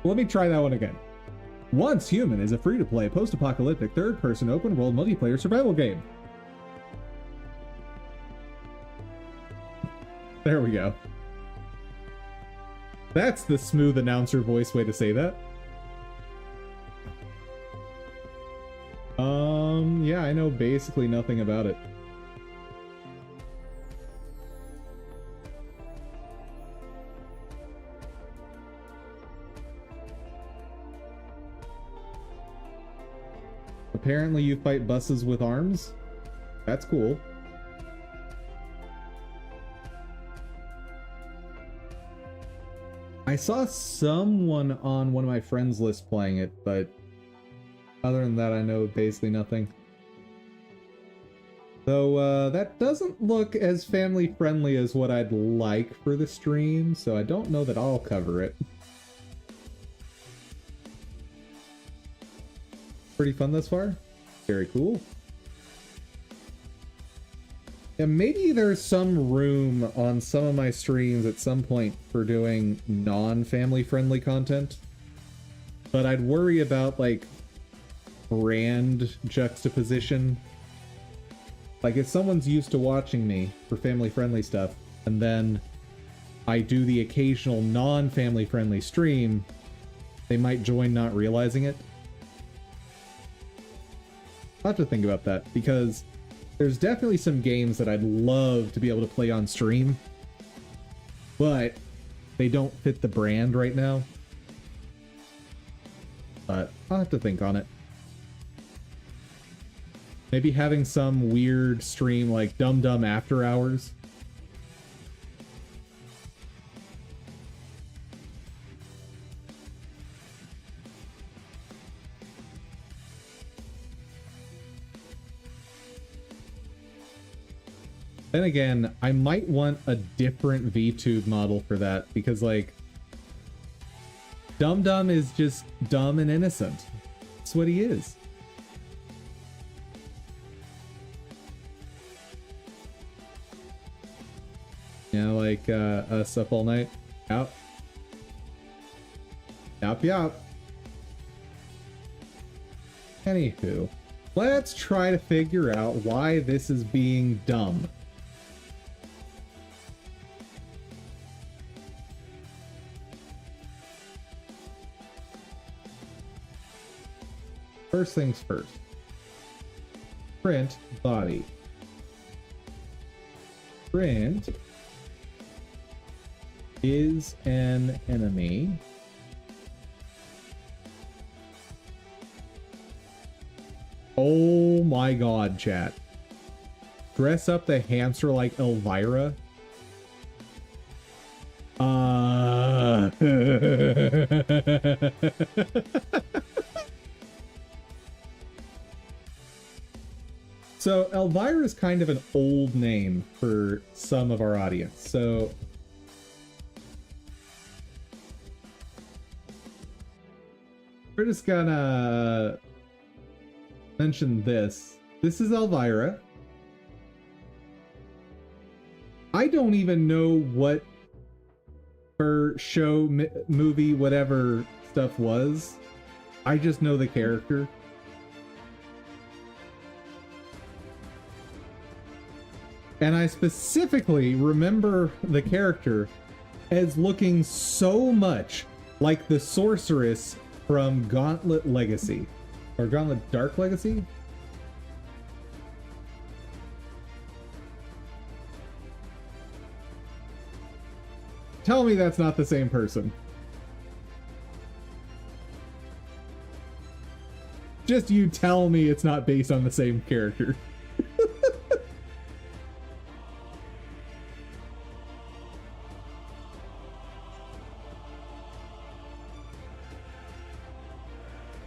Let me try that one again. Once Human is a free-to-play post-apocalyptic third-person open-world multiplayer survival game. There we go. That's the smooth announcer voice way to say that. Yeah, I know basically nothing about it. Apparently you fight buses with arms? That's cool. I saw someone on one of my friends' list playing it, but other than that, I know basically nothing. Though, that doesn't look as family-friendly as what I'd like for the stream, so I don't know that I'll cover it. Pretty fun thus far? Very cool. Yeah, maybe there's some room on some of my streams at some point for doing non-family friendly content. But I'd worry about, like, brand juxtaposition. Like, if someone's used to watching me for family friendly stuff, and then I do the occasional non-family friendly stream, they might join not realizing it. I'll have to think about that, because there's definitely some games that I'd love to be able to play on stream, but they don't fit the brand right now. But I'll have to think on it. Maybe having some weird stream like Dum Dum After Hours. Then again, I might want a different VTube model for that, because, like, Dum Dum is just dumb and innocent. That's what he is. Yeah, like, us up all night. Out. Yop, yop. Anywho, let's try to figure out why this is being dumb. First things first. Print body. Print is an enemy. Oh my god, chat. Dress up the hamster like Elvira. So Elvira is kind of an old name for some of our audience. So we're just gonna mention this. This is Elvira. I don't even know what her show, movie, whatever stuff was. I just know the character. And I specifically remember the character as looking so much like the sorceress from Gauntlet Legacy. Or Gauntlet Dark Legacy? Tell me that's not the same person. Just you tell me it's not based on the same character.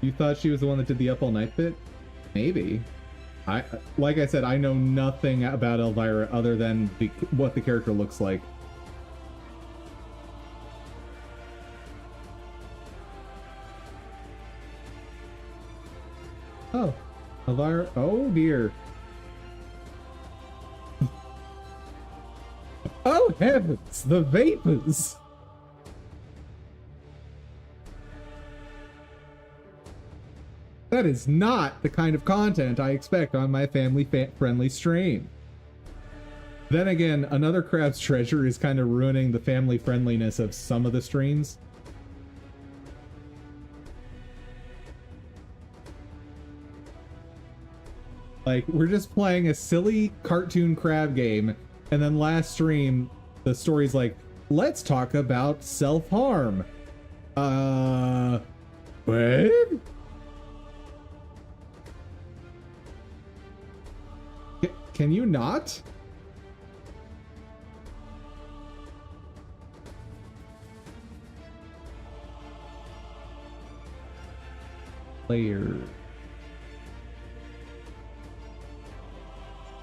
You thought she was the one that did the Up All Night bit? Maybe. Like I said, I know nothing about Elvira other than what the character looks like. Oh, Elvira. Oh dear. Oh heavens, the vapors. That is not the kind of content I expect on my family-friendly stream. Then again, another Crab's Treasure is kind of ruining the family friendliness of some of the streams. Like, we're just playing a silly cartoon crab game, and then last stream, the story's like, let's talk about self-harm. What? Can you not? Player.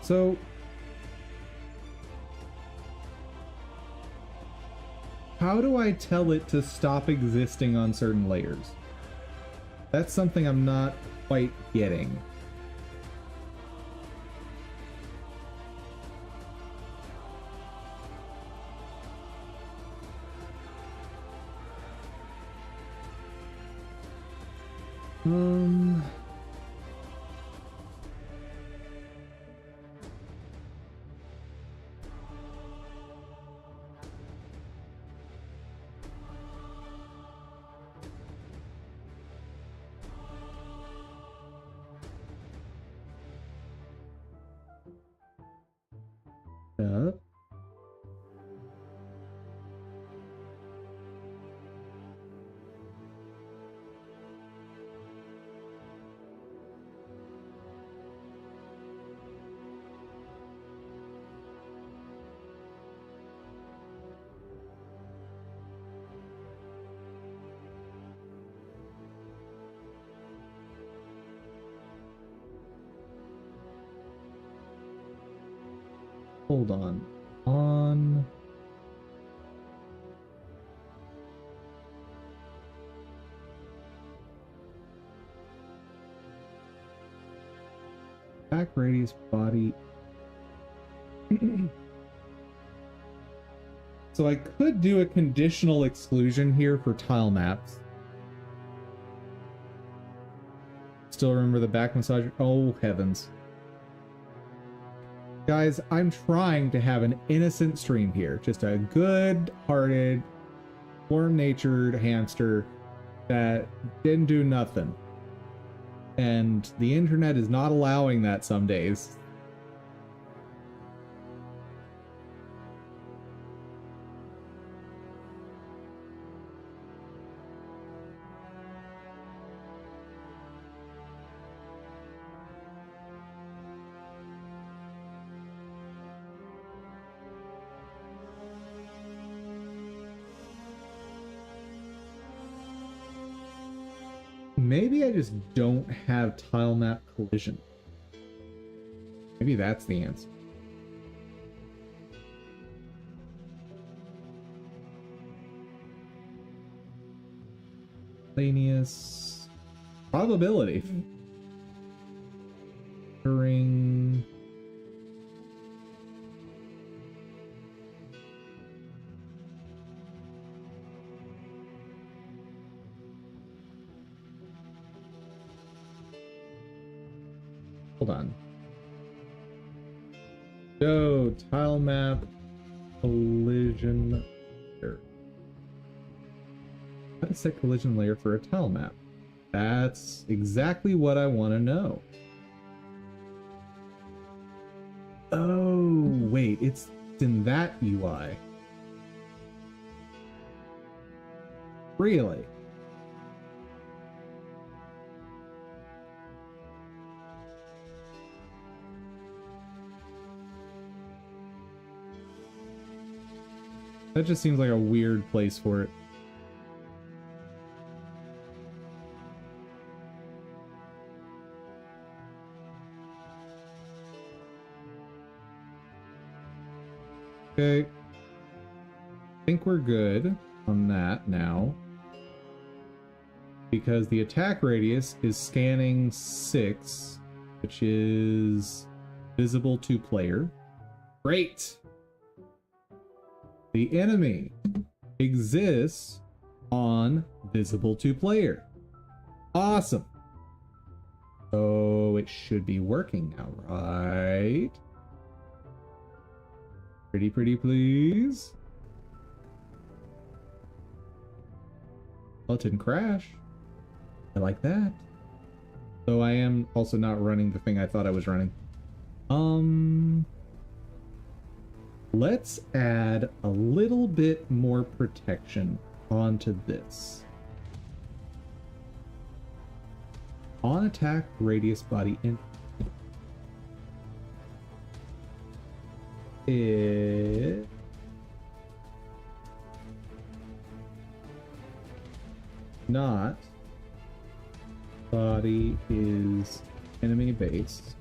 So how do I tell it to stop existing on certain layers? That's something I'm not quite getting. Hold on. On. Back radius body. So I could do a conditional exclusion here for tile maps. Still remember the back massager? Oh heavens. Guys, I'm trying to have an innocent stream here. Just a good-hearted, warm-natured hamster that didn't do nothing. And the internet is not allowing that some days. Maybe I just don't have tile map collision. Maybe that's the answer. Miscellaneous probability. During Hold on. Go, tile map, collision layer. How to set collision layer for a tile map? That's exactly what I want to know. Oh, wait, it's in that UI. Really? That just seems like a weird place for it. Okay. I think we're good on that now. Because the attack radius is scanning 6, which is visible to player. Great! The enemy exists on visible to player. Awesome! So it should be working now, right? Pretty please. Well, it didn't crash. I like that. Though I am also not running the thing I thought I was running. Let's add a little bit more protection onto this. On attack, radius, body, and it not body is enemy base.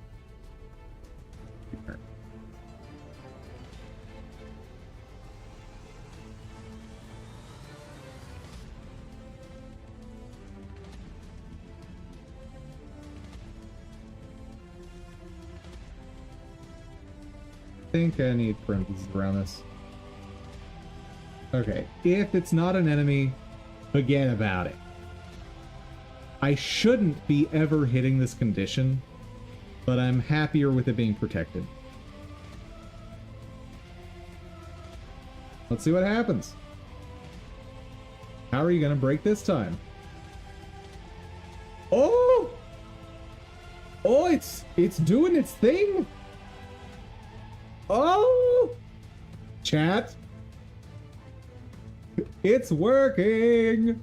I think I need parentheses around this. Okay, if it's not an enemy, forget about it. I shouldn't be ever hitting this condition, but I'm happier with it being protected. Let's see what happens. How are you gonna break this time? Oh! Oh, it's doing its thing! Oh! Chat. It's working!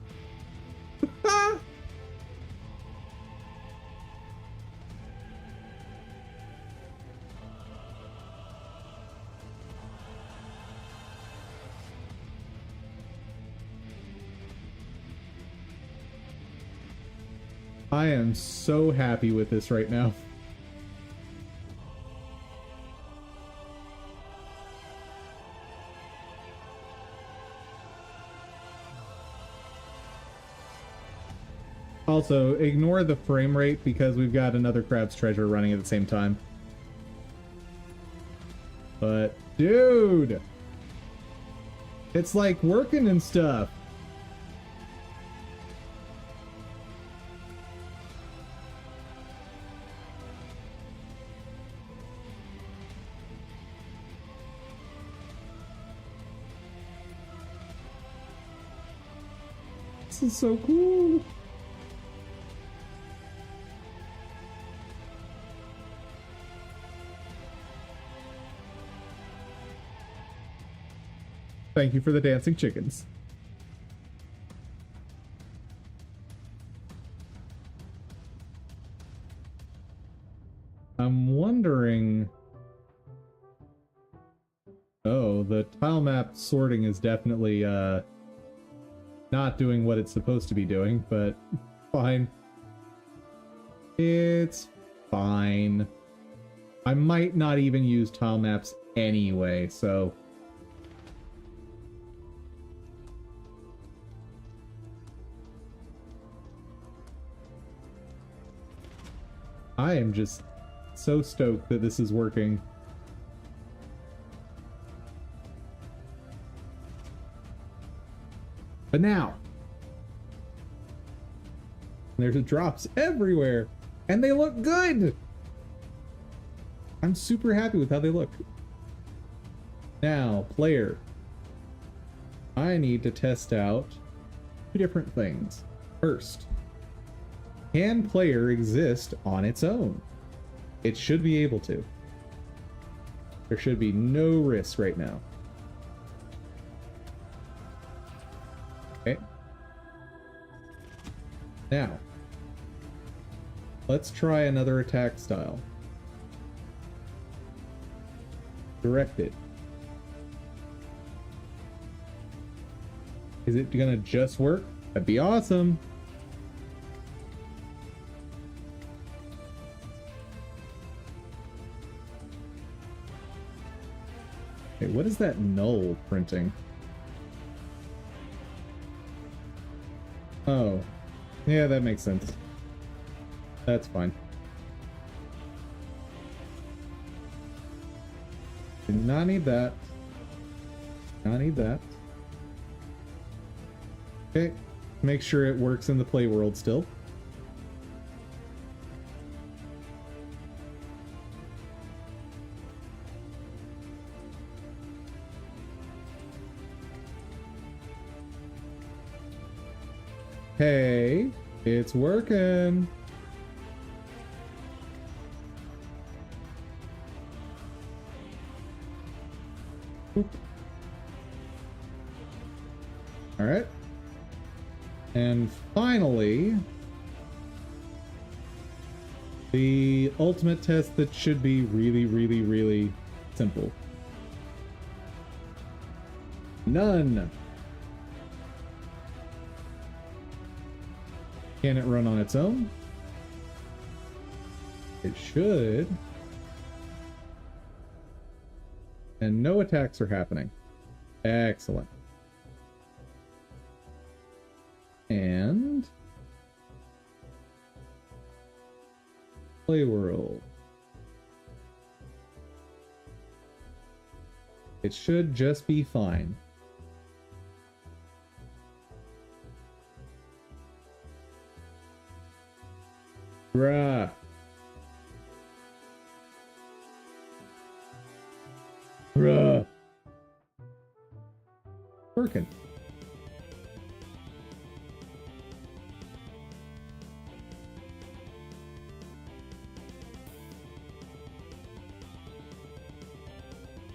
I am so happy with this right now. Also, ignore the frame rate because we've got another Crab's Treasure running at the same time. But, dude! It's like working and stuff. This is so cool. Thank you for the dancing chickens. I'm wondering... Oh, the tile map sorting is definitely, not doing what it's supposed to be doing, but fine. It's fine. I might not even use tile maps anyway, so... I am just so stoked that this is working. But now, there's drops everywhere, and they look good! I'm super happy with how they look. Now, player. I need to test out two different things. First, can player exist on its own? It should be able to. There should be no risk right now. Okay. Now, let's try another attack style. Directed. Is it gonna just work? That'd be awesome. Okay, what is that null printing? Oh, yeah, that makes sense. That's fine. Did not need that. Not need that. Okay, make sure it works in the play world still. Hey, it's working. Oop. All right. And finally, the ultimate test that should be really, really, really simple. None. Can it run on its own? It should. And no attacks are happening. Excellent. And play world. It should just be fine. Bruh. Bruh. Working.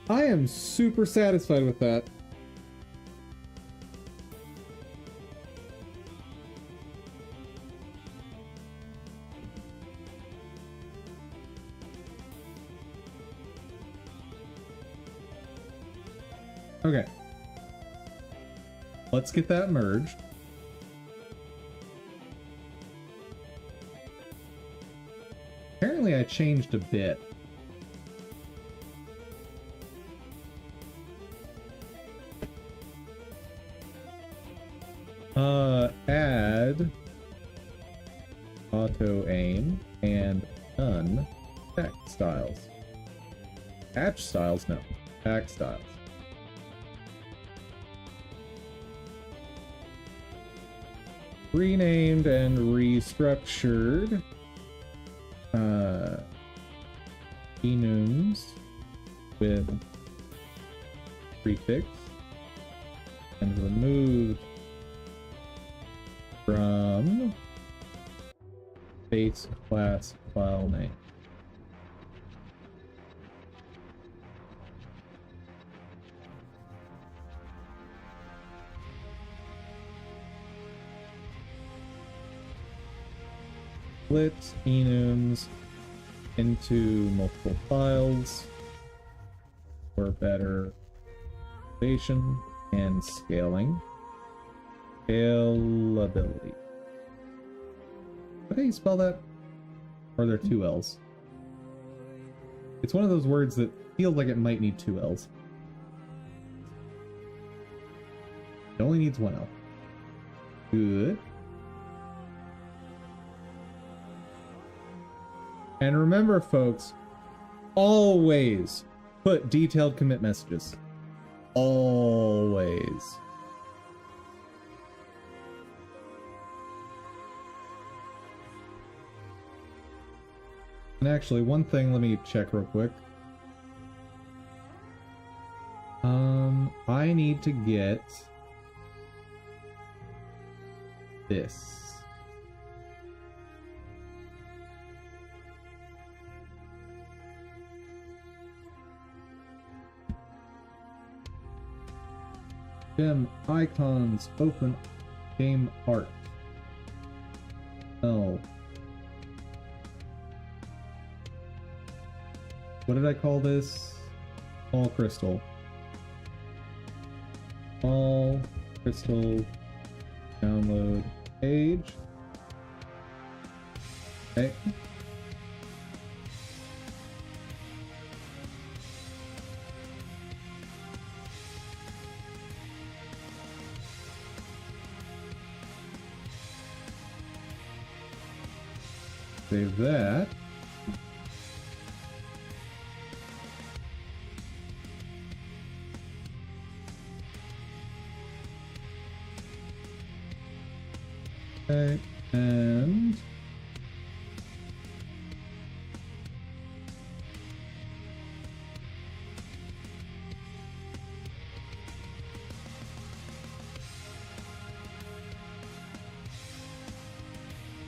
I am super satisfied with that. Okay. Let's get that merged. Apparently I changed a bit. Add auto aim and none attack styles. Patch styles? No. Attack styles. Renamed and restructured enums with prefix and removed from base class file name. Split enums into multiple files for better organization and scaling. Scalability. How do you spell that? Or are there two L's? It's one of those words that feels like it might need two L's. It only needs one L. Good. And remember, folks, always put detailed commit messages. Always. And actually, one thing, let me check real quick. I need to get this. Gem icons, open game art. Oh. What did I call this? All crystal. All crystal download page. Okay. Save that. Okay, and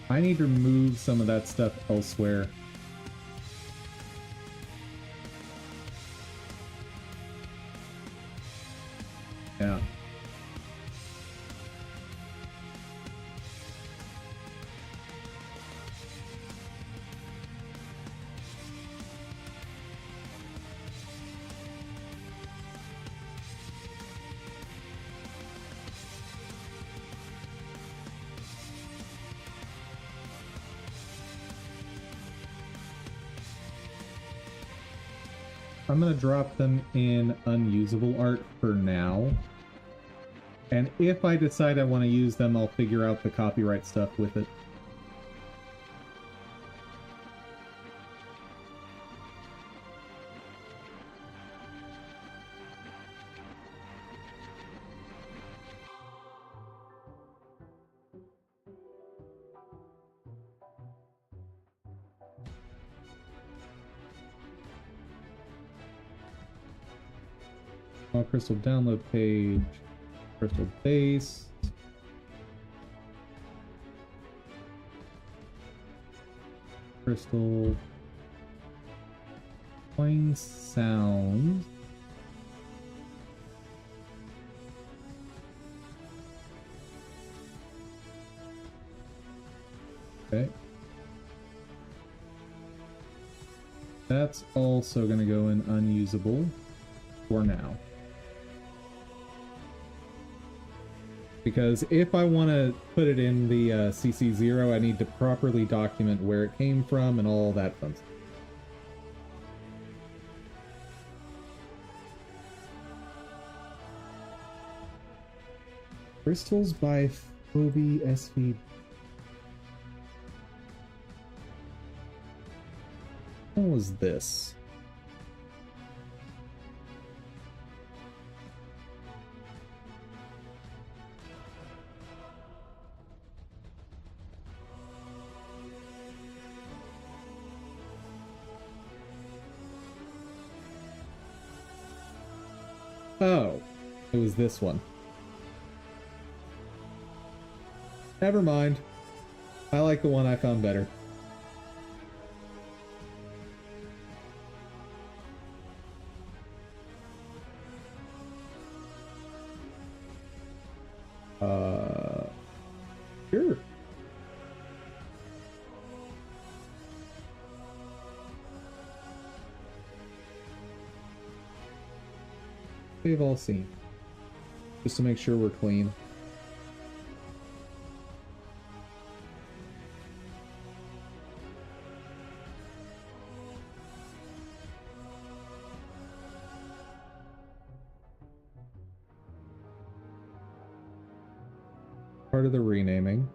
I need to move some of that stuff elsewhere. Yeah. I'm gonna drop them in unusable art for now. And if I decide I want to use them, I'll figure out the copyright stuff with it. Crystal download page, crystal base. Crystal coin sound. Okay. That's also going to go in unusable for now. Because if I want to put it in the CC0, I need to properly document where it came from and all that fun stuff. Crystals by Phoebe SV. What was this? Oh, it was this one. Never mind. I like the one I found better. Sure. We've all seen. Just to make sure we're clean. Part of the renaming.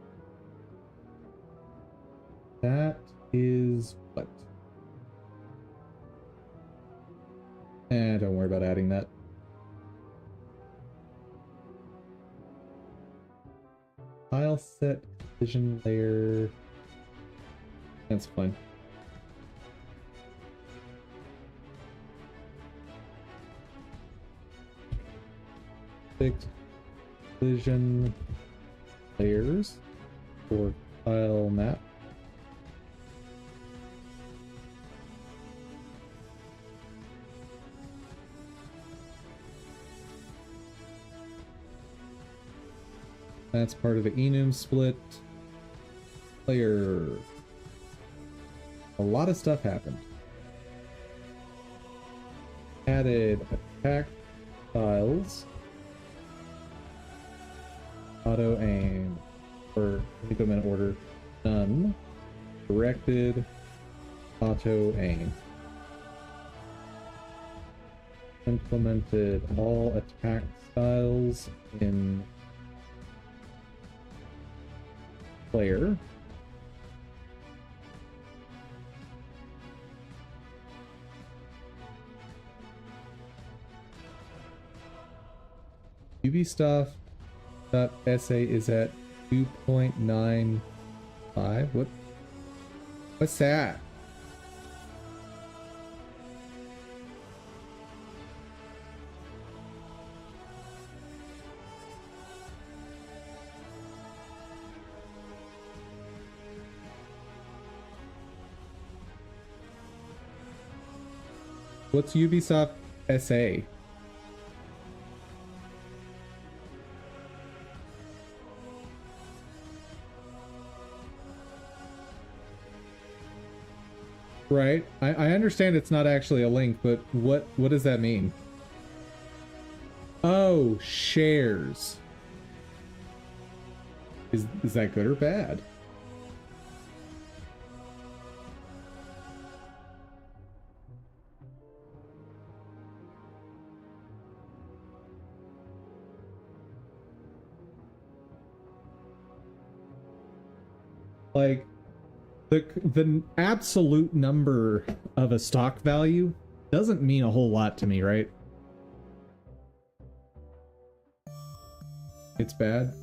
That is what? Don't worry about adding that. Tile set, vision layer. That's fine. 6 collision layers for tile map. That's part of the enum split. Player. A lot of stuff happened. Added attack styles. Auto aim. Or let me go in order. None. Directed. Auto aim. Implemented all attack styles in player. UBstuff.sa is at 2.95. What's that? What's Ubisoft SA? Right. I understand it's not actually a link, but what does that mean? Oh, shares. Is that good or bad? Like, the absolute number of a stock value doesn't mean a whole lot to me, right? It's bad.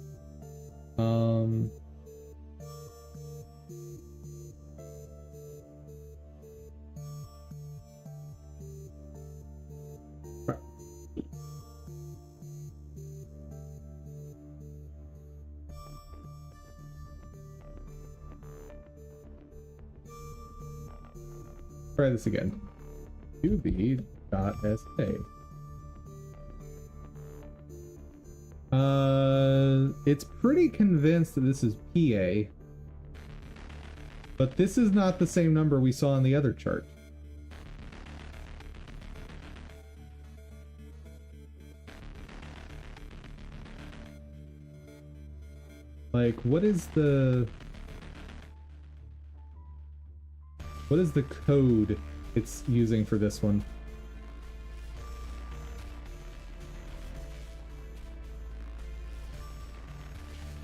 Try this again. UV.SA. It's pretty convinced that this is PA, but this is not the same number we saw on the other chart. Like, what is the code it's using for this one?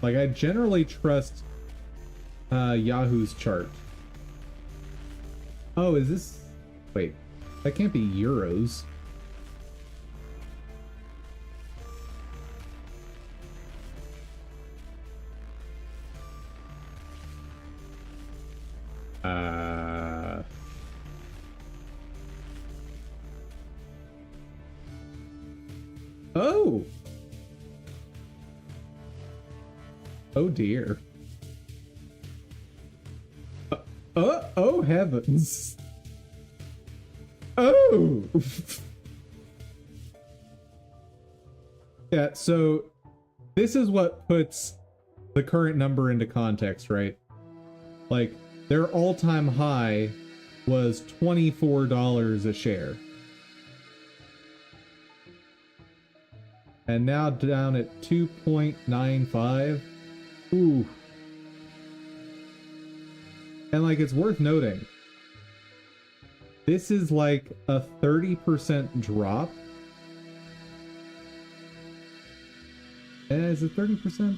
Like, I generally trust Yahoo's chart. Oh, is this... Wait, that can't be euros. Oh! Oh dear. Oh heavens. Oh! Yeah, so this is what puts the current number into context, right? Like, their all-time high was $24 a share. And now down at 2.95. Ooh. And like, it's worth noting, this is like a 30% drop. Is it 30%?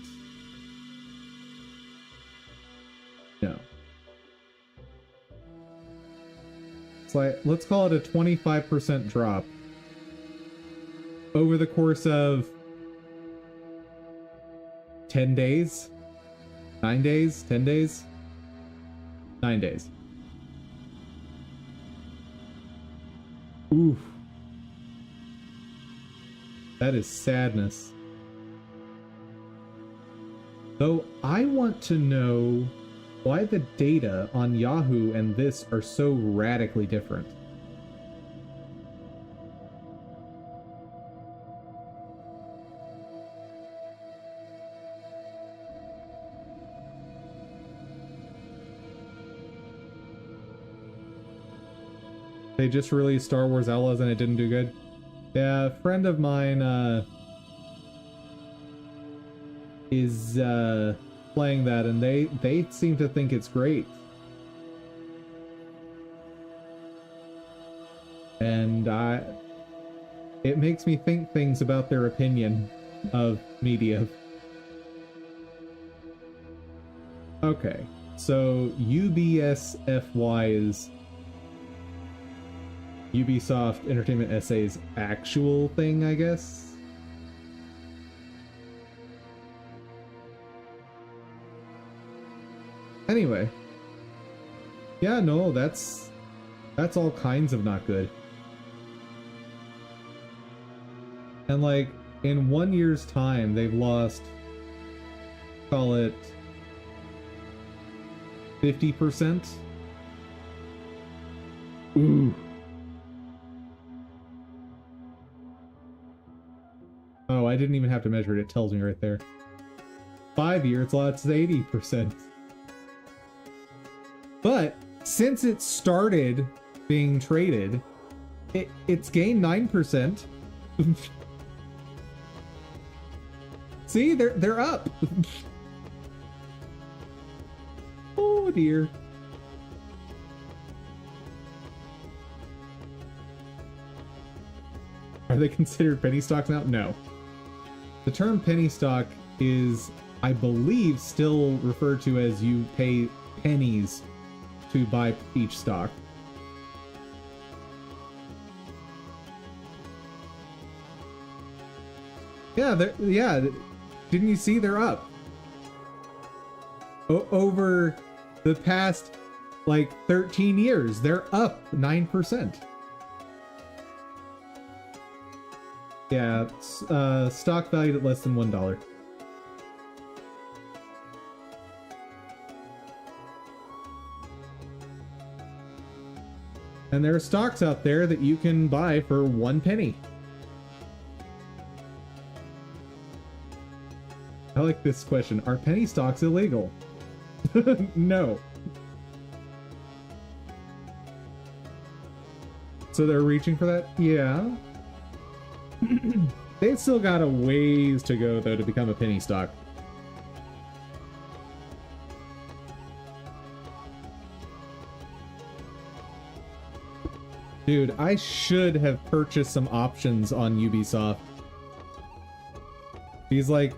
No. It's like, let's call it a 25% drop over the course of 10 days? 9 days? 10 days? 9 days. Oof. That is sadness. Though I want to know why the data on Yahoo and this are so radically different. They just released Star Wars Outlaws and it didn't do good. Yeah, a friend of mine is playing that and they seem to think it's great. And it makes me think things about their opinion of media. Okay, so UBSFY is Ubisoft Entertainment SA's actual thing, I guess. Anyway. Yeah, no, that's all kinds of not good. And like, in 1 year's time, they've lost, call it 50%. Ooh. Oh, I didn't even have to measure it. It tells me right there. 5 years, lost 80%. But since it started being traded, it's gained 9%. See, they're up. Oh dear. Are they considered penny stocks now? No. The term penny stock is, I believe, still referred to as you pay pennies to buy each stock. Yeah, didn't you see they're up? Over the past, like, 13 years, they're up 9%. Yeah, stock valued at less than $1. And there are stocks out there that you can buy for 1 penny. I like this question. Are penny stocks illegal? No. So they're reaching for that? Yeah. They've still got a ways to go, though, to become a penny stock. Dude, I should have purchased some options on Ubisoft. He's like,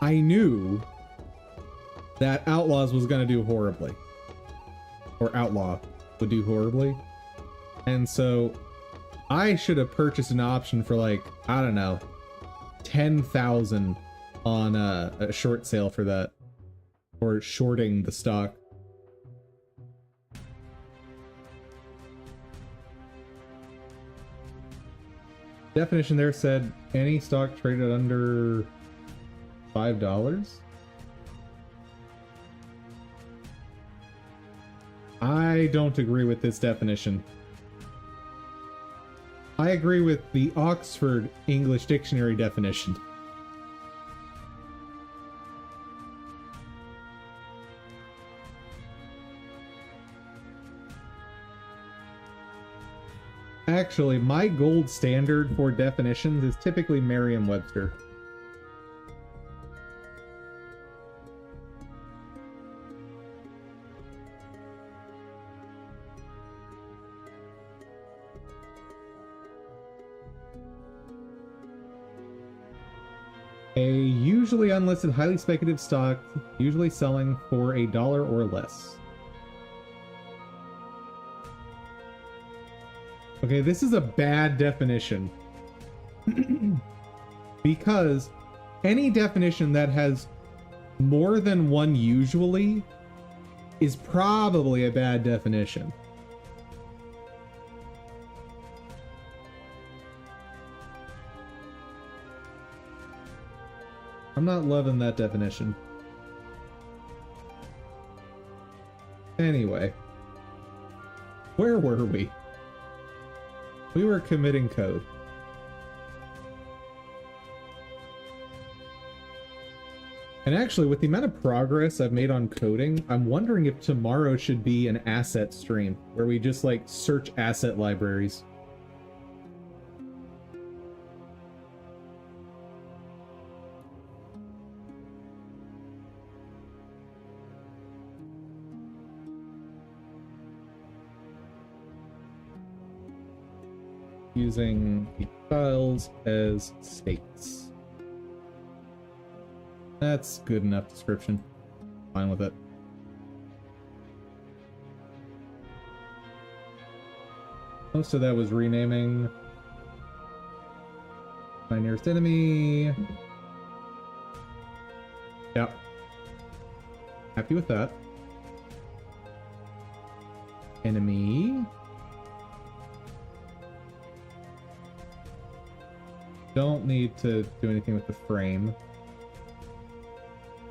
I knew that Outlaws was gonna do horribly. Or Outlaw would do horribly. And so I should have purchased an option for, like, I don't know, 10,000 on a short sale for that. Or shorting the stock. Definition there said any stock traded under $5. I don't agree with this definition. I agree with the Oxford English Dictionary definition. Actually, my gold standard for definitions is typically Merriam-Webster. A usually unlisted, highly speculative stock, usually selling for $1 or less. Okay, this is a bad definition. Because any definition that has more than one usually is probably a bad definition. I'm not loving that definition. Anyway. Where were we? We were committing code. And actually, with the amount of progress I've made on coding, I'm wondering if tomorrow should be an asset stream, where we just, like, search asset libraries. Using the files as states. That's good enough description. Fine with it. Most of that was renaming my nearest enemy. Yep. Happy with that. Enemy. Don't need to do anything with the frame.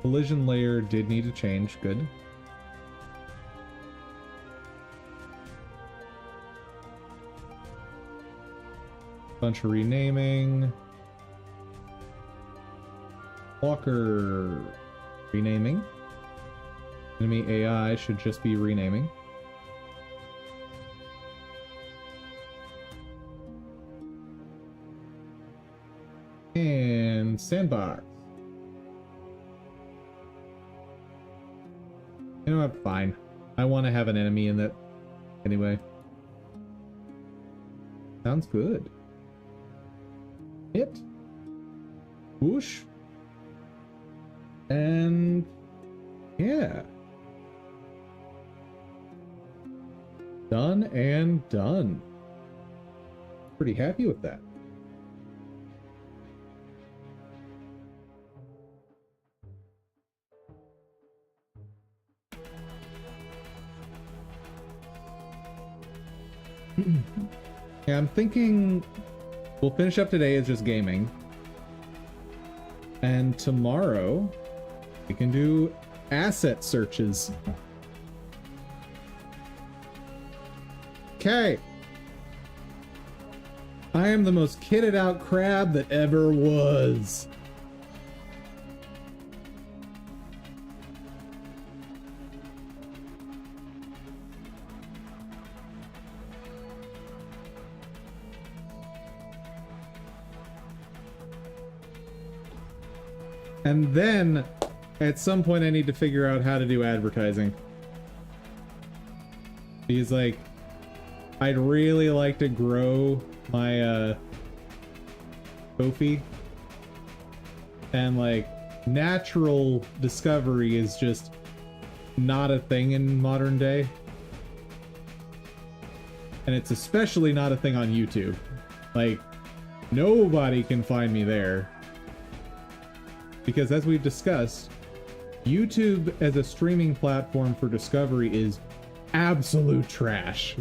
Collision layer did need to change. Good. Bunch of renaming. Walker renaming. Enemy AI should just be renaming. And sandbox. You know what? Fine. I want to have an enemy in that anyway. Sounds good. Hit. Whoosh. And yeah. Done and done. Pretty happy with that. Yeah, I'm thinking we'll finish up today as just gaming. And tomorrow we can do asset searches. Okay. I am the most kitted out crab that ever was. And then, at some point, I need to figure out how to do advertising. Because, like, I'd really like to grow my, Ko-fi. And, like, natural discovery is just not a thing in modern day. And it's especially not a thing on YouTube. Like, nobody can find me there. Because as we've discussed, YouTube as a streaming platform for discovery is absolute trash.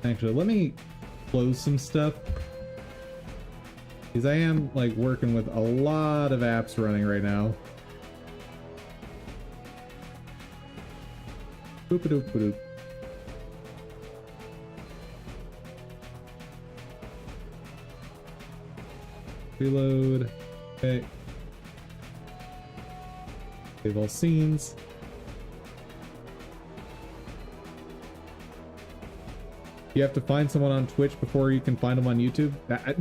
Actually, let me close some stuff. Because I am, like, working with a lot of apps running right now. Boop-a-doop-a-doop. Reload. Okay. Save all scenes. You have to find someone on Twitch before you can find them on YouTube.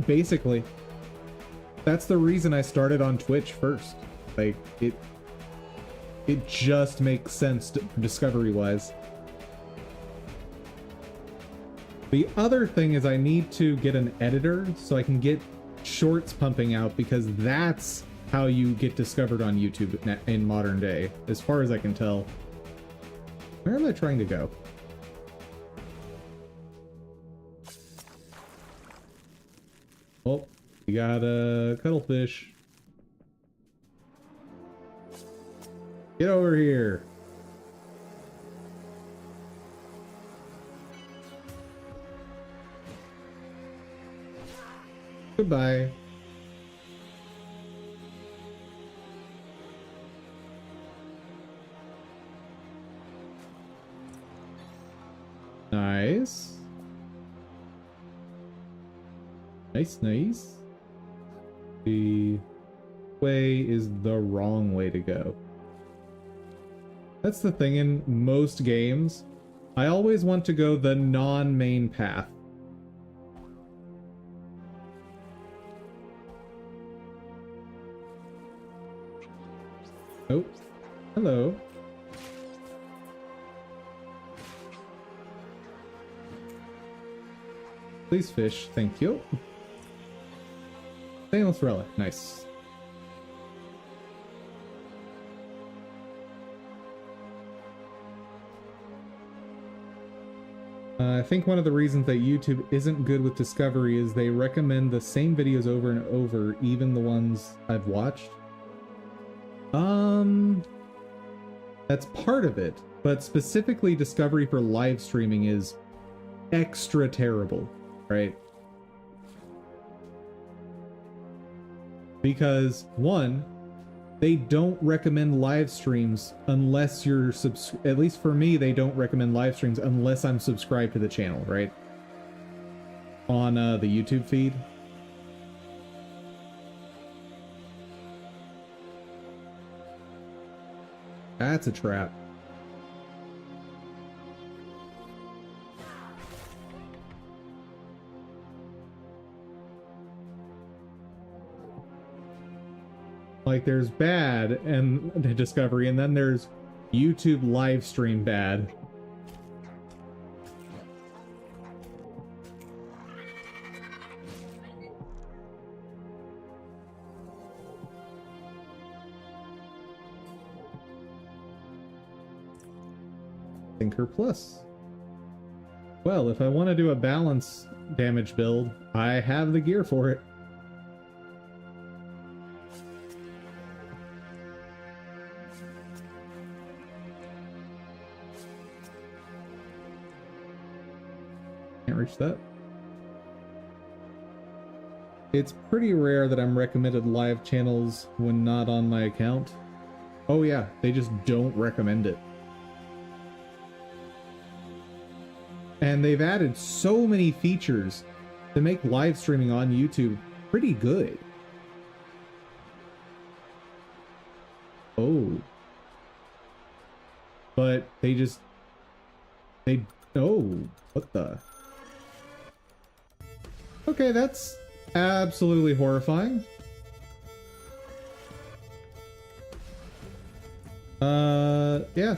Basically, that's the reason I started on Twitch first. Like, it just makes sense discovery-wise. The other thing is I need to get an editor so I can get shorts pumping out, because that's how you get discovered on YouTube in modern day, as far as I can tell. Where am I trying to go? Oh, we got a cuttlefish. Get over here. Goodbye. Nice. Nice. The way is the wrong way to go. That's the thing in most games. I always want to go the non-main path. Oh, hello. Please fish, thank you. Stainless relic, nice. I think one of the reasons that YouTube isn't good with discovery is they recommend the same videos over and over, even the ones I've watched. That's part of it, but specifically discovery for live streaming is extra terrible, right? Because one, they don't recommend live streams unless you're at least for me, they don't recommend live streams unless I'm subscribed to the channel, right? On the YouTube feed. That's a trap. Like there's bad and discovery, and then there's YouTube live stream bad. Thinker Plus. Well, if I want to do a balance damage build, I have the gear for it. Can't reach that. It's pretty rare that I'm recommended live channels when not on my account. Oh yeah, they just don't recommend it. And they've added so many features to make live streaming on YouTube pretty good. Oh. But oh, what the? Okay, that's absolutely horrifying. Yeah.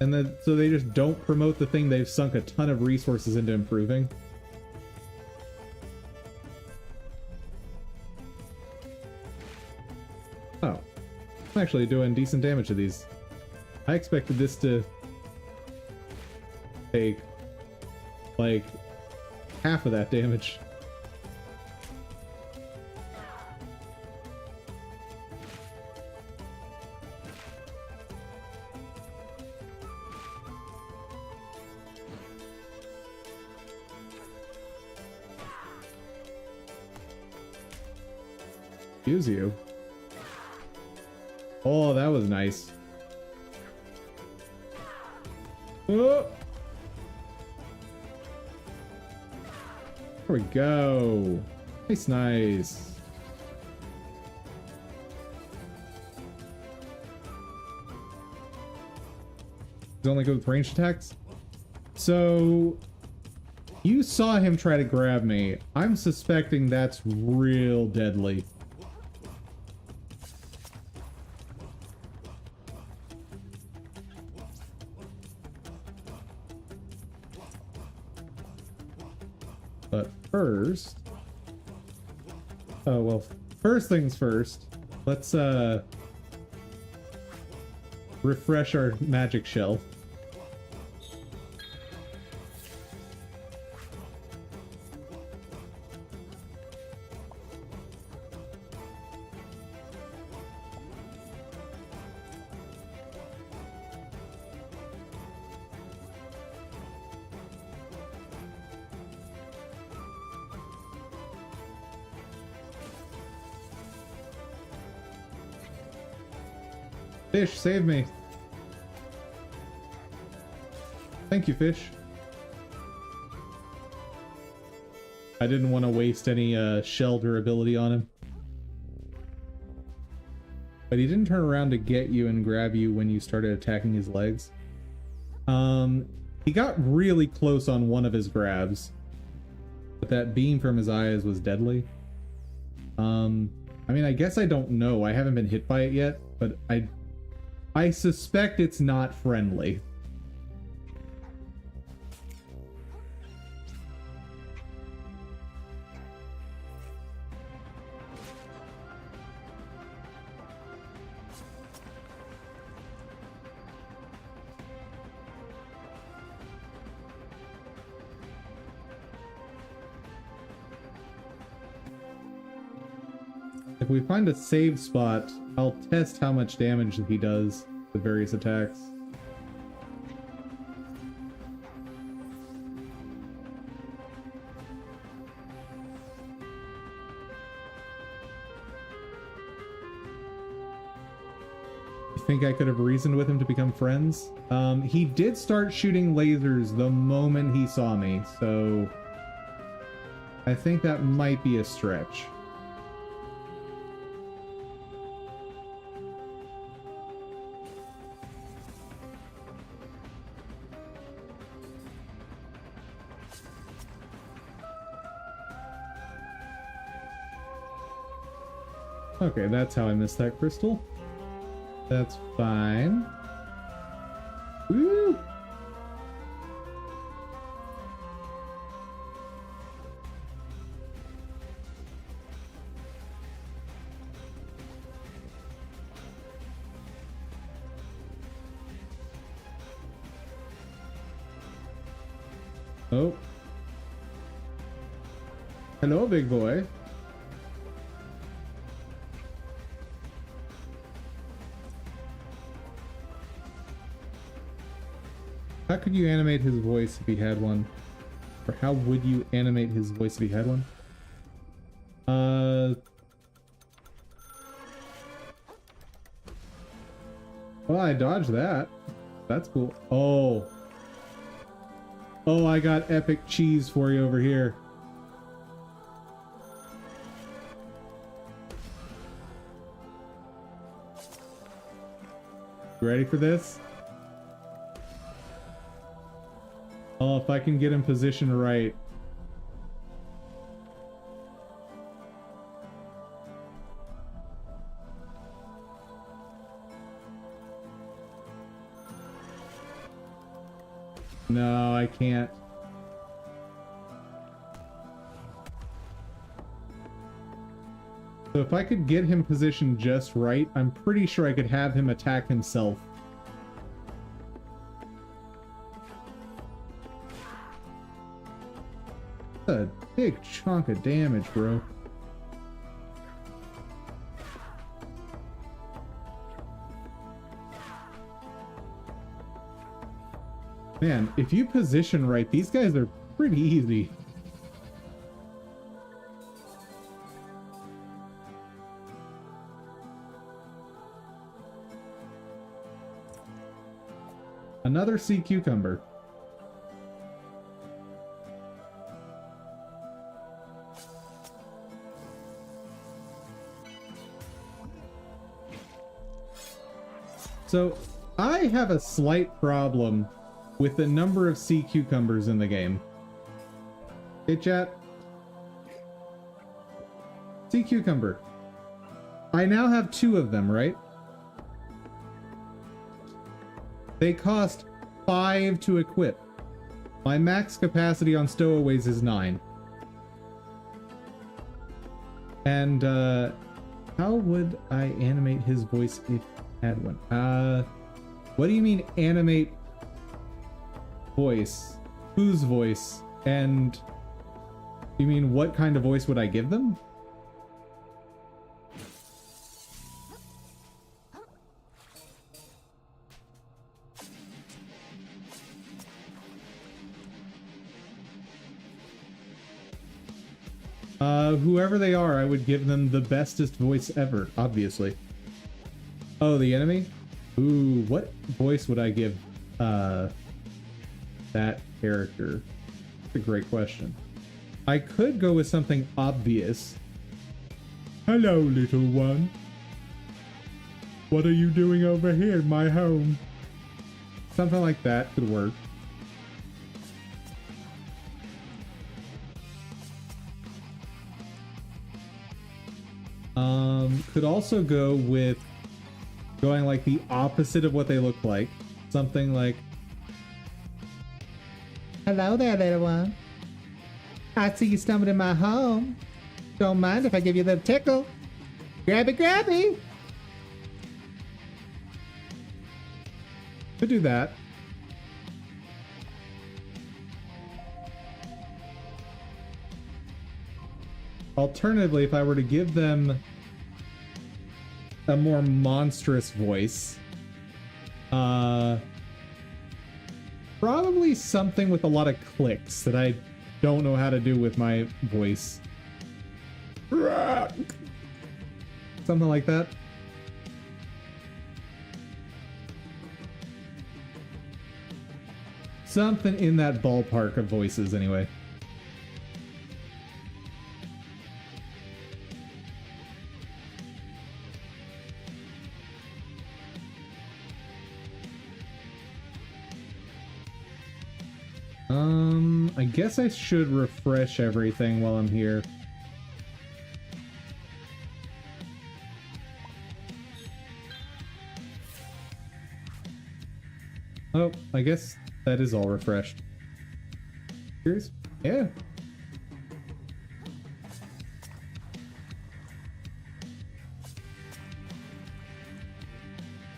And then, so they just don't promote the thing they've sunk a ton of resources into improving. Oh. I'm actually doing decent damage to these. I expected this to take, like, half of that damage. Use you. Oh, that was nice. Oh. There we go. Nice. Does it only go with ranged attacks? So you saw him try to grab me. I'm suspecting that's real deadly. But first, oh well, first things first, let's refresh our magic shell. Fish, save me. Thank you, fish. I didn't want to waste any shell durability on him. But he didn't turn around to get you and grab you when you started attacking his legs. He got really close on one of his grabs, but that beam from his eyes was deadly. I mean, I guess I don't know. I haven't been hit by it yet, but I suspect it's not friendly. If we find a save spot, I'll test how much damage he does with various attacks. You think I could have reasoned with him to become friends? He did start shooting lasers the moment he saw me, so I think that might be a stretch. Okay, that's how I missed that crystal. That's fine. Woo! Oh. Hello, big boy. How could you animate his voice if he had one? Or how would you animate his voice if he had one? Well, I dodged that. That's cool. Oh. Oh, I got epic cheese for you over here. You ready for this? Oh, if I can get him positioned right. No, I can't. So if I could get him positioned just right, I'm pretty sure I could have him attack himself. A big chunk of damage, bro. Man, if you position right, these guys are pretty easy. Another sea cucumber. So, I have a slight problem with the number of sea cucumbers in the game. Hey, chat. Sea cucumber. I now have 2 of them, right? They cost 5 to equip. My max capacity on stowaways is 9. And, how would I animate his voice if I had one? What do you mean animate voice? Whose voice? And you mean what kind of voice would I give them? Whoever they are, I would give them the bestest voice ever, obviously. Oh, the enemy? Ooh, what voice would I give that character? That's a great question. I could go with something obvious. Hello, little one. What are you doing over here in my home? Something like that could work. Could also go with going like the opposite of what they look like. Something like, hello there, little one. I see you stumbled in my home. Don't mind if I give you a little tickle. Grabby, grabby. Could do that. Alternatively, if I were to give them a more monstrous voice, probably something with a lot of clicks that I don't know how to do with my voice. Something like that. Something in that ballpark of voices, anyway. I guess I should refresh everything while I'm here. Oh, I guess that is all refreshed. Curious? Yeah.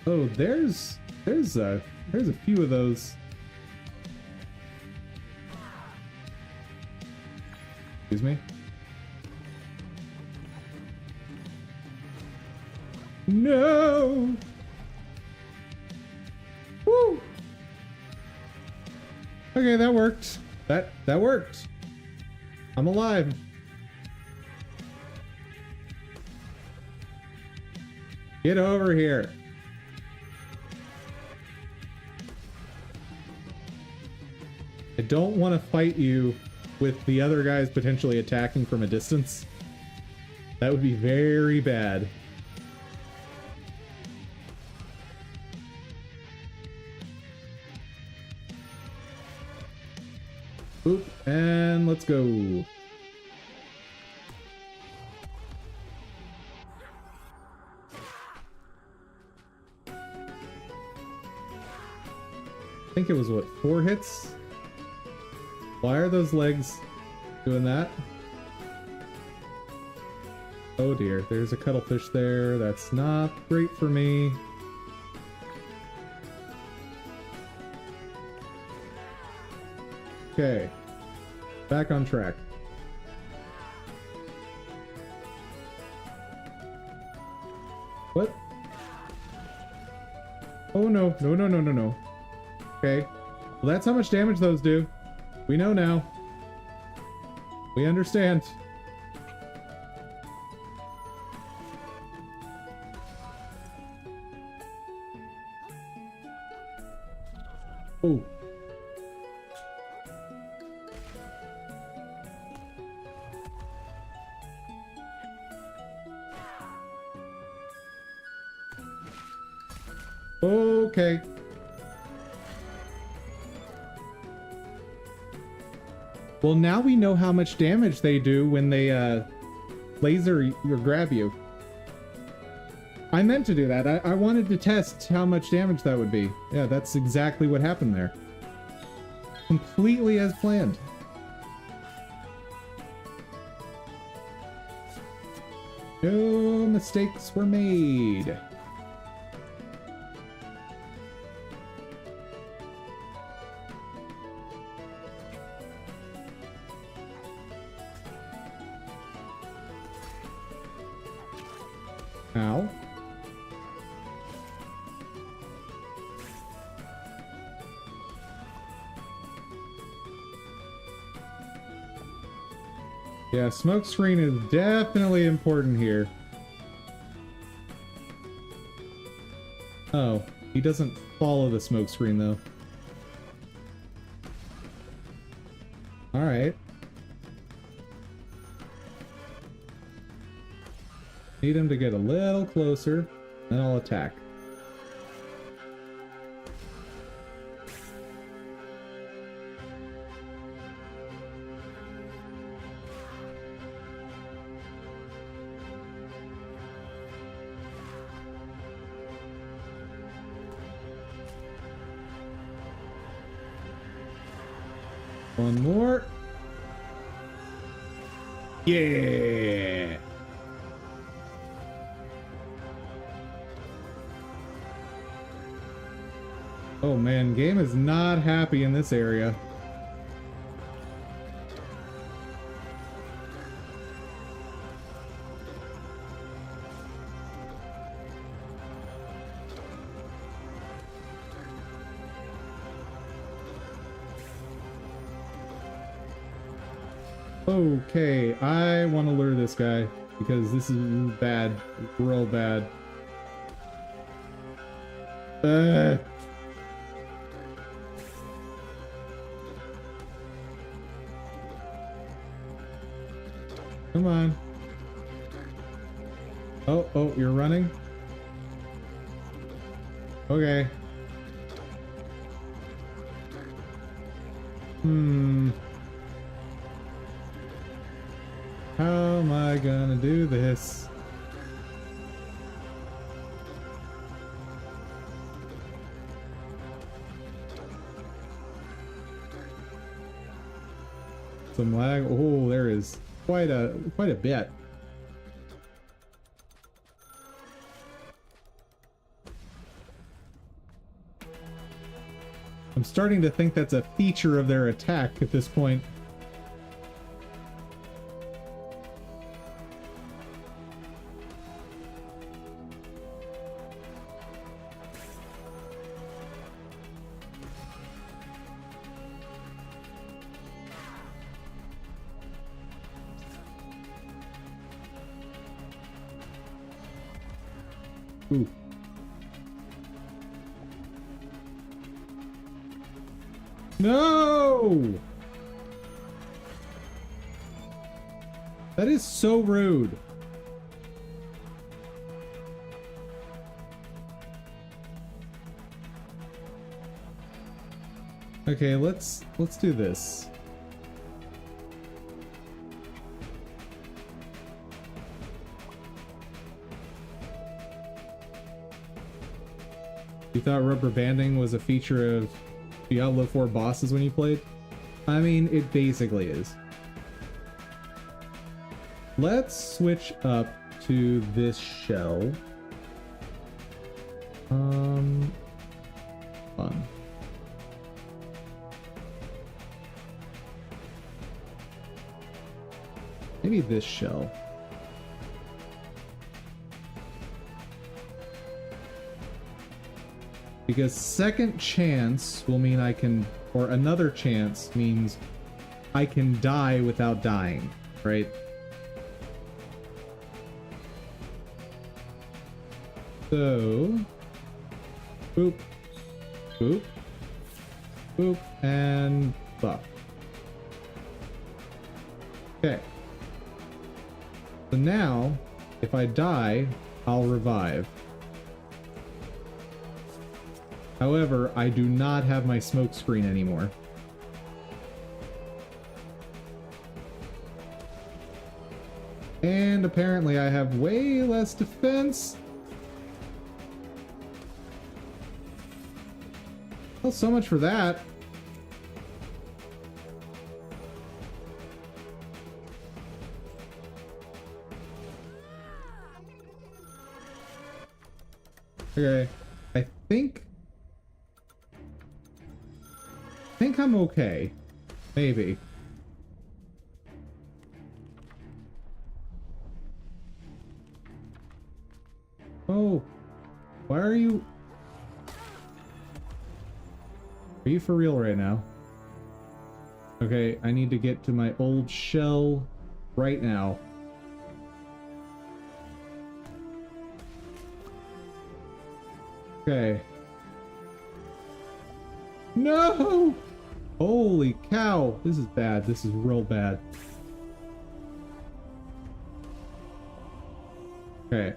Oh, there's a few of those. Excuse me. No. Woo. Okay, that worked. That worked. I'm alive. Get over here. I don't want to fight you with the other guys potentially attacking from a distance. That would be very bad. Oop, and let's go. I think it was, what, 4 hits? Why are those legs doing that? Oh dear, there's a cuttlefish there. That's not great for me. Okay, back on track. What? Oh no, no, no, no, no, no. Okay, well that's how much damage those do. We know now. We understand. Oh. Okay. Well, now we know how much damage they do when they laser or grab you. I meant to do that. I wanted to test how much damage that would be. Yeah, that's exactly what happened there. Completely as planned. No mistakes were made. Ow. Yeah, smoke screen is definitely important here. Oh, he doesn't follow the smoke screen though. Need him to get a little closer, then I'll attack. One more. Yeah. Oh man, game is not happy in this area. Okay, I want to lure this guy because this is bad, real bad. Come on. Oh, you're running? Okay. How am I gonna do this? Some lag. Oh, there is quite a bit. I'm starting to think that's a feature of their attack at this point. Ooh. No! That is so rude. Okay, let's do this. You thought rubber banding was a feature of Diablo 4 bosses when you played? I mean, it basically is. Let's switch up to this shell. Fun. Maybe this shell. Because second chance will mean I can, or another chance means I can die without dying, right? So, boop, boop, boop, and buff. Okay. So now, if I die, I'll revive. However, I do not have my smoke screen anymore. And apparently I have way less defense. Well, so much for that. Okay, I think I'm okay. Maybe. Oh, why are you... Are you for real right now? Okay, I need to get to my old shell right now. Okay. No! Holy cow! This is bad. This is real bad. Okay.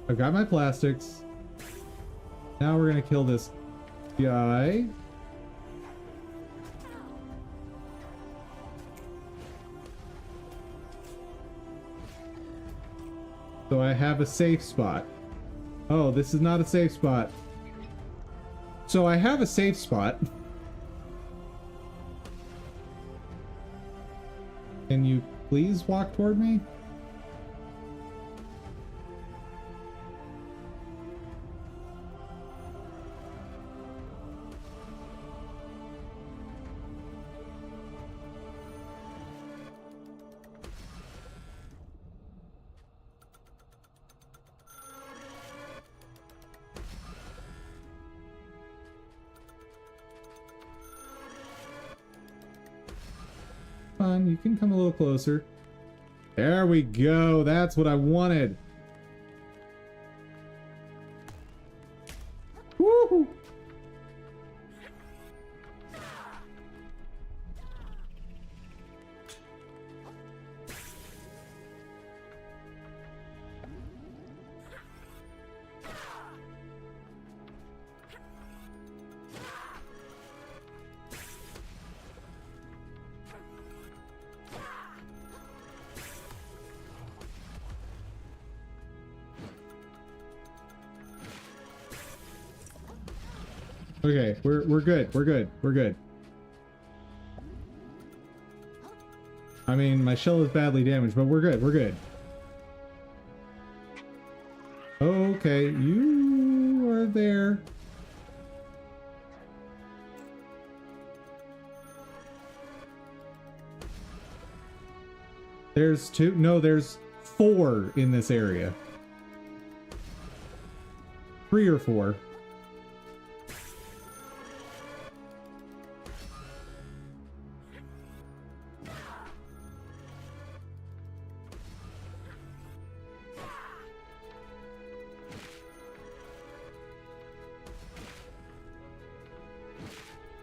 I've got my plastics. Now we're gonna kill this guy. So I have a safe spot. Oh, this is not a safe spot. So I have a safe spot. Can you please walk toward me? Come on, you can come a little closer. There we go. That's what I wanted. Woo! Okay, we're good. We're good. We're good. I mean, my shell is badly damaged, but we're good. We're good. Okay, you are there. There's two. No, there's 4 in this area. 3 or 4.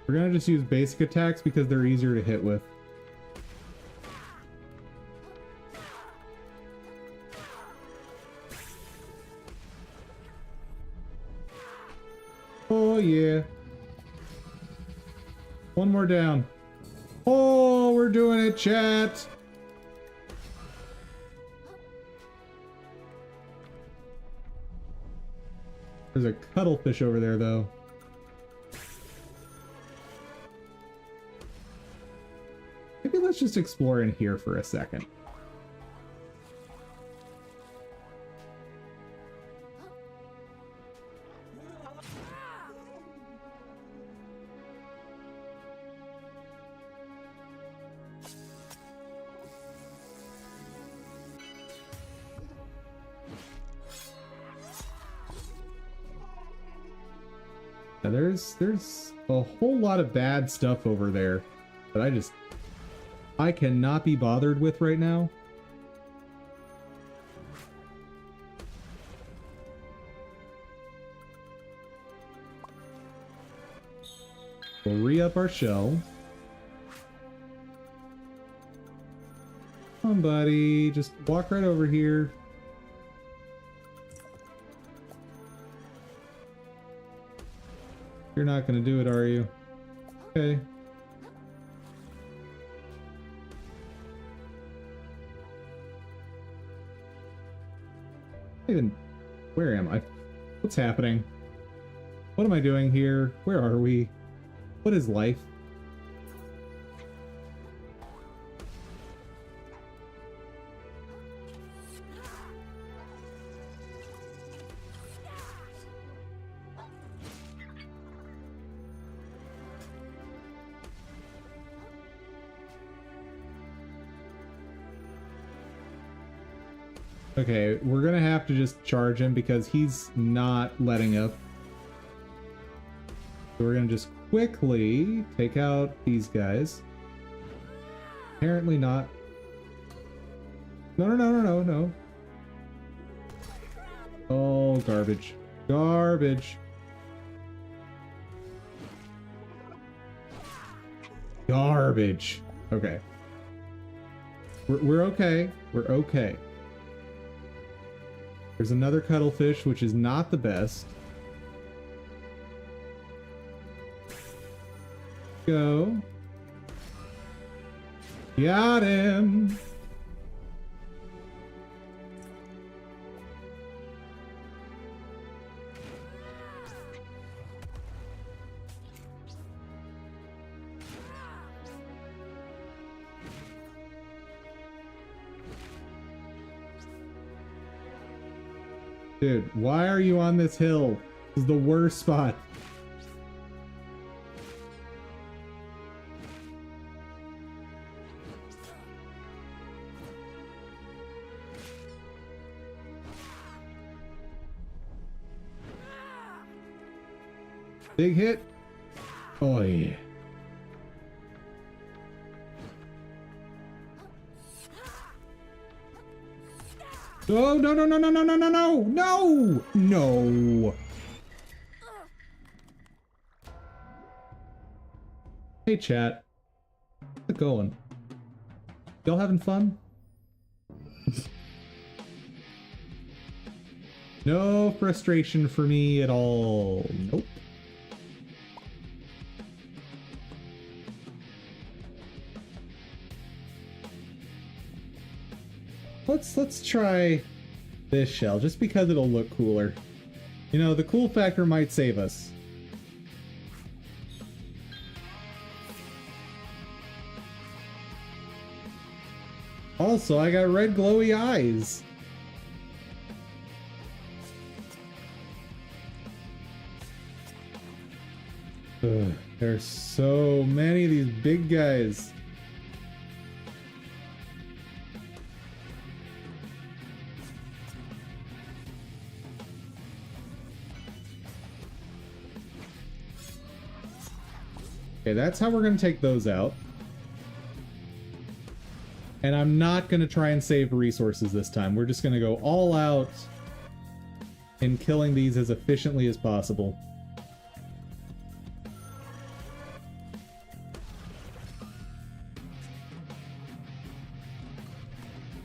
We're gonna just use basic attacks because they're easier to hit with. Oh yeah. One more down. Oh, we're doing it, chat. There's a cuttlefish over there though. Maybe let's just explore in here for a second. Now there's a whole lot of bad stuff over there that I cannot be bothered with right now. We'll re-up our shell. Come on, buddy. Just walk right over here. You're not gonna do it, are you? Okay. Where am I? What's happening? What am I doing here? Where are we? What is life? Okay, we're gonna have to just charge him because he's not letting up. So we're gonna just quickly take out these guys. Apparently not. No. Oh, garbage. Garbage. Garbage. Okay. We're okay. We're okay. There's another cuttlefish, which is not the best. Go. Got him. Dude, why are you on this hill? This is the worst spot. Big hit. Oh yeah. Oh, no, no, no, no, no, no, no, no, no, no. Hey, chat. How's it going? Y'all having fun? No frustration for me at all. Nope. Let's try this shell, just because it'll look cooler. You know, the cool factor might save us. Also, I got red glowy eyes. Ugh, there's so many of these big guys. Okay, that's how we're going to take those out. And I'm not going to try and save resources this time. We're just going to go all out in killing these as efficiently as possible.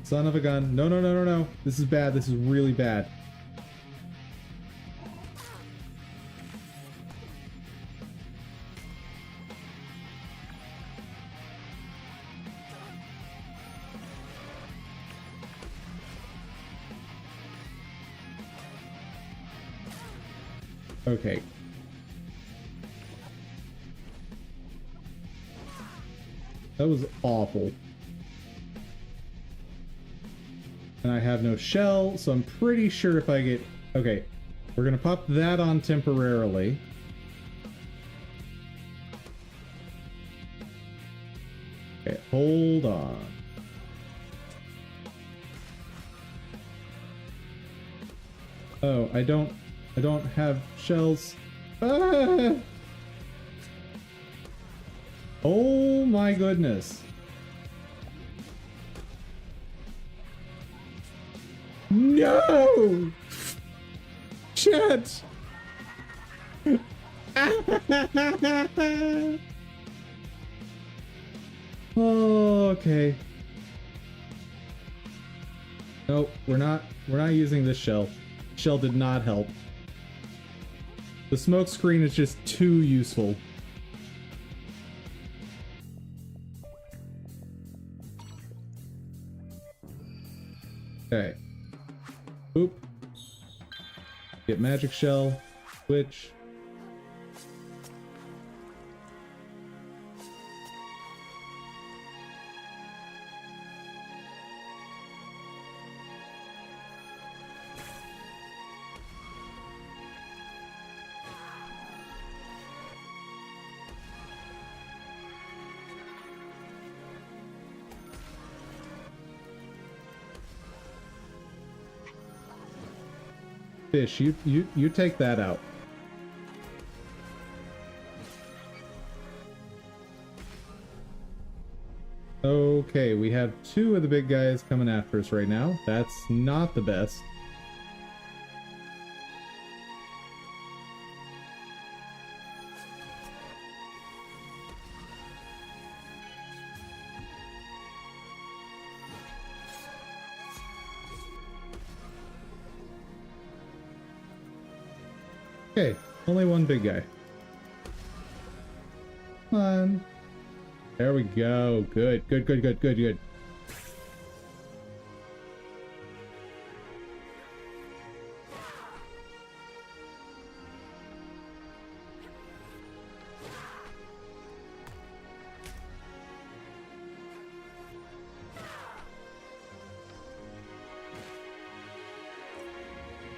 Son of a gun. No, no, no, no, no. This is bad. This is really bad. Okay. That was awful. And I have no shell, so I'm pretty sure if I get... Okay, we're gonna pop that on temporarily. Okay, hold on. Oh, I don't have shells. Ah! Oh my goodness. No! Shit! Oh, okay. Nope, we're not using this shell. Shell did not help. The smoke screen is just too useful. Okay. Boop. Get magic shell. Switch. Fish, you take that out. Okay, we have two of the big guys coming after us right now. That's not the best. Okay, only one big guy. Come on. There we go. Good, good, good, good, good, good.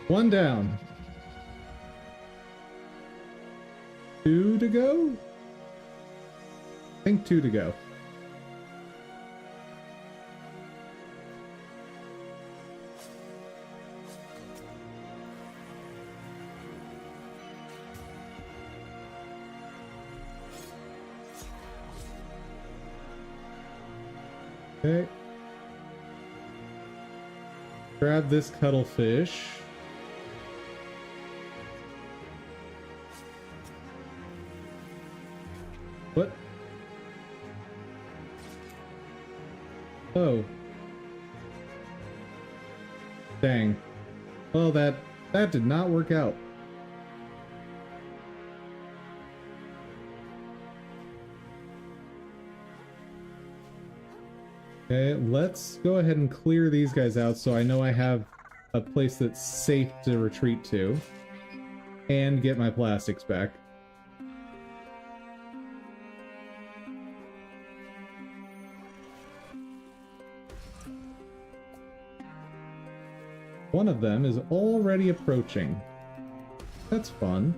One down. 2 to go? I think 2 to go. Okay. Grab this cuttlefish. What? Oh. Dang. Well, that did not work out. Okay, let's go ahead and clear these guys out so I know I have a place that's safe to retreat to. And get my plastics back. One of them is already approaching. That's fun.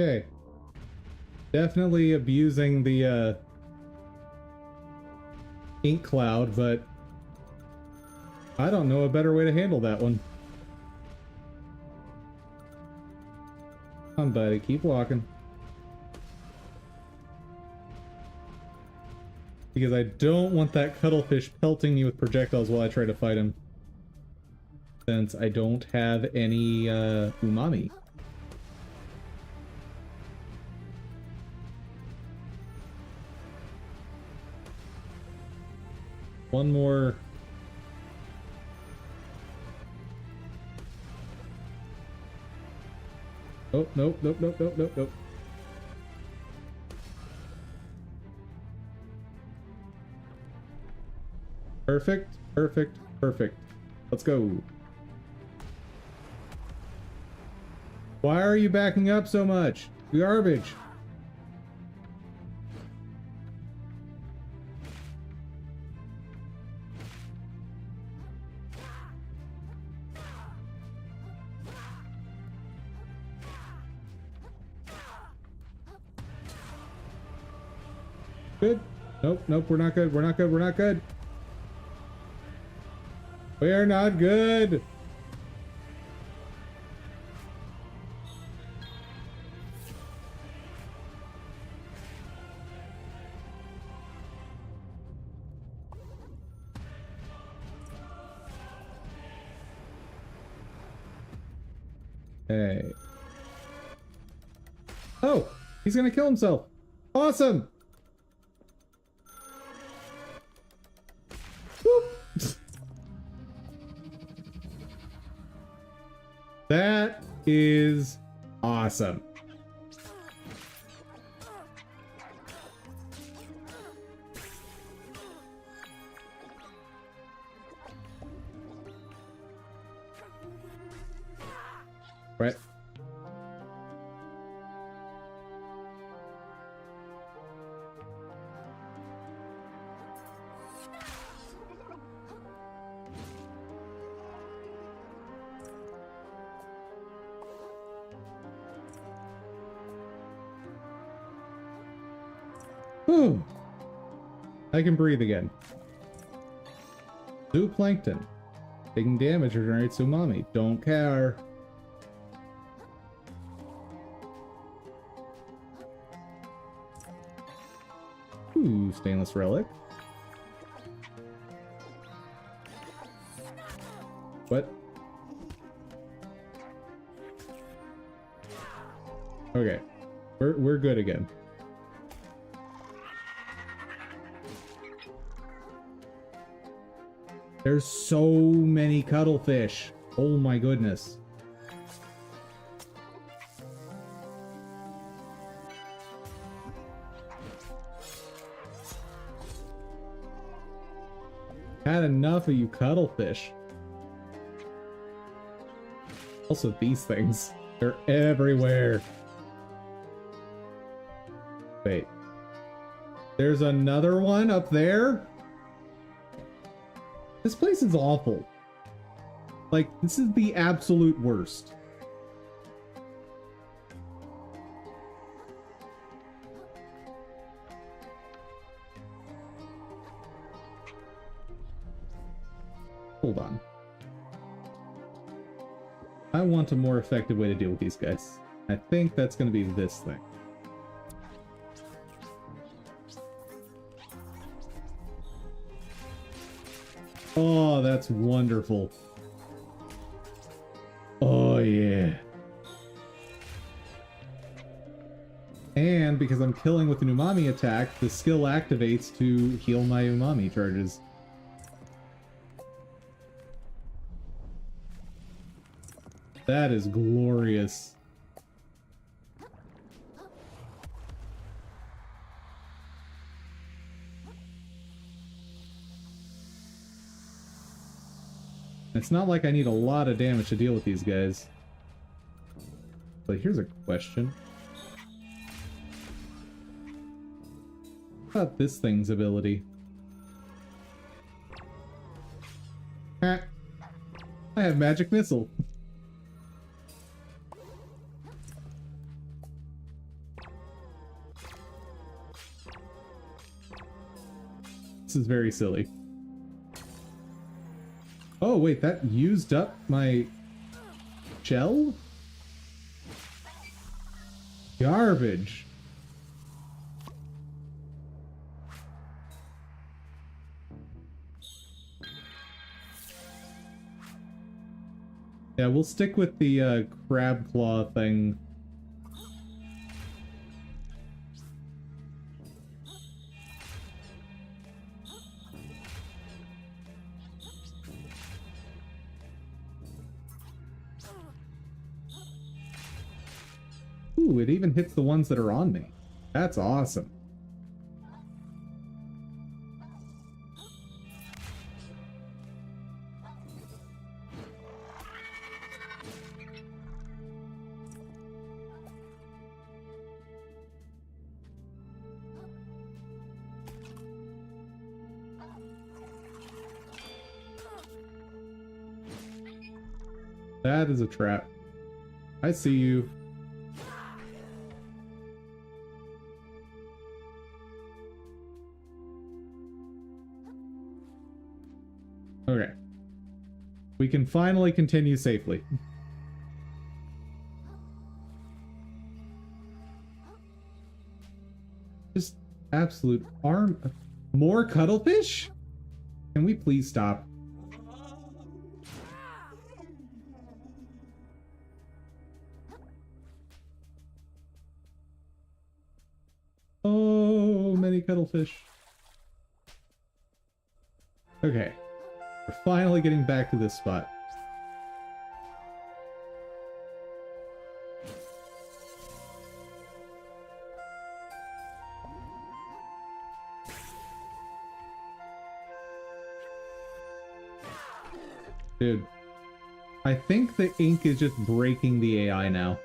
Okay. Definitely abusing the ink cloud, but I don't know a better way to handle that one. Come on, buddy, keep walking. Because I don't want that cuttlefish pelting me with projectiles while I try to fight him. Since I don't have any umami. One more. Oh, nope, nope, nope, nope, nope, nope. Perfect, perfect, perfect. Let's go. Why are you backing up so much? Garbage. Good. Nope, nope, we're not good. We're not good. We're not good. We are not good. Hey. Oh, he's gonna kill himself. Awesome. That is awesome. Right. Whew. I can breathe again. Zooplankton. Taking damage regenerates umami. Don't care. Ooh, stainless relic. What? Okay. We're good again. There's so many cuttlefish. Oh my goodness. Had enough of you cuttlefish. Also, these things. They're everywhere. Wait. There's another one up there? This place is awful. Like, this is the absolute worst. Hold on. I want a more effective way to deal with these guys. I think that's going to be this thing. Oh, that's wonderful. Oh, yeah. And because I'm killing with an umami attack, the skill activates to heal my umami charges. That is glorious. It's not like I need a lot of damage to deal with these guys. But here's a question. What about this thing's ability? Ha! I have magic missile. This is very silly. Oh, wait, that used up my shell? Garbage. Yeah, we'll stick with the crab claw thing. Ooh, it even hits the ones that are on me. That's awesome. That is a trap. I see you. Okay. We can finally continue safely. Just absolute arm. More cuttlefish? Can we please stop? Oh, many cuttlefish. Okay. We're finally getting back to this spot. Dude. I think the ink is just breaking the AI now.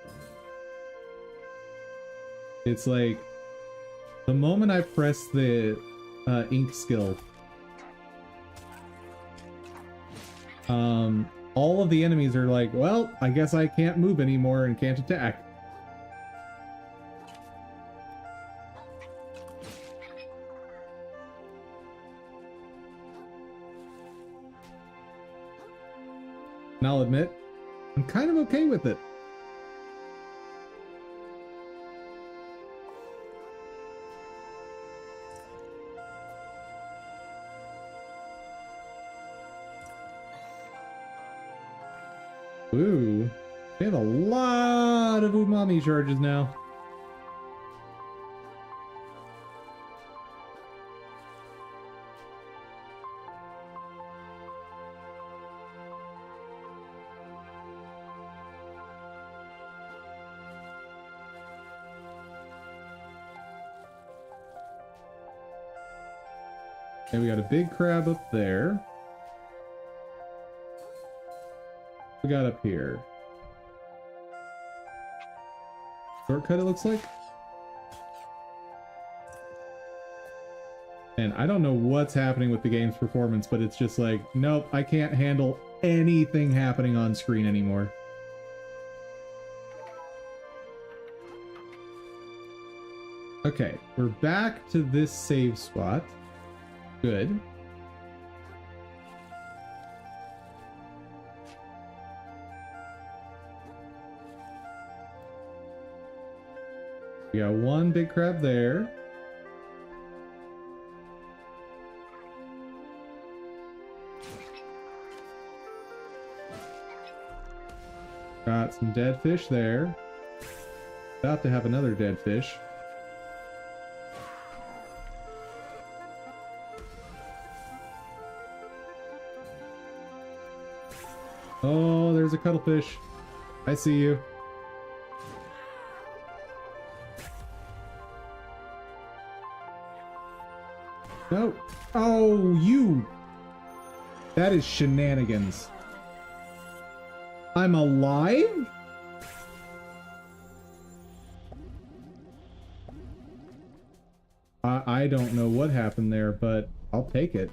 It's like, the moment I press the ink skill, all of the enemies are like, well, I guess I can't move anymore and can't attack. And I'll admit, I'm kind of okay with it. Ooh, we have a lot of umami charges now. Okay, we got a big crab up there. We got up here. Shortcut, it looks like. And I don't know what's happening with the game's performance, but it's just like, nope, I can't handle anything happening on screen anymore. Okay, we're back to this save spot. Good. We got one big crab there. Got some dead fish there. About to have another dead fish. Oh, there's a cuttlefish. I see you. No. Oh, you. That is shenanigans. I'm alive? I don't know what happened there, but I'll take it.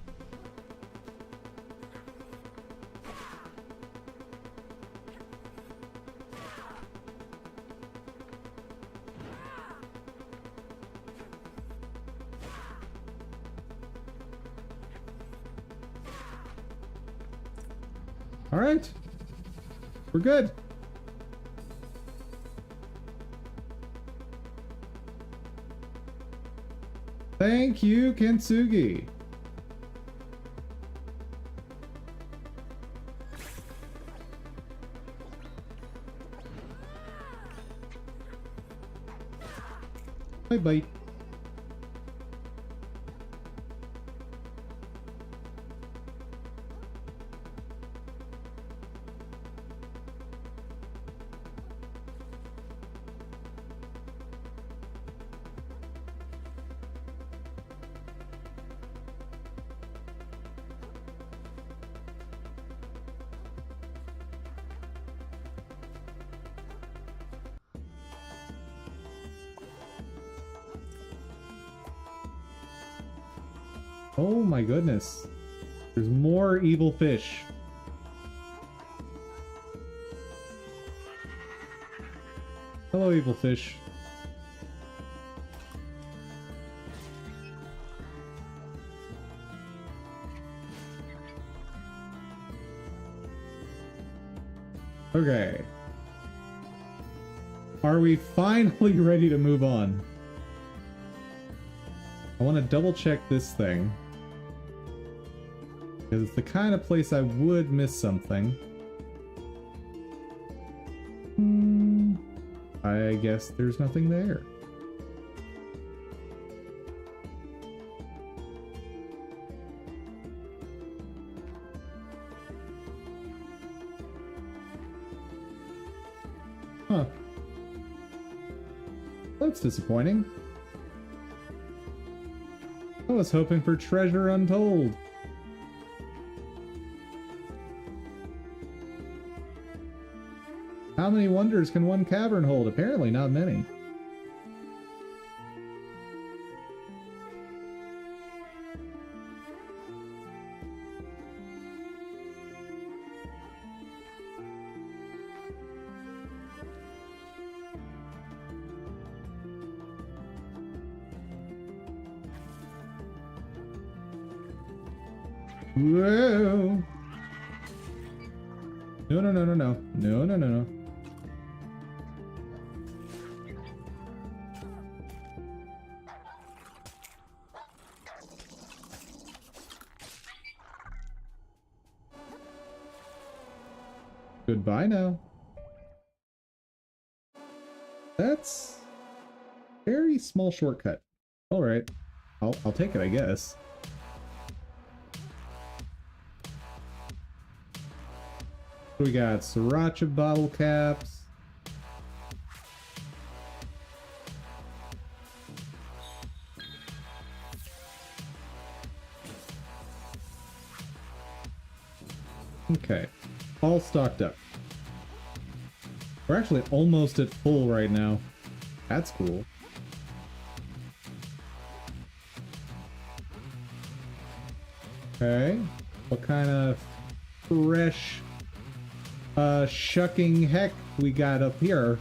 All right, we're good. Thank you, Kintsugi. Bye bye. Oh my goodness. There's more evil fish. Hello, evil fish. Okay. Are we finally ready to move on? I want to double check this thing. Because it's the kind of place I would miss something. I guess there's nothing there. Huh. That's disappointing. I was hoping for treasure untold. How many wonders can one cavern hold? Apparently not many. Whoa. No, no, no, no, no. No, no, no, no. Goodbye now. That's very small shortcut. All right, I'll take it, I guess. We got sriracha bottle caps. Okay, all stocked up. We're actually almost at full right now. That's cool. Okay, what kind of fresh shucking heck we got up here?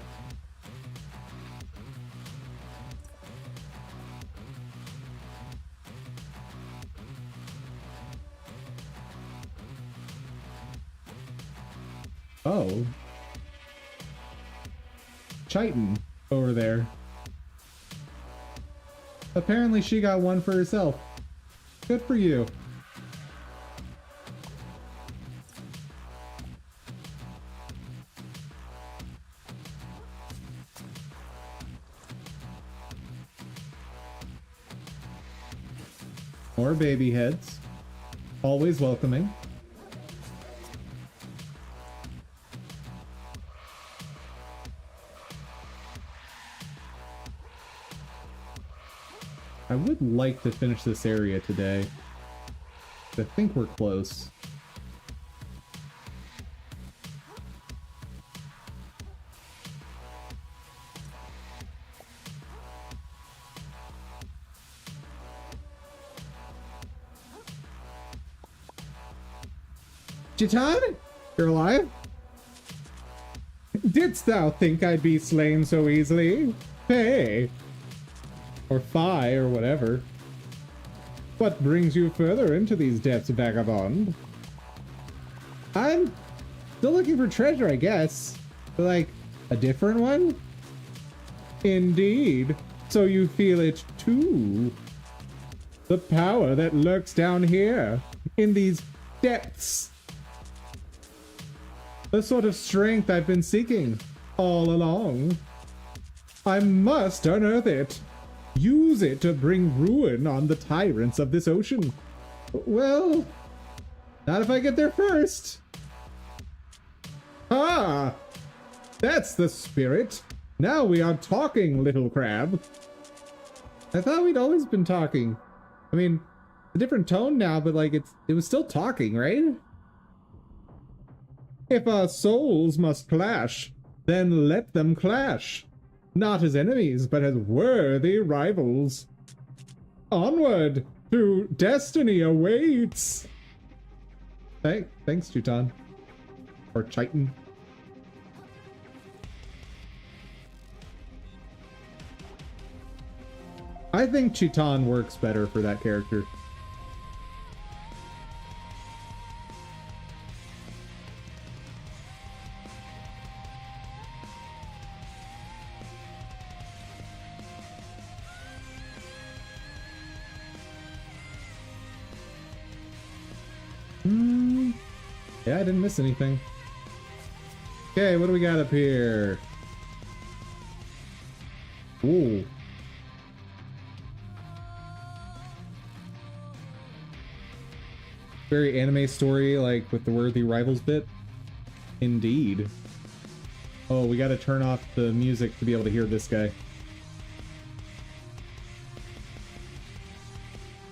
Oh. Chitin over there. Apparently she got one for herself. Good for you. More baby heads. Always welcoming. I would like to finish this area today. I think we're close. Chitan? You're alive? Didst thou think I'd be slain so easily? Hey! Or Phi, or whatever. What brings you further into these depths, vagabond? I'm still looking for treasure, I guess. But like, a different one? Indeed. So you feel it too. The power that lurks down here, in these depths. The sort of strength I've been seeking all along. I must unearth it. Use it to bring ruin on the tyrants of this ocean. Well, not if I get there first. Ah, that's the spirit. Now we are talking, little crab. I thought we'd always been talking. I mean, a different tone now, but like it was still talking, right? If our souls must clash, then let them clash. Not as enemies, but as worthy rivals. Onward to destiny awaits. Thanks, Chitan. Or Chitin. I think Chitan works better for that character. Yeah, I didn't miss anything. Okay, what do we got up here? Ooh. Very anime story, like with the worthy rivals bit. Indeed. Oh, we gotta turn off the music to be able to hear this guy.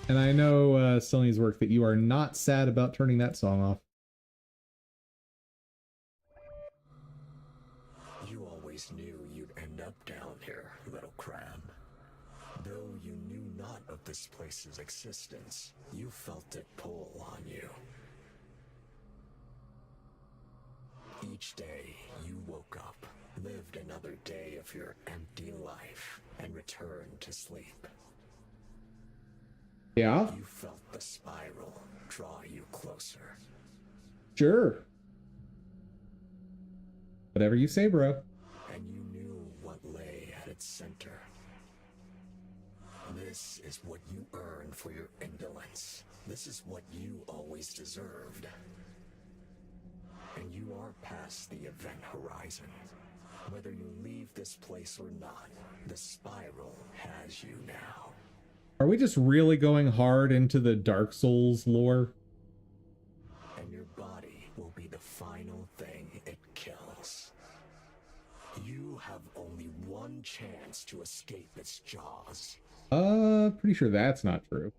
And I know, Sony's work, that you are not sad about turning that song off. You always knew you'd end up down here, little crab. Though you knew not of this place's existence, you felt it pull on you. Each day, you woke up, lived another day of your empty life, and returned to sleep. Yeah? You felt the spiral draw you closer. Sure. Whatever you say, bro. And you knew what lay at its center. This is what you earned for your indolence. This is what you always deserved. And you are past the event horizon. Whether you leave this place or not, the spiral has you now. Are we just really going hard into the Dark Souls lore? And your body will be the final thing it kills. You have only one chance to escape its jaws. Pretty sure that's not true.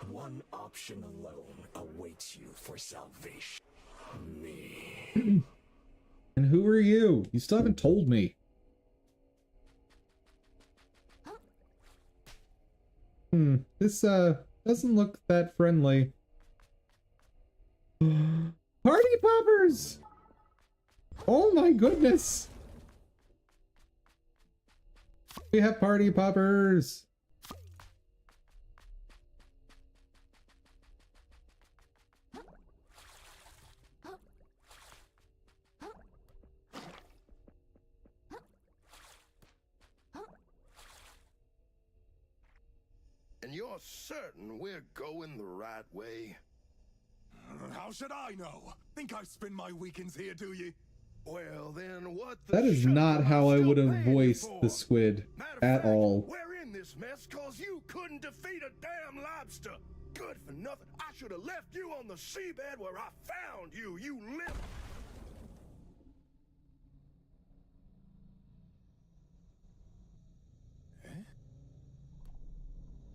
One option alone awaits you for salvation. Me. And who are you? You still haven't told me. This doesn't look that friendly. Party poppers! Oh my goodness! We have party poppers! And you're certain we're going the right way? How should I know? Think I spend my weekends here, do you? Well, then what the That is shuck not am how I still would have paying you voiced for? the squid Matter of at fact, all. We're in this mess cause you couldn't defeat a damn lobster. Good for nothing. I should have left you on the seabed where I found you. You live.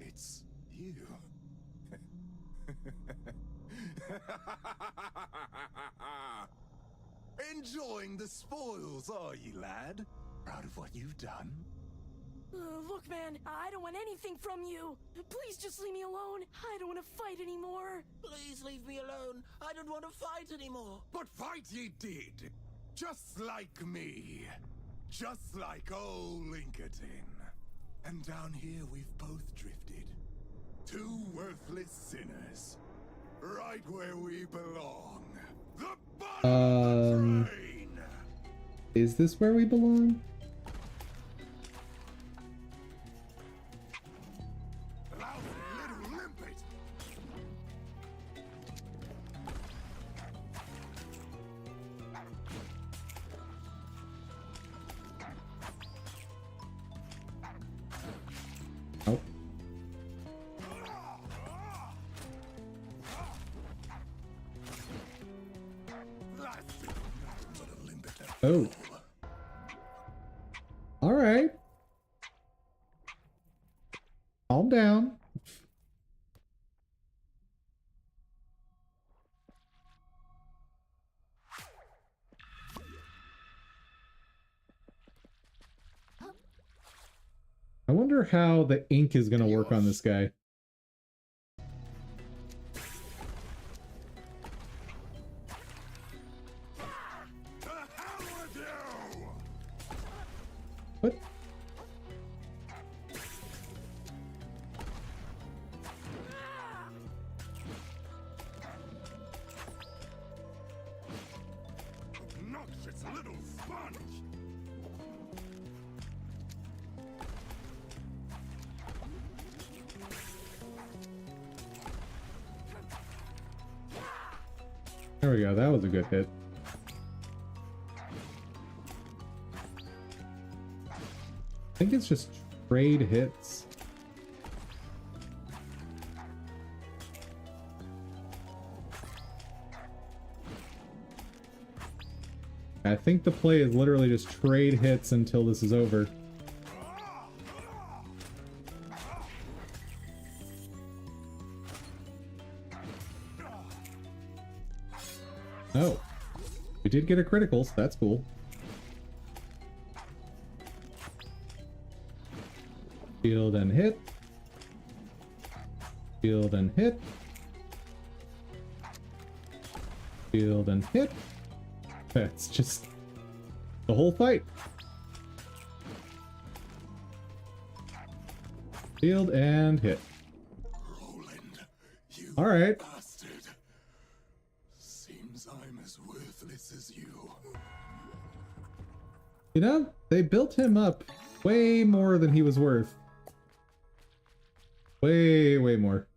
It's you. Enjoying the spoils, are you, lad? Proud of what you've done? Look, man, I don't want anything from you. Please just leave me alone. I don't want to fight anymore. Please leave me alone. I don't want to fight anymore. But fight ye did. Just like me. Just like old Lincoln. And down here we've both drifted. Two worthless sinners. Right where we belong. The bottom of the train! Is this where we belong? Lousy little limpet! Oh. Oh. All right. Calm down. I wonder how the ink is going to work on this guy. The hell with you! What? Obnoxious little sponge! There we go. That was a good hit. I think it's just trade hits. I think the play is literally just trade hits until this is over. Oh. We did get a critical, so that's cool. Shield and hit. Shield and hit. Shield and hit. That's just the whole fight. Shield and hit. Roland, you All right. bastard. Seems I'm as worthless as you. You know, they built him up way more than he was worth. Way, way more.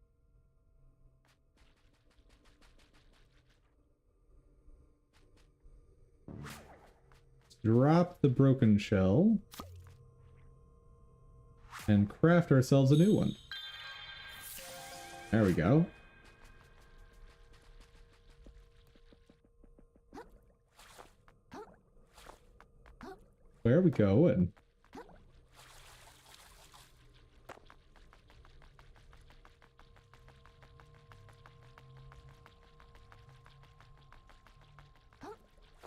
Drop the broken shell. And craft ourselves a new one. There we go. Where are we going?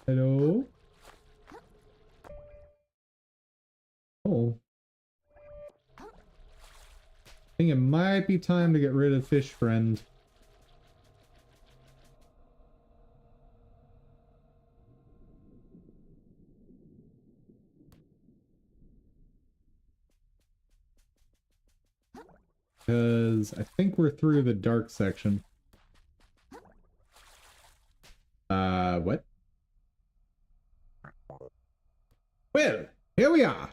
Hello? Oh. I think it might be time to get rid of Fish Friend. Because I think we're through the dark section. What? Well, here we are.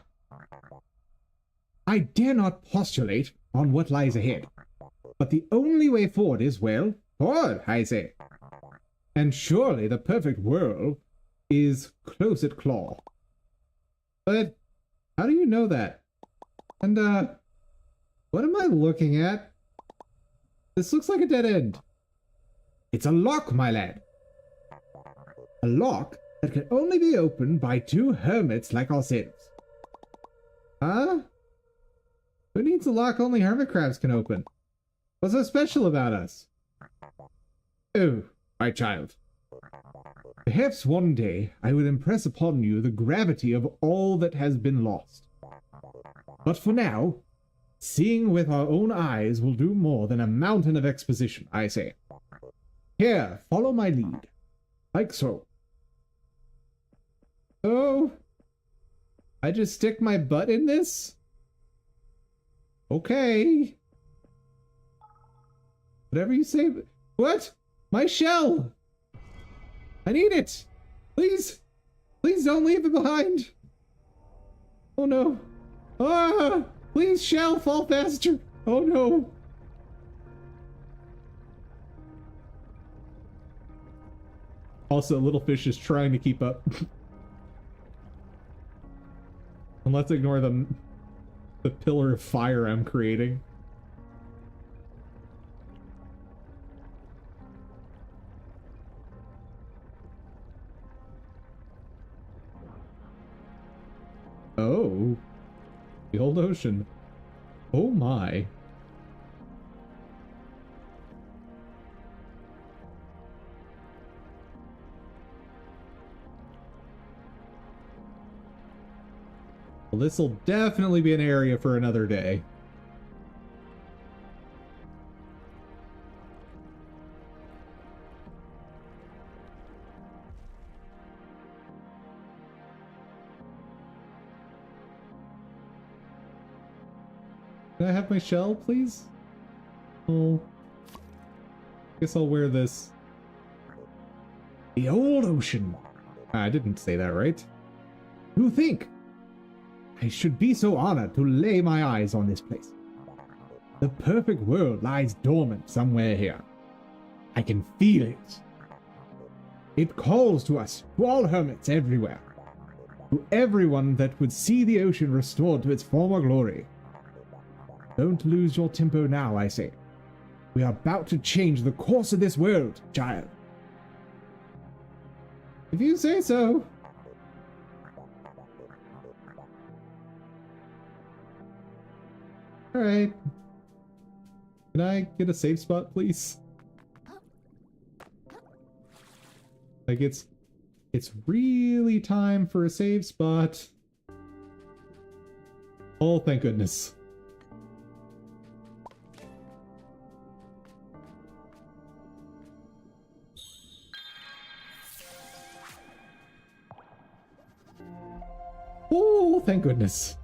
I dare not postulate on what lies ahead, but the only way forward is, well, forward, I say. And surely the perfect world is close at claw. But how do you know that? And, what am I looking at? This looks like a dead end. It's a lock, my lad. A lock that can only be opened by two hermits like ourselves. Huh? Who needs a lock only hermit crabs can open? What's so special about us? Oh, my child. Perhaps one day I will impress upon you the gravity of all that has been lost. But for now, seeing with our own eyes will do more than a mountain of exposition, I say. Here, follow my lead. Like so. Oh, I just stick my butt in this? Okay. Whatever you say. What? My shell! I need it! Please! Please don't leave it behind! Oh no. Ah! Please, shell, fall faster! Oh no! Also, little fish is trying to keep up. And let's ignore the pillar of fire I'm creating. Oh. The old ocean. Oh my. Well, this'll definitely be an area for another day. Can I have my shell, please? Oh. Guess I'll wear this. The old ocean. I didn't say that right. Who think? I should be so honored to lay my eyes on this place. The perfect world lies dormant somewhere here. I can feel it. It calls to us, to all hermits everywhere. To everyone that would see the ocean restored to its former glory. Don't lose your tempo now, I say. We are about to change the course of this world, child. If you say so. Alright. Can I get a safe spot, please? Like, it's really time for a save spot. Oh, thank goodness. Oh, thank goodness.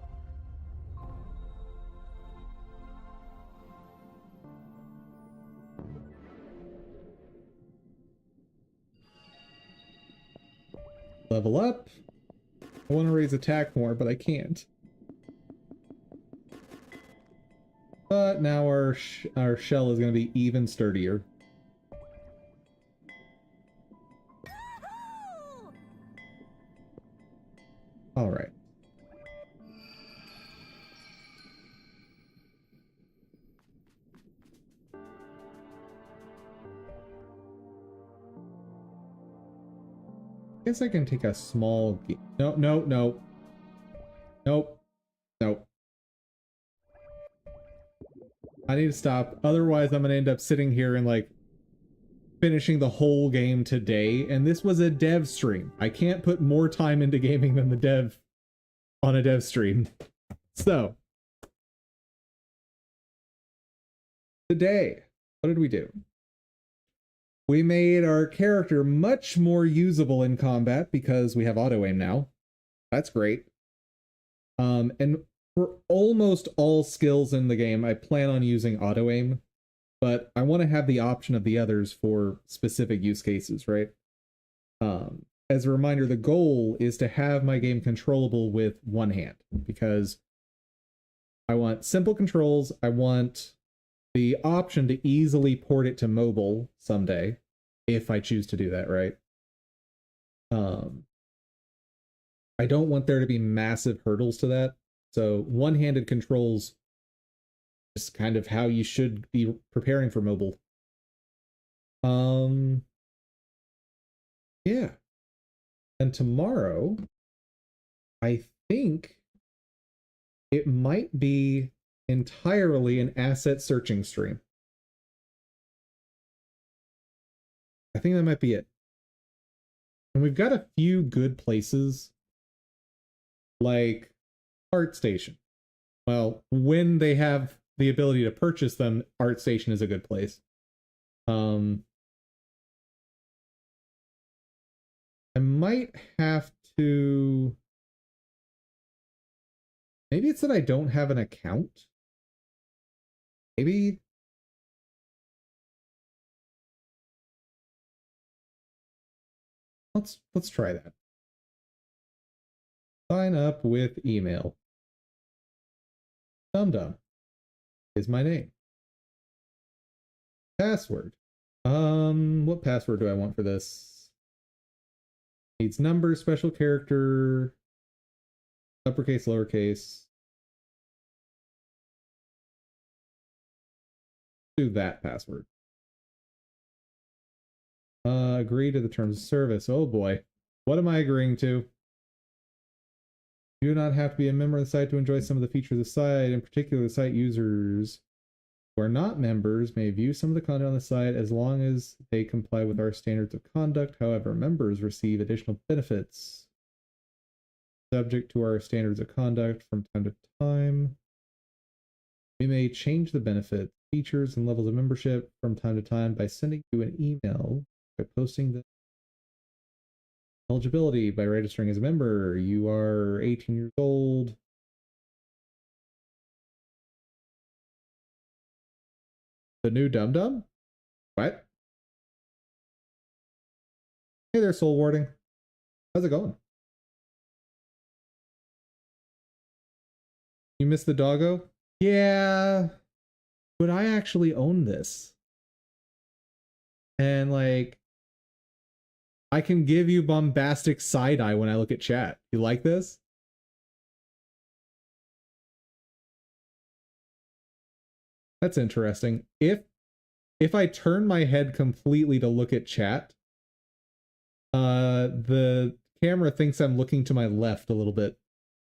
Level up. I want to raise attack more, but I can't. But now our shell is going to be even sturdier. All right. I guess I can take a small... No. Nope. I need to stop. Otherwise, I'm going to end up sitting here and, like, finishing the whole game today. And this was a dev stream. I can't put more time into gaming than the dev on a dev stream. So, today, what did we do? We made our character much more usable in combat because we have auto-aim now. That's great. And for almost all skills in the game, I plan on using auto-aim, but I want to have the option of the others for specific use cases, right? As a reminder, the goal is to have my game controllable with one hand, because I want simple controls. I want the option to easily port it to mobile someday, if I choose to do that, right? I don't want there to be massive hurdles to that. So one-handed controls is kind of how you should be preparing for mobile. Yeah. And tomorrow, I think it might be entirely an asset searching stream. I think that might be it. And we've got a few good places, like ArtStation. Well, when they have the ability to purchase them, ArtStation is a good place. I might have to... Maybe it's that I don't have an account. Maybe... Let's try that. Sign up with email. DumDum is my name. Password. What password do I want for this? Needs number, special character, uppercase, lowercase. Do that password. Agree to the terms of service. Oh boy. What am I agreeing to? You do not have to be a member of the site to enjoy some of the features of the site. In particular, the site users who are not members may view some of the content on the site as long as they comply with our standards of conduct. However, members receive additional benefits subject to our standards of conduct from time to time. We may change the benefits, features, and levels of membership from time to time by sending you an email, by posting the eligibility, by registering as a member. You are 18 years old. The new DumDum? What? Hey there, Soul Warding. How's it going? You missed the doggo? Yeah. But I actually own this. And like, I can give you bombastic side eye when I look at chat. You like this? That's interesting. If I turn my head completely to look at chat, the camera thinks I'm looking to my left a little bit.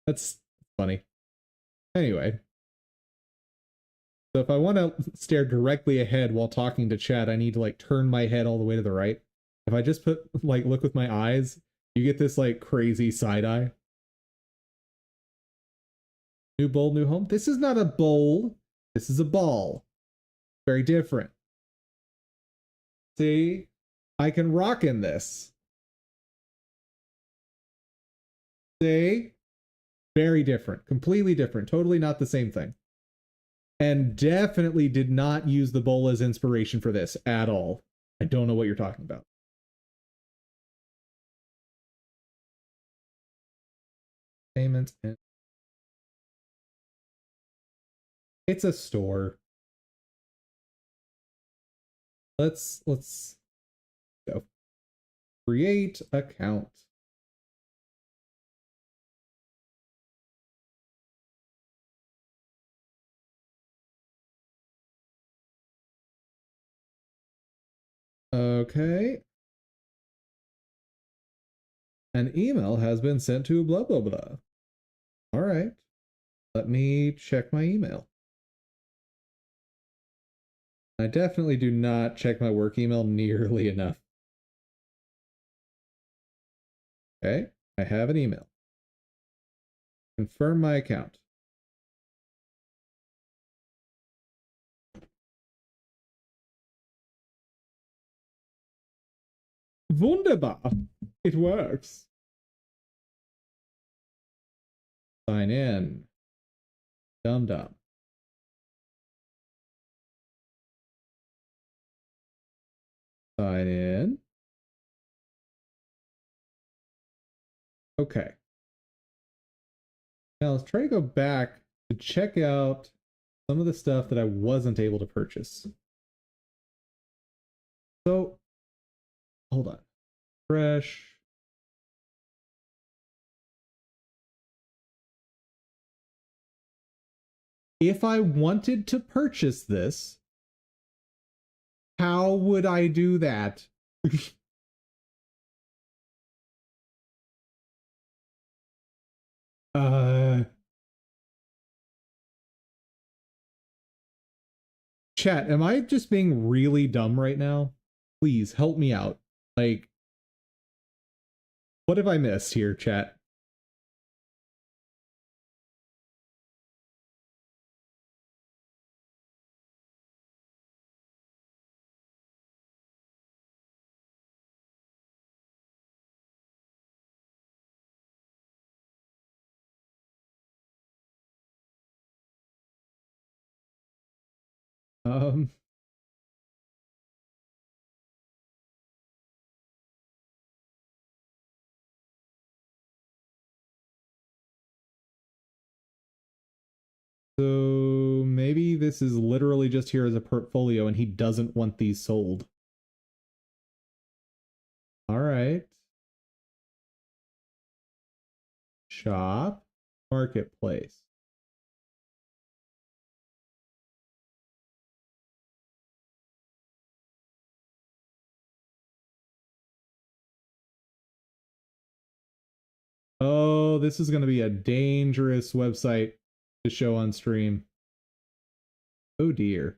That's funny. Anyway. So if I want to stare directly ahead while talking to chat, I need to like turn my head all the way to the right. If I just put like look with my eyes, you get this like crazy side eye. New bowl, new home. This is not a bowl. This is a ball. Very different. See, I can rock in this. See, very different, completely different, totally not the same thing. And definitely did not use the bowl as inspiration for this at all. I don't know what you're talking about. payments and it's a store. Let's go. Create account. Okay. An email has been sent to blah blah blah. All right. Let me check my email. I definitely do not check my work email nearly enough. Okay, I have an email. Confirm my account. Wunderbar. It works. Sign in. Dum dum. Sign in. Okay. Now let's try to go back to check out some of the stuff that I wasn't able to purchase. So, hold on. Fresh. If I wanted to purchase this, how would I do that? Chat, am I just being really dumb right now? Please help me out. Like, what have I missed here, chat? So maybe this is literally just here as a portfolio and he doesn't want these sold. All right. Shop, marketplace. Oh, this is going to be a dangerous website to show on stream. Oh dear.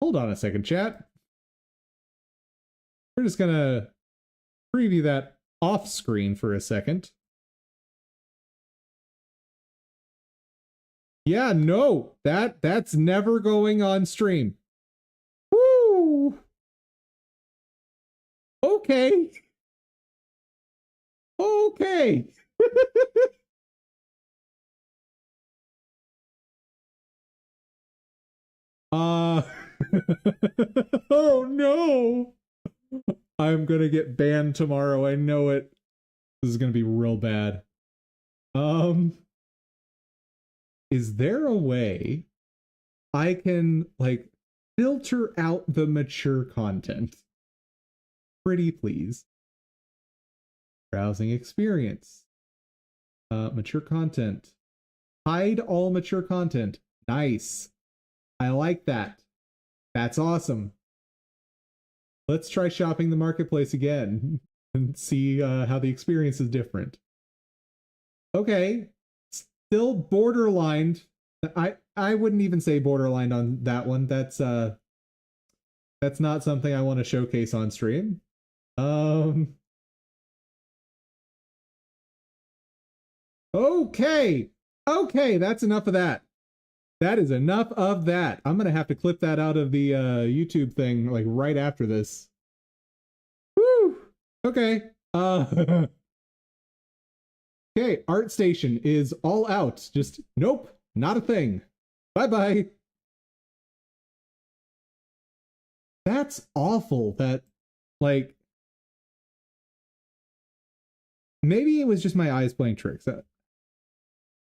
Hold on a second, chat. We're just going to preview that off screen for a second. Yeah, no, that's never going on stream. Woo! Okay. Okay. Oh no. I'm gonna get banned tomorrow. I know it. This is gonna be real bad. Is there a way I can like filter out the mature content? Pretty please. Browsing experience. Mature content. Hide all mature content. Nice. I like that. That's awesome. Let's try shopping the marketplace again and see how the experience is different. Okay. Still borderline. I wouldn't even say borderline on that one. That's not something I want to showcase on stream. Okay. Okay, that's enough of that. That is enough of that. I'm gonna have to clip that out of the YouTube thing like right after this. Woo! Okay. Okay, ArtStation is all out. Just nope, not a thing. Bye-bye. That's awful that like Maybe it was just my eyes playing tricks.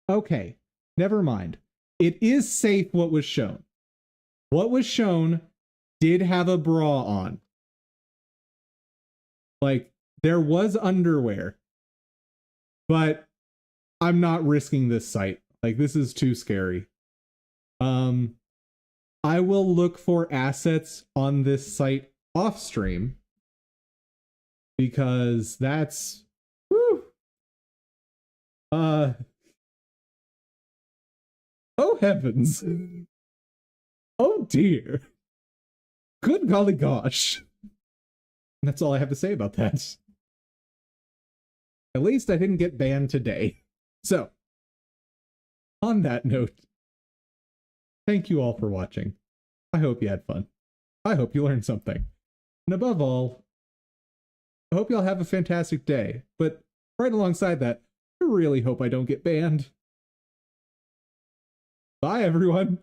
Okay, never mind. It is safe what was shown. What was shown did have a bra on. Like, there was underwear. But I'm not risking this site. Like, this is too scary. I will look for assets on this site off stream, because that's whew. Oh heavens. Oh dear. Good golly gosh. That's all I have to say about that. At least I didn't get banned today. So, on that note, thank you all for watching. I hope you had fun. I hope you learned something. And above all, I hope y'all have a fantastic day. But right alongside that, I really hope I don't get banned. Bye, everyone.